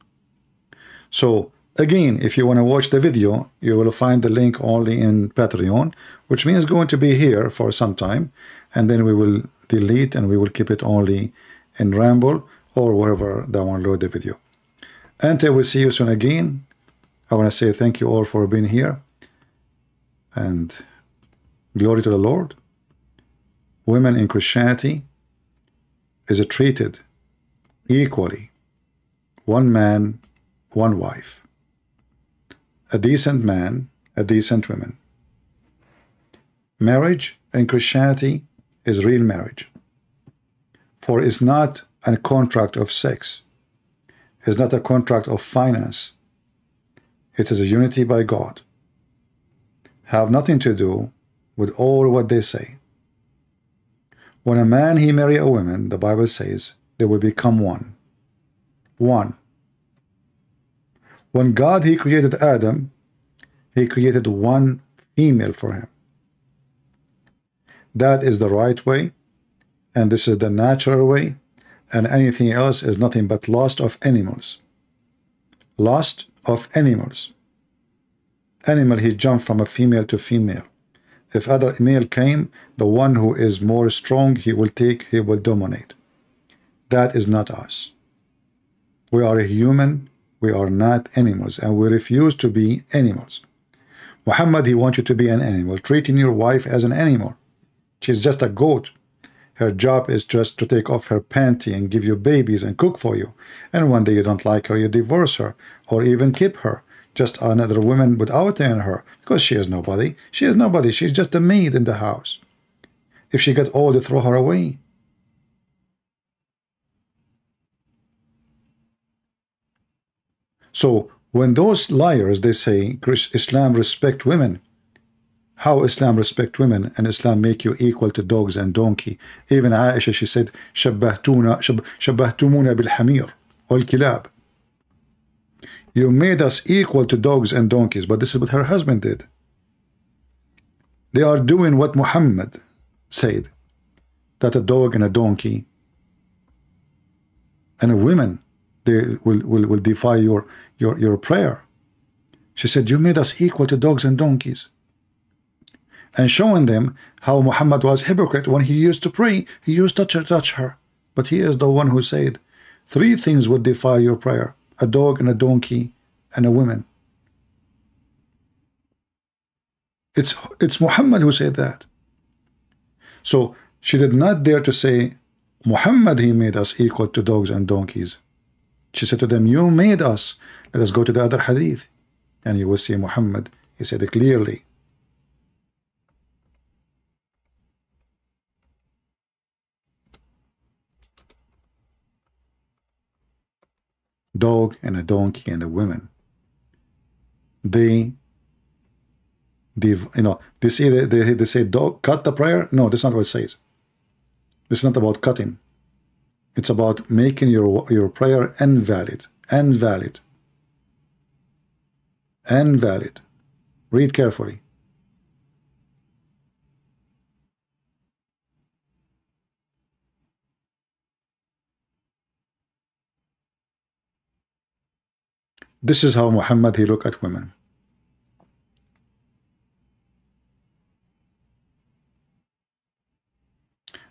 So, again, if you want to watch the video, you will find the link only in Patreon, which means going to be here for some time, and then we will delete and we will keep it only in Ramble or wherever download the video. Until we see you soon again, I want to say thank you all for being here, and glory to the Lord. Women in Christianity is treated equally, one man, one wife. A decent man, a decent woman. Marriage in Christianity is real marriage. For it's not a contract of sex. It's not a contract of finance. It is a unity by God. Have nothing to do with all what they say. When a man he marry a woman, the Bible says, they will become one. One. When God, He created Adam, He created one female for him. That is the right way, and this is the natural way, and anything else is nothing but lust of animals. Lust of animals. Animal, he jumped from a female to female. If other male came, the one who is more strong, he will take, he will dominate. That is not us. We are a human, we are not animals, and we refuse to be animals. Muhammad, he wants you to be an animal, treating your wife as an animal. She's just a goat. Her job is just to take off her panty and give you babies and cook for you. And one day you don't like her, you divorce her, or even keep her. Just another woman without her, because she is nobody. She is nobody. She's just a maid in the house. If she get old, you throw her away. So when those liars, they say Islam respect women, how Islam respect women and Islam make you equal to dogs and donkey? Even Aisha, she said, شبهتمونا بالحمير والكلاب. You made us equal to dogs and donkeys, but this is what her husband did. They are doing what Muhammad said, that a dog and a donkey and a woman, they will defy your prayer. She said, you made us equal to dogs and donkeys. And showing them how Muhammad was hypocrite. When he used to pray, he used to touch her. But he is the one who said, 3 things would defy your prayer: a dog and a donkey and a woman. It's Muhammad who said that. So she did not dare to say, Muhammad, he made us equal to dogs and donkeys. She said to them, you made us. Let us go to the other hadith. And you will see Muhammad, he said it clearly. Dog and a donkey and a woman. They They say don't cut the prayer. No, that's not what it says. This is not about cutting. It's about making your prayer invalid. Read carefully. This is how Muhammad he looked at women.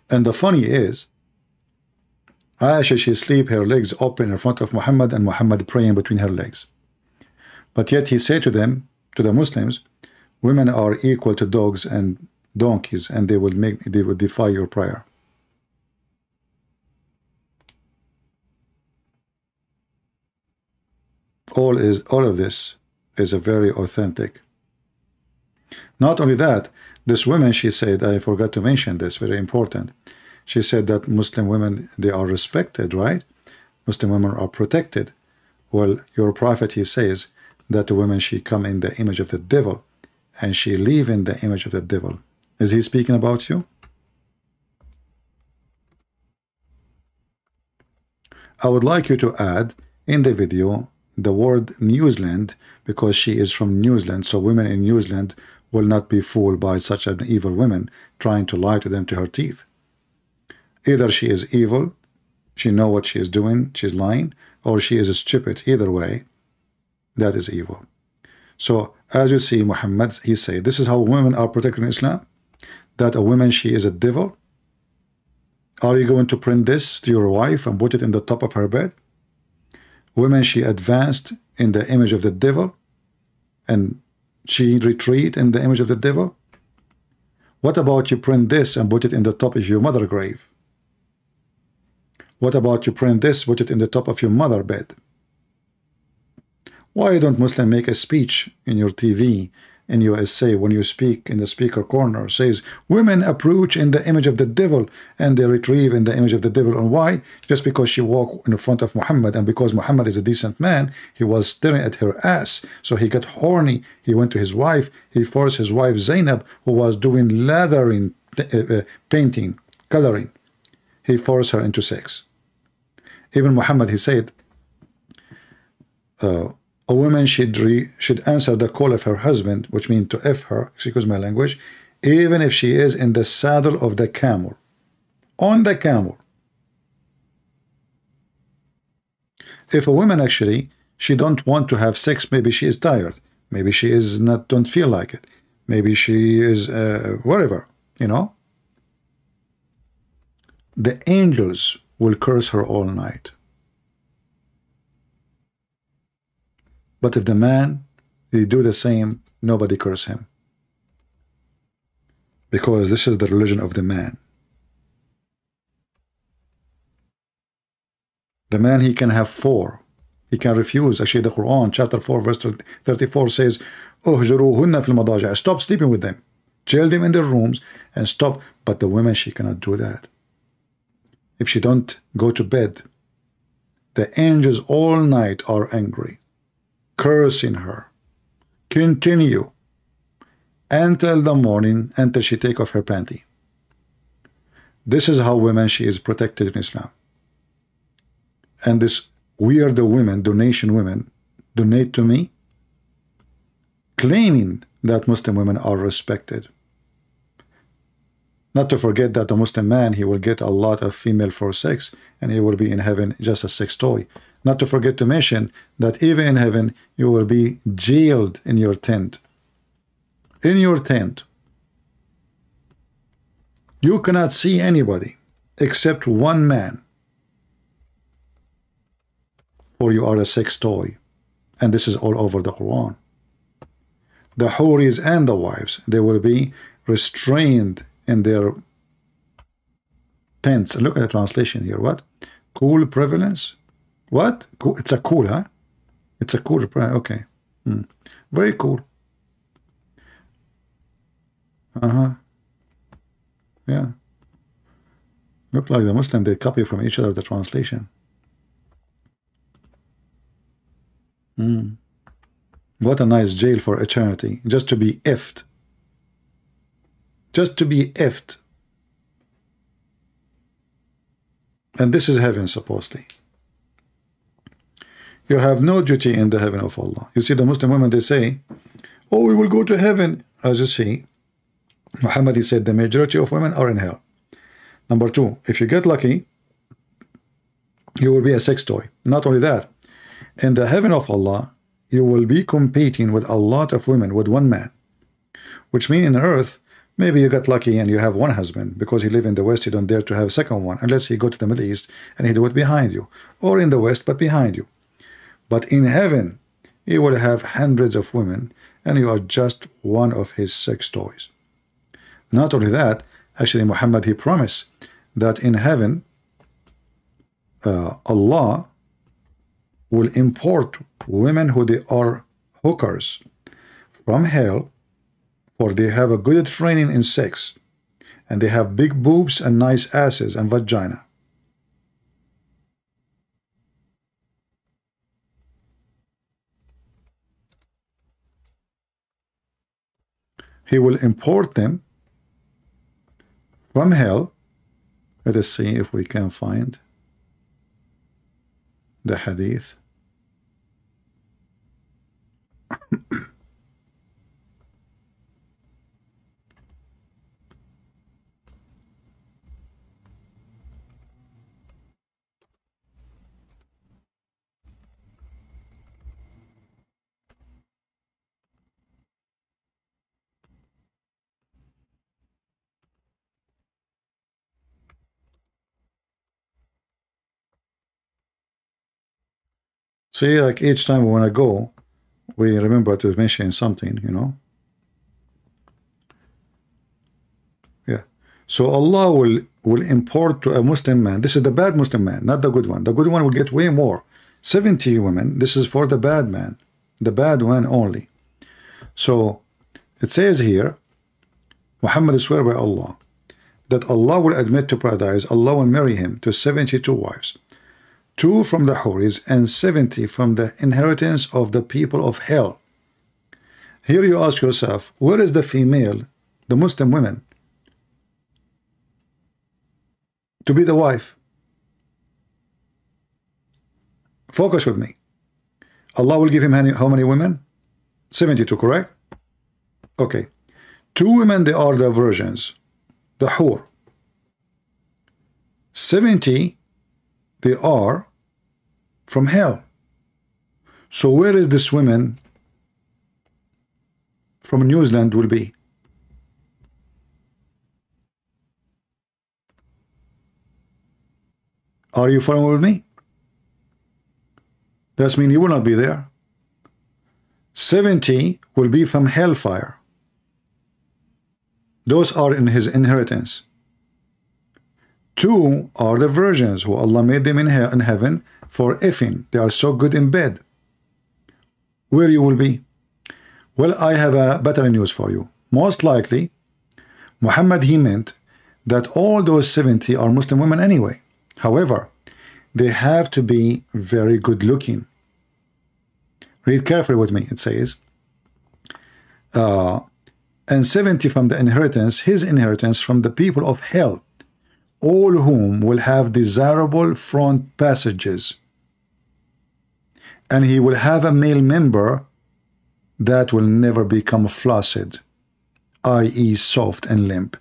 And the funny is, Aisha, she sleep her legs open in front of Muhammad, and Muhammad praying between her legs. But yet he said to them, to the Muslims, women are equal to dogs and donkeys, and they will defy your prayer. All of this is a very authentic. Not only that, this woman, she said, I forgot to mention this, very important. She said that Muslim women, they are respected, right? Muslim women are protected. Well, your prophet, he says that the women, she come in the image of the devil, and she live in the image of the devil. Is he speaking about you? I would like you to add in the video the word New Zealand, because she is from New Zealand, so women in New Zealand will not be fooled by such an evil woman trying to lie to them to her teeth. Either she is evil, she know what she is doing, she's lying, or she is stupid. Either way, that is evil. So as you see, Muhammad, he said, this is how women are protected in Islam, that a woman, she is a devil. Are you going to print this to your wife and put it in the top of her bed? Women, she advanced in the image of the devil, and she retreat in the image of the devil. What about you print this and put it in the top of your mother grave? What about you print this, put it in the top of your mother bed? Why don't Muslims make a speech in your TV, in USA, when you speak in the speaker corner, says women approach in the image of the devil, and they retrieve in the image of the devil? And why? Just because she walked in front of Muhammad, and because Muhammad is a decent man, he was staring at her ass, so he got horny. He went to his wife, he forced his wife Zainab, who was doing lathering, painting, coloring, he forced her into even Muhammad, he said, a woman should answer the call of her husband, which means to F her, excuse my language, even if she is in the saddle of the camel, on the camel. If a woman actually, she don't want to have sex, maybe she is tired, maybe she is not, don't feel like it, maybe she is whatever, you know, the angels will curse her all night. But if the man, he do the same, nobody curse him. Because this is the religion of the man. The man, he can have 4. He can refuse. Actually, the Quran, chapter 4, verse 34 says, "Uhjuruhunna fil madaji'." Stop sleeping with them. Jail them in their rooms and stop. But the woman, she cannot do that. If she don't go to bed, the angels all night are angry, cursing her, continue until the morning, until she take off her panty. This is how women, she is protected in Islam. And this weird women, donation women, donate to me, claiming that Muslim women are respected. Not to forget that the Muslim man, he will get a lot of female for sex, and he will be in heaven just a sex toy. Not to forget to mention that even in heaven, you will be jailed in your tent. In your tent. You cannot see anybody except one man, or you are a sex toy. And this is all over the Quran. The houris and the wives, they will be restrained in their tents. Look at the translation here. What? Cool prevalence? What? Cool. It's a cool, huh? It's a cool. Okay. Very cool. Yeah. Look like the Muslim, they copy from each other the translation. What a nice jail for eternity. Just to be effed just to be effed. And this is heaven, supposedly. You have no duty in the heaven of Allah. You see, the Muslim women, they say, oh, we will go to heaven. As you see, Muhammad, he said, the majority of women are in hell. Number two, if you get lucky, you will be a sex toy. Not only that, in the heaven of Allah, you will be competing with a lot of women with one man. Which means in earth, maybe you got lucky and you have one husband. Because he live in the West, you don't dare to have a second one. Unless he go to the Middle East and he do it behind you. Or in the West, but behind you. But in heaven, you will have hundreds of women and you are just one of his sex toys. Not only that, actually Muhammad, he promised that in heaven, Allah will import women who they are hookers from hell, for they have a good training in sex and they have big boobs and nice asses and vagina. He will import them from hell. Let us see if we can find the hadith. See, like each time we want to go, we remember to mention something, you know. Yeah. So Allah will import to a Muslim man. This is the bad Muslim man, not the good one. The good one will get way more. 70 women. This is for the bad man. The bad one only. So it says here, Muhammad swear by Allah, that Allah will admit to paradise. Allah will marry him to 72 wives. 2 from the Houris and 70 from the inheritance of the people of hell. Here you ask yourself, where is the female, the Muslim women, to be the wife? Focus with me. Allah will give him how many women? 72, correct? Okay. 2 women, they are the virgins, the Hur. 70, they are from hell. So where is this woman from New Zealand will be? Are you following with me? That means you will not be there. 70 will be from hellfire. Those are in his inheritance. 2 are the virgins who Allah made them in heaven for effing. They are so good in bed. Where you will be? Well, I have a better news for you. Most likely, Muhammad, he meant that all those 70 are Muslim women anyway. However, they have to be very good looking. Read carefully with me. It says, and 70 from the inheritance, his inheritance from the people of hell, all whom will have desirable front passages. And he will have a male member that will never become flaccid, i.e. soft and limp.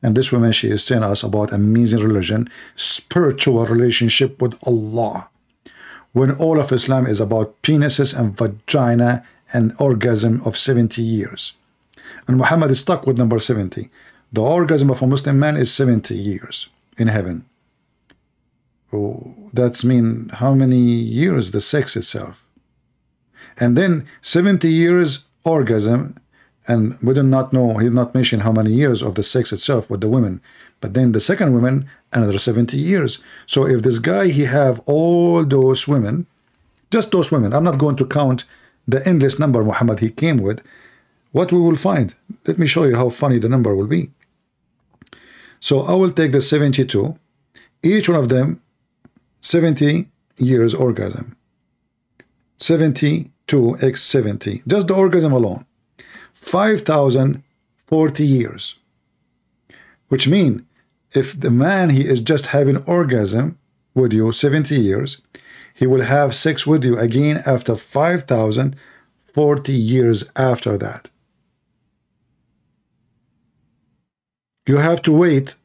And this woman, she is telling us about amazing religion, spiritual relationship with Allah. When all of Islam is about penises and vagina and orgasm of 70 years. And Muhammad is stuck with number 70. The orgasm of a Muslim man is 70 years in heaven. Oh, that's mean how many years the sex itself. And then 70 years orgasm, and we do not know, he did not mention how many years of the sex itself with the women. But then the second woman, another 70 years. So if this guy, he have all those women, just those women, I'm not going to count the endless number Muhammad he came with, what we will find. Let me show you how funny the number will be. So I will take the 72, each one of them 70 years orgasm. 72 x 70, just the orgasm alone. 5,040 years. Which means if the man, he is just having orgasm with you 70 years, he will have sex with you again after 5,040 years after that. You have to wait.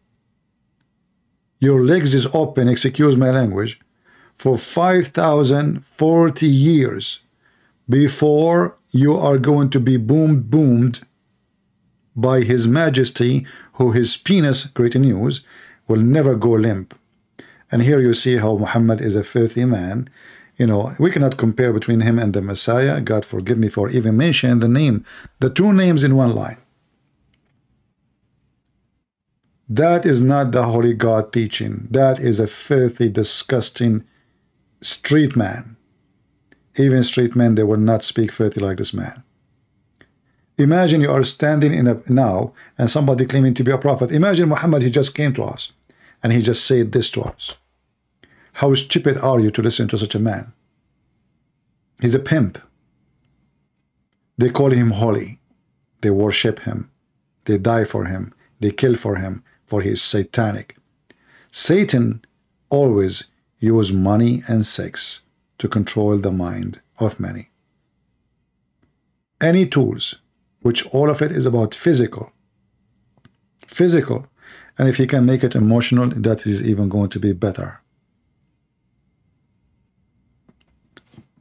Your legs is open, excuse my language, for 5,040 years before you are going to be boomed by His Majesty, who his penis, great news, will never go limp. And here you see how Muhammad is a filthy man. You know, we cannot compare between him and the Messiah. God forgive me for even mentioning the name, the two names in one line. That is not the Holy God teaching. That is a filthy, disgusting street man. Even street men, they will not speak filthy like this man. Imagine you are standing in a now and somebody claiming to be a prophet. Imagine Muhammad, he just came to us and he just said this to us. How stupid are you to listen to such a man? He's a pimp. They call him holy. They worship him. They die for him. They kill for him, for he is satanic. Satan always uses money and sex to control the mind of many. Any tools, which all of it is about physical. And if he can make it emotional, that is even going to be better.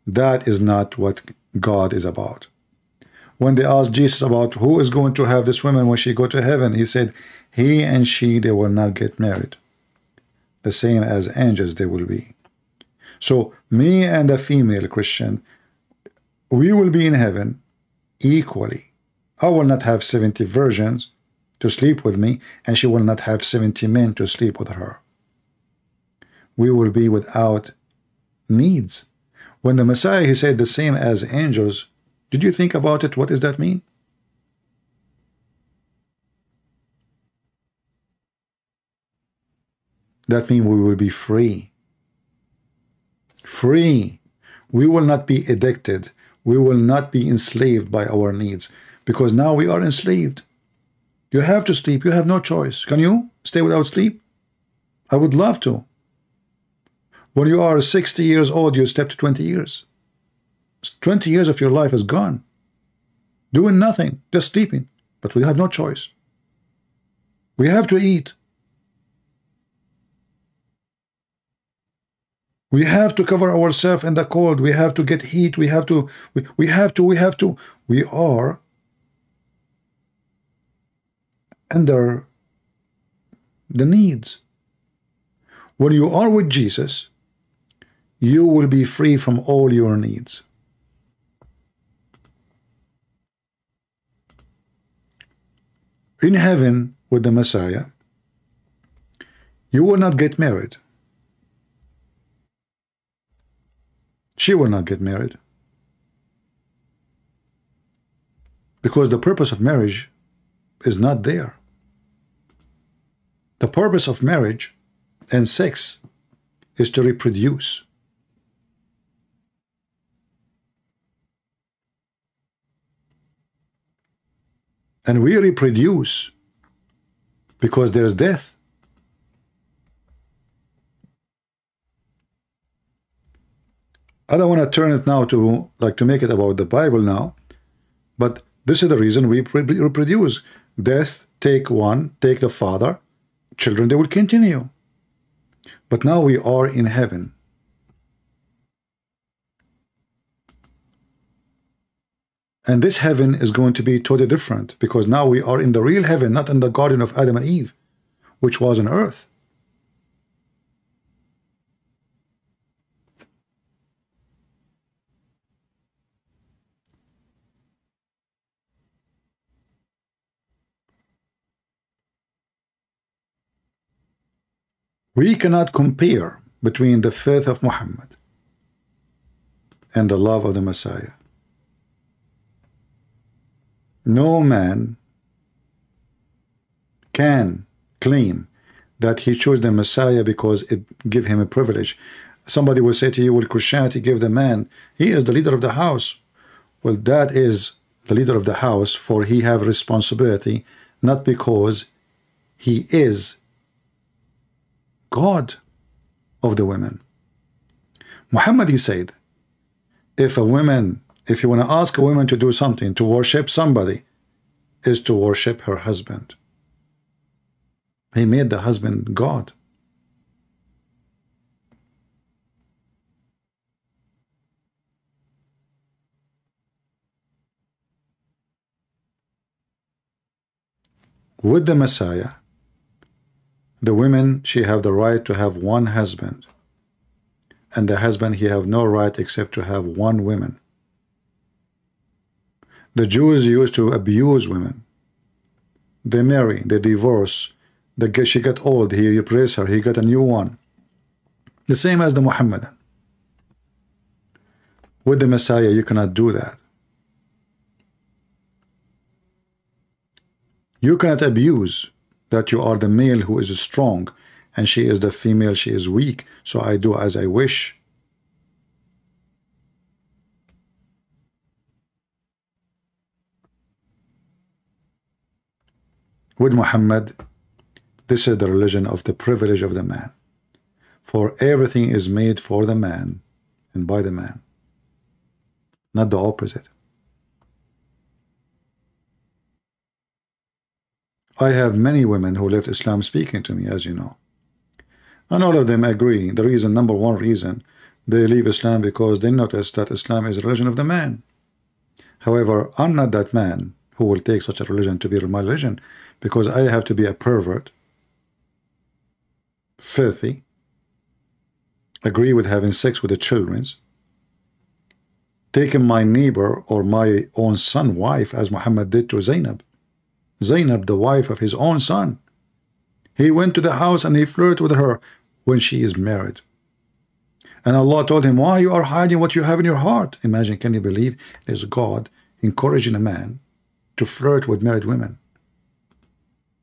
That is not what God is about. When they asked Jesus about who is going to have this woman when she go to heaven, he said, he and she, they will not get married. The same as angels they will be. So me and a female Christian, we will be in heaven equally. I will not have 70 virgins to sleep with me, and she will not have 70 men to sleep with her. We will be without needs. When the Messiah, he said the same as angels, did you think about it? What does that mean? That means we will be free. Free. We will not be addicted. We will not be enslaved by our needs. Because now we are enslaved. You have to sleep. You have no choice. Can you stay without sleep? I would love to. When you are 60 years old, you step to 20 years. 20 years of your life is gone. Doing nothing, just sleeping. But we have no choice. We have to eat. We have to cover ourselves in the cold. We have to get heat. We are under the needs. When you are with Jesus, you will be free from all your needs. In heaven with the Messiah, you will not get married. She will not get married. Because the purpose of marriage is not there. The purpose of marriage and sex is to reproduce. And we reproduce because there's death. I don't want to turn it now to make it about the Bible now, but this is the reason we reproduce. Death, take one, take the father, children, they will continue. But now we are in heaven. And this heaven is going to be totally different, because now we are in the real heaven, not in the garden of Adam and Eve, which was on earth. We cannot compare between the faith of Muhammad and the love of the Messiah. No man can claim that he chose the Messiah because it gave him a privilege. Somebody will say to you, well, Christianity gave the man, he is the leader of the house. Well, that is the leader of the house, for he have responsibility, not because he is God of the women. Muhammad, he said, if you want to ask a woman to do something, to worship somebody, is to worship her husband. He made the husband God. With the Messiah, the women, she have the right to have one husband, and the husband, he have no right except to have one woman. The Jews used to abuse women. They marry, they divorce, she got old, he replaced her, he got a new one. The same as the Muhammadan. With the Messiah, you cannot do that. You cannot abuse that you are the male who is strong and she is the female, she is weak, so I do as I wish. With Muhammad, this is the religion of the privilege of the man. For everything is made for the man and by the man, not the opposite. I have many women who left Islam speaking to me, as you know. And all of them agree. The reason, number one reason, they leave Islam because they notice that Islam is a religion of the man. However, I'm not that man who will take such a religion to be my religion, because I have to be a pervert, filthy, agree with having sex with the children's, taking my neighbor or my own son wife, as Muhammad did to Zainab. Zainab, the wife of his own son. He went to the house and he flirted with her when she is married. And Allah told him, why you are hiding what you have in your heart? Imagine, can you believe there's God encouraging a man to flirt with married women?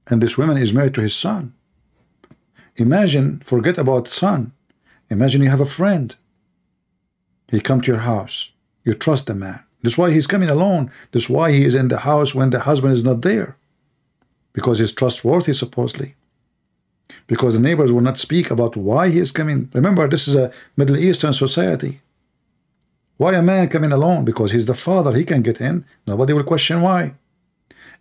And this woman is married to his son. Imagine, forget about son. Imagine you have a friend. He come to your house. You trust the man. That's why he's coming alone. That's why he is in the house when the husband is not there. Because he's trustworthy, supposedly. Because the neighbors will not speak about why he is coming. Remember, this is a Middle Eastern society. Why a man coming alone? Because he's the father. He can get in. Nobody will question why.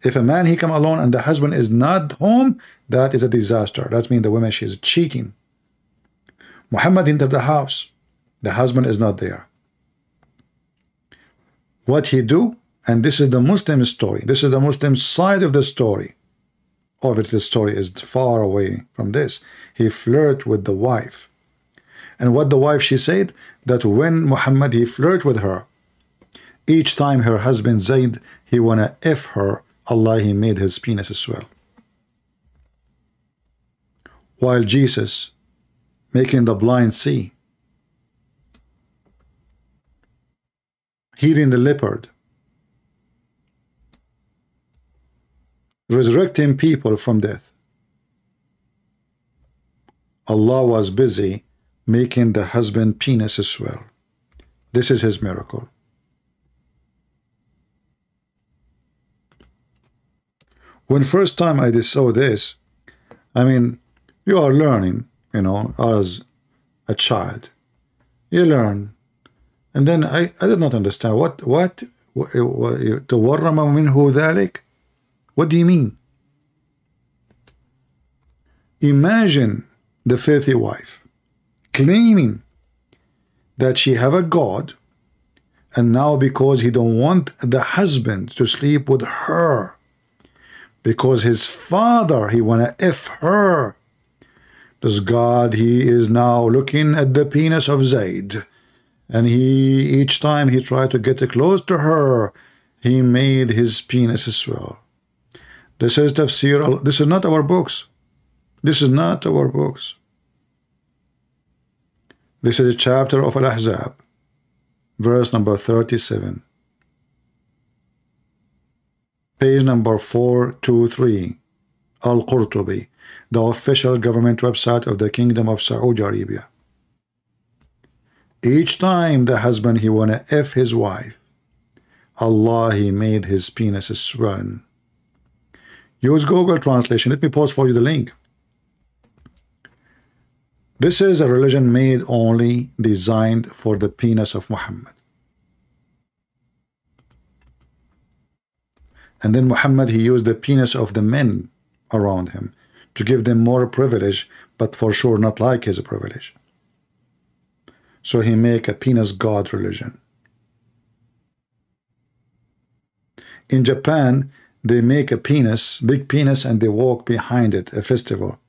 If a man, he come alone and the husband is not home, that is a disaster. That means the woman, she is cheating. Muhammad entered the house. The husband is not there. What he do? And this is the Muslim story. This is the Muslim side of the story. Obviously, the story is far away from this. He flirted with the wife. And what the wife, she said, that when Muhammad, he flirted with her, each time her husband Zayd, he wanna F her, Allah, he made his penis swell. While Jesus, making the blind see, healing the leopard, resurrecting people from death, Allah was busy making the husband penis swell. This is his miracle. When first time I saw this, I mean, you are learning, you know, as a child. You learn. And then I did not understand. What تورم منه ذلك? What do you mean? Imagine the filthy wife claiming that she have a God, and now because he don't want the husband to sleep with her, because his father, he wanna F her, this God, he is now looking at the penis of Zayd, and he, each time he tried to get close to her, he made his penis swell. This is tafsir. This is not our books. This is not our books. This is a chapter of Al-Ahzab, verse number 37. Page number 423. Al-Qurtubi, the official government website of the Kingdom of Saudi Arabia. Each time the husband, he wanna F his wife, Allah, he made his penis swell. Use Google Translation. Let me post for you the link. This is a religion made only designed for the penis of Muhammad. And then Muhammad, he used the penis of the men around him to give them more privilege, but for sure not like his privilege. So he make a penis god religion. In Japan, they make a penis, big penis, and they walk behind it, a festival.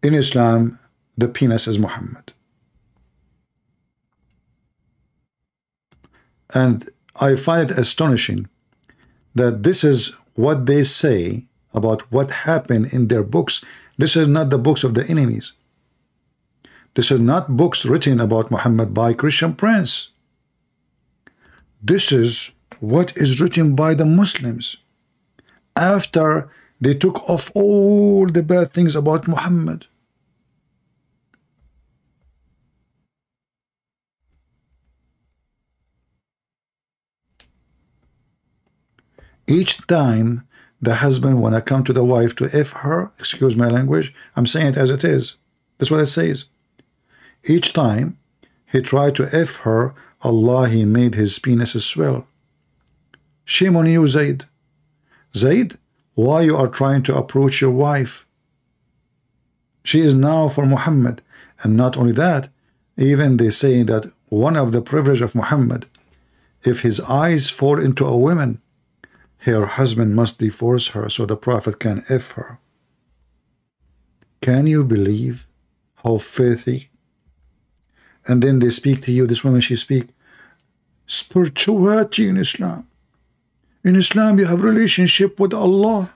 In Islam, the penis is Muhammad. And I find it astonishing that this is what they say about what happened in their books. This is not the books of the enemies. This is not books written about Muhammad by Christian Prince. This is what is written by the Muslims after they took off all the bad things about Muhammad. Each time the husband wanna come to the wife to F her, excuse my language, I'm saying it as it is. That's what it says. Each time he tried to F her, Allah, he made his penis swell. Shame on you, Zayd. Zayd, why you are trying to approach your wife? She is now for Muhammad. And not only that, even they say that one of the privilege of Muhammad, if his eyes fall into a woman, her husband must divorce her so the Prophet can F her. Can you believe how filthy? And then they speak to you, this woman, she speak spirituality in Islam. In Islam, you have relationship with Allah.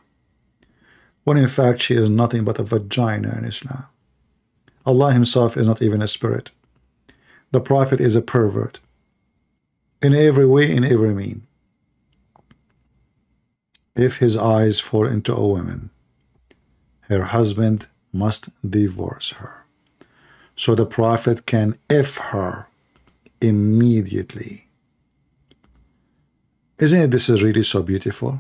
When in fact, she is nothing but a vagina in Islam. Allah himself is not even a spirit. The Prophet is a pervert. In every way, in every mean. If his eyes fall into a woman, her husband must divorce her. So the Prophet can F her immediately. Isn't it, this is really so beautiful?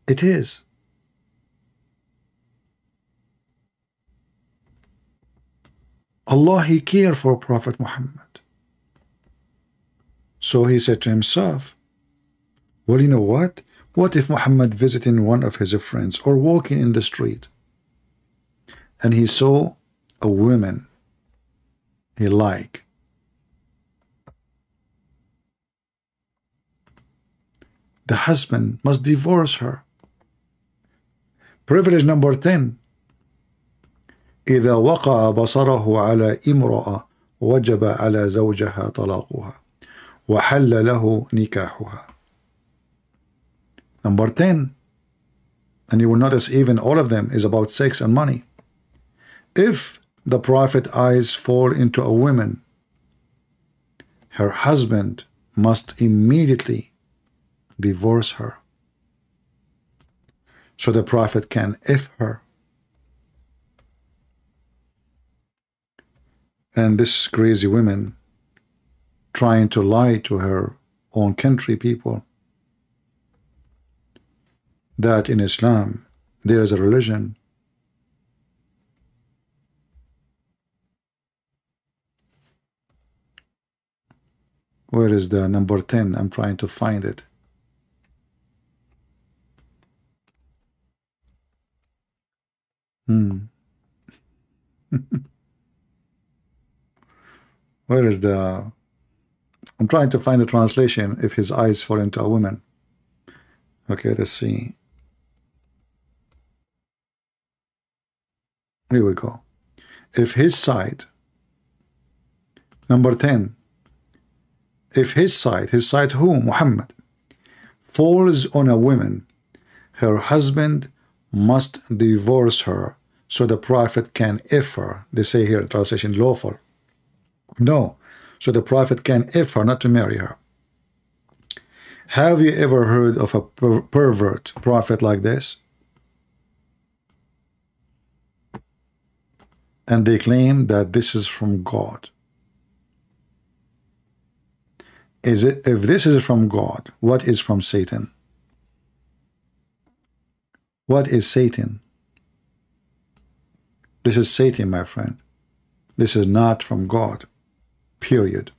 It is. Allah, he cared for Prophet Muhammad. So he said to himself, well, you know what? What if Muhammad visiting one of his friends or walking in the street and he saw a woman he liked? The husband must divorce her. Privilege number 10. إذا وقع بصره على امرأة وجب على زوجها طلاقها وحل له نكاحها. Number 10, and you will notice even all of them is about sex and money. If the Prophet eyes fall into a woman, her husband must immediately divorce her so the Prophet can F her. And this crazy woman trying to lie to her own country people that in Islam there is a religion where is the number 10? I'm trying to find it. Where is the, I'm trying to find the translation, if his eyes fall into a woman. Okay, let's see. Here we go. If his side, number 10, if his side who? Muhammad, falls on a woman, her husband must divorce her so the Prophet can F her. They say here, translation lawful. No, so the Prophet can F her, not to marry her. Have you ever heard of a pervert prophet like this? And they claim that this is from God. Is it? If this is from God, what is from Satan? What is Satan? This is Satan, my friend. This is not from God. Period.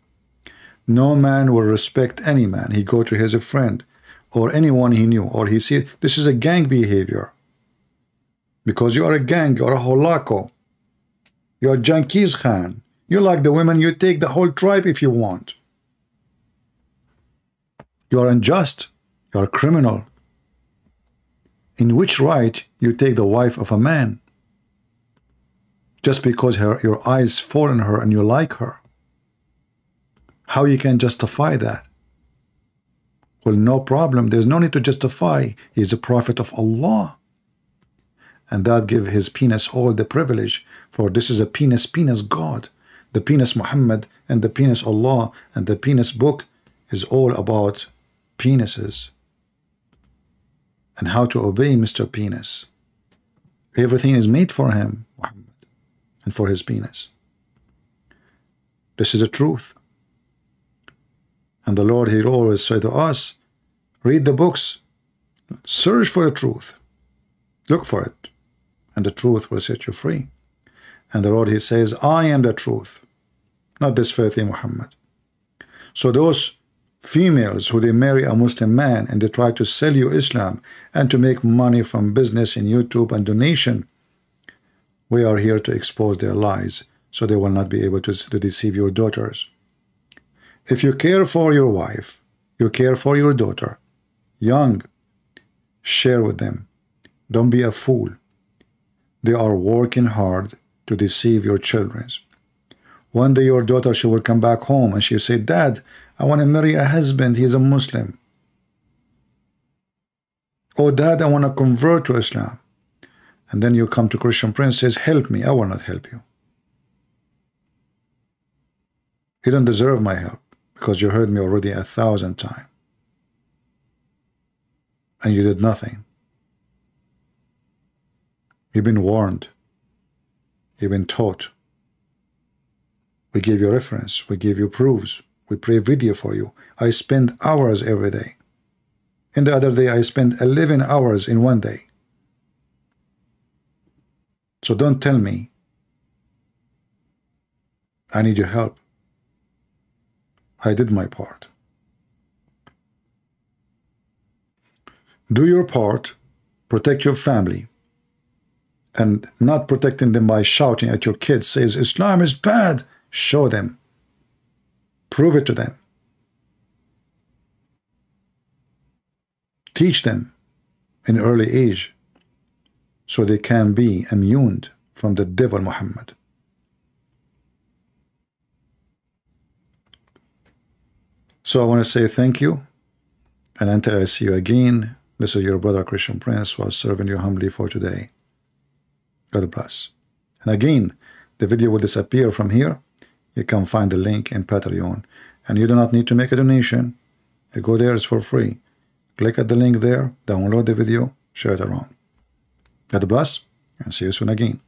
No man will respect any man. He go to his friend or anyone he knew, or he see this is a gang behavior. Because you are a gang, you are a holako. You are Genghis Khan. You like the women, you take the whole tribe if you want. You are unjust. You are a criminal. In which right you take the wife of a man? Just because your eyes fall on her and you like her. How you can justify that? Well, no problem. There's no need to justify. He's a prophet of Allah. And that give his penis all the privilege. For this is a penis God. The penis Muhammad and the penis Allah and the penis book is all about penises. And how to obey Mr. Penis. Everything is made for him, Muhammad, and for his penis. This is the truth. And the Lord, He'll always say to us, read the books, search for the truth, look for it, and the truth will set you free. And the Lord, He says, I am the truth, not this filthy Muhammad. So those females who they marry a Muslim man and they try to sell you Islam and to make money from business in YouTube and donation, we are here to expose their lies so they will not be able to deceive your daughters. If you care for your wife, you care for your daughter, young, share with them. Don't be a fool. They are working hard to deceive your children. One day your daughter, she will come back home and she'll say, Dad, I want to marry a husband, he's a Muslim. Oh, Dad, I want to convert to Islam. And then you come to Christian Prince, says, help me. I will not help you. You don't deserve my help because you heard me already 1,000 times. And you did nothing. You've been warned. You've been taught. We give you reference. We give you proofs. We play video for you. I spend hours every day. And the other day, I spent 11 hours in one day. So don't tell me I need your help. I did my part. Do your part, protect your family, and not protecting them by shouting at your kids, says Islam is bad. Show them. Prove it to them. Teach them in early age so they can be immune from the devil Muhammad. So I want to say thank you, and until I see you again, this is your brother Christian Prince who was serving you humbly for today. God bless. And again, the video will disappear from here. You can find the link in Patreon, and you do not need to make a donation. You go there, it's for free. Click at the link there, download the video, share it around. God bless, and see you soon again.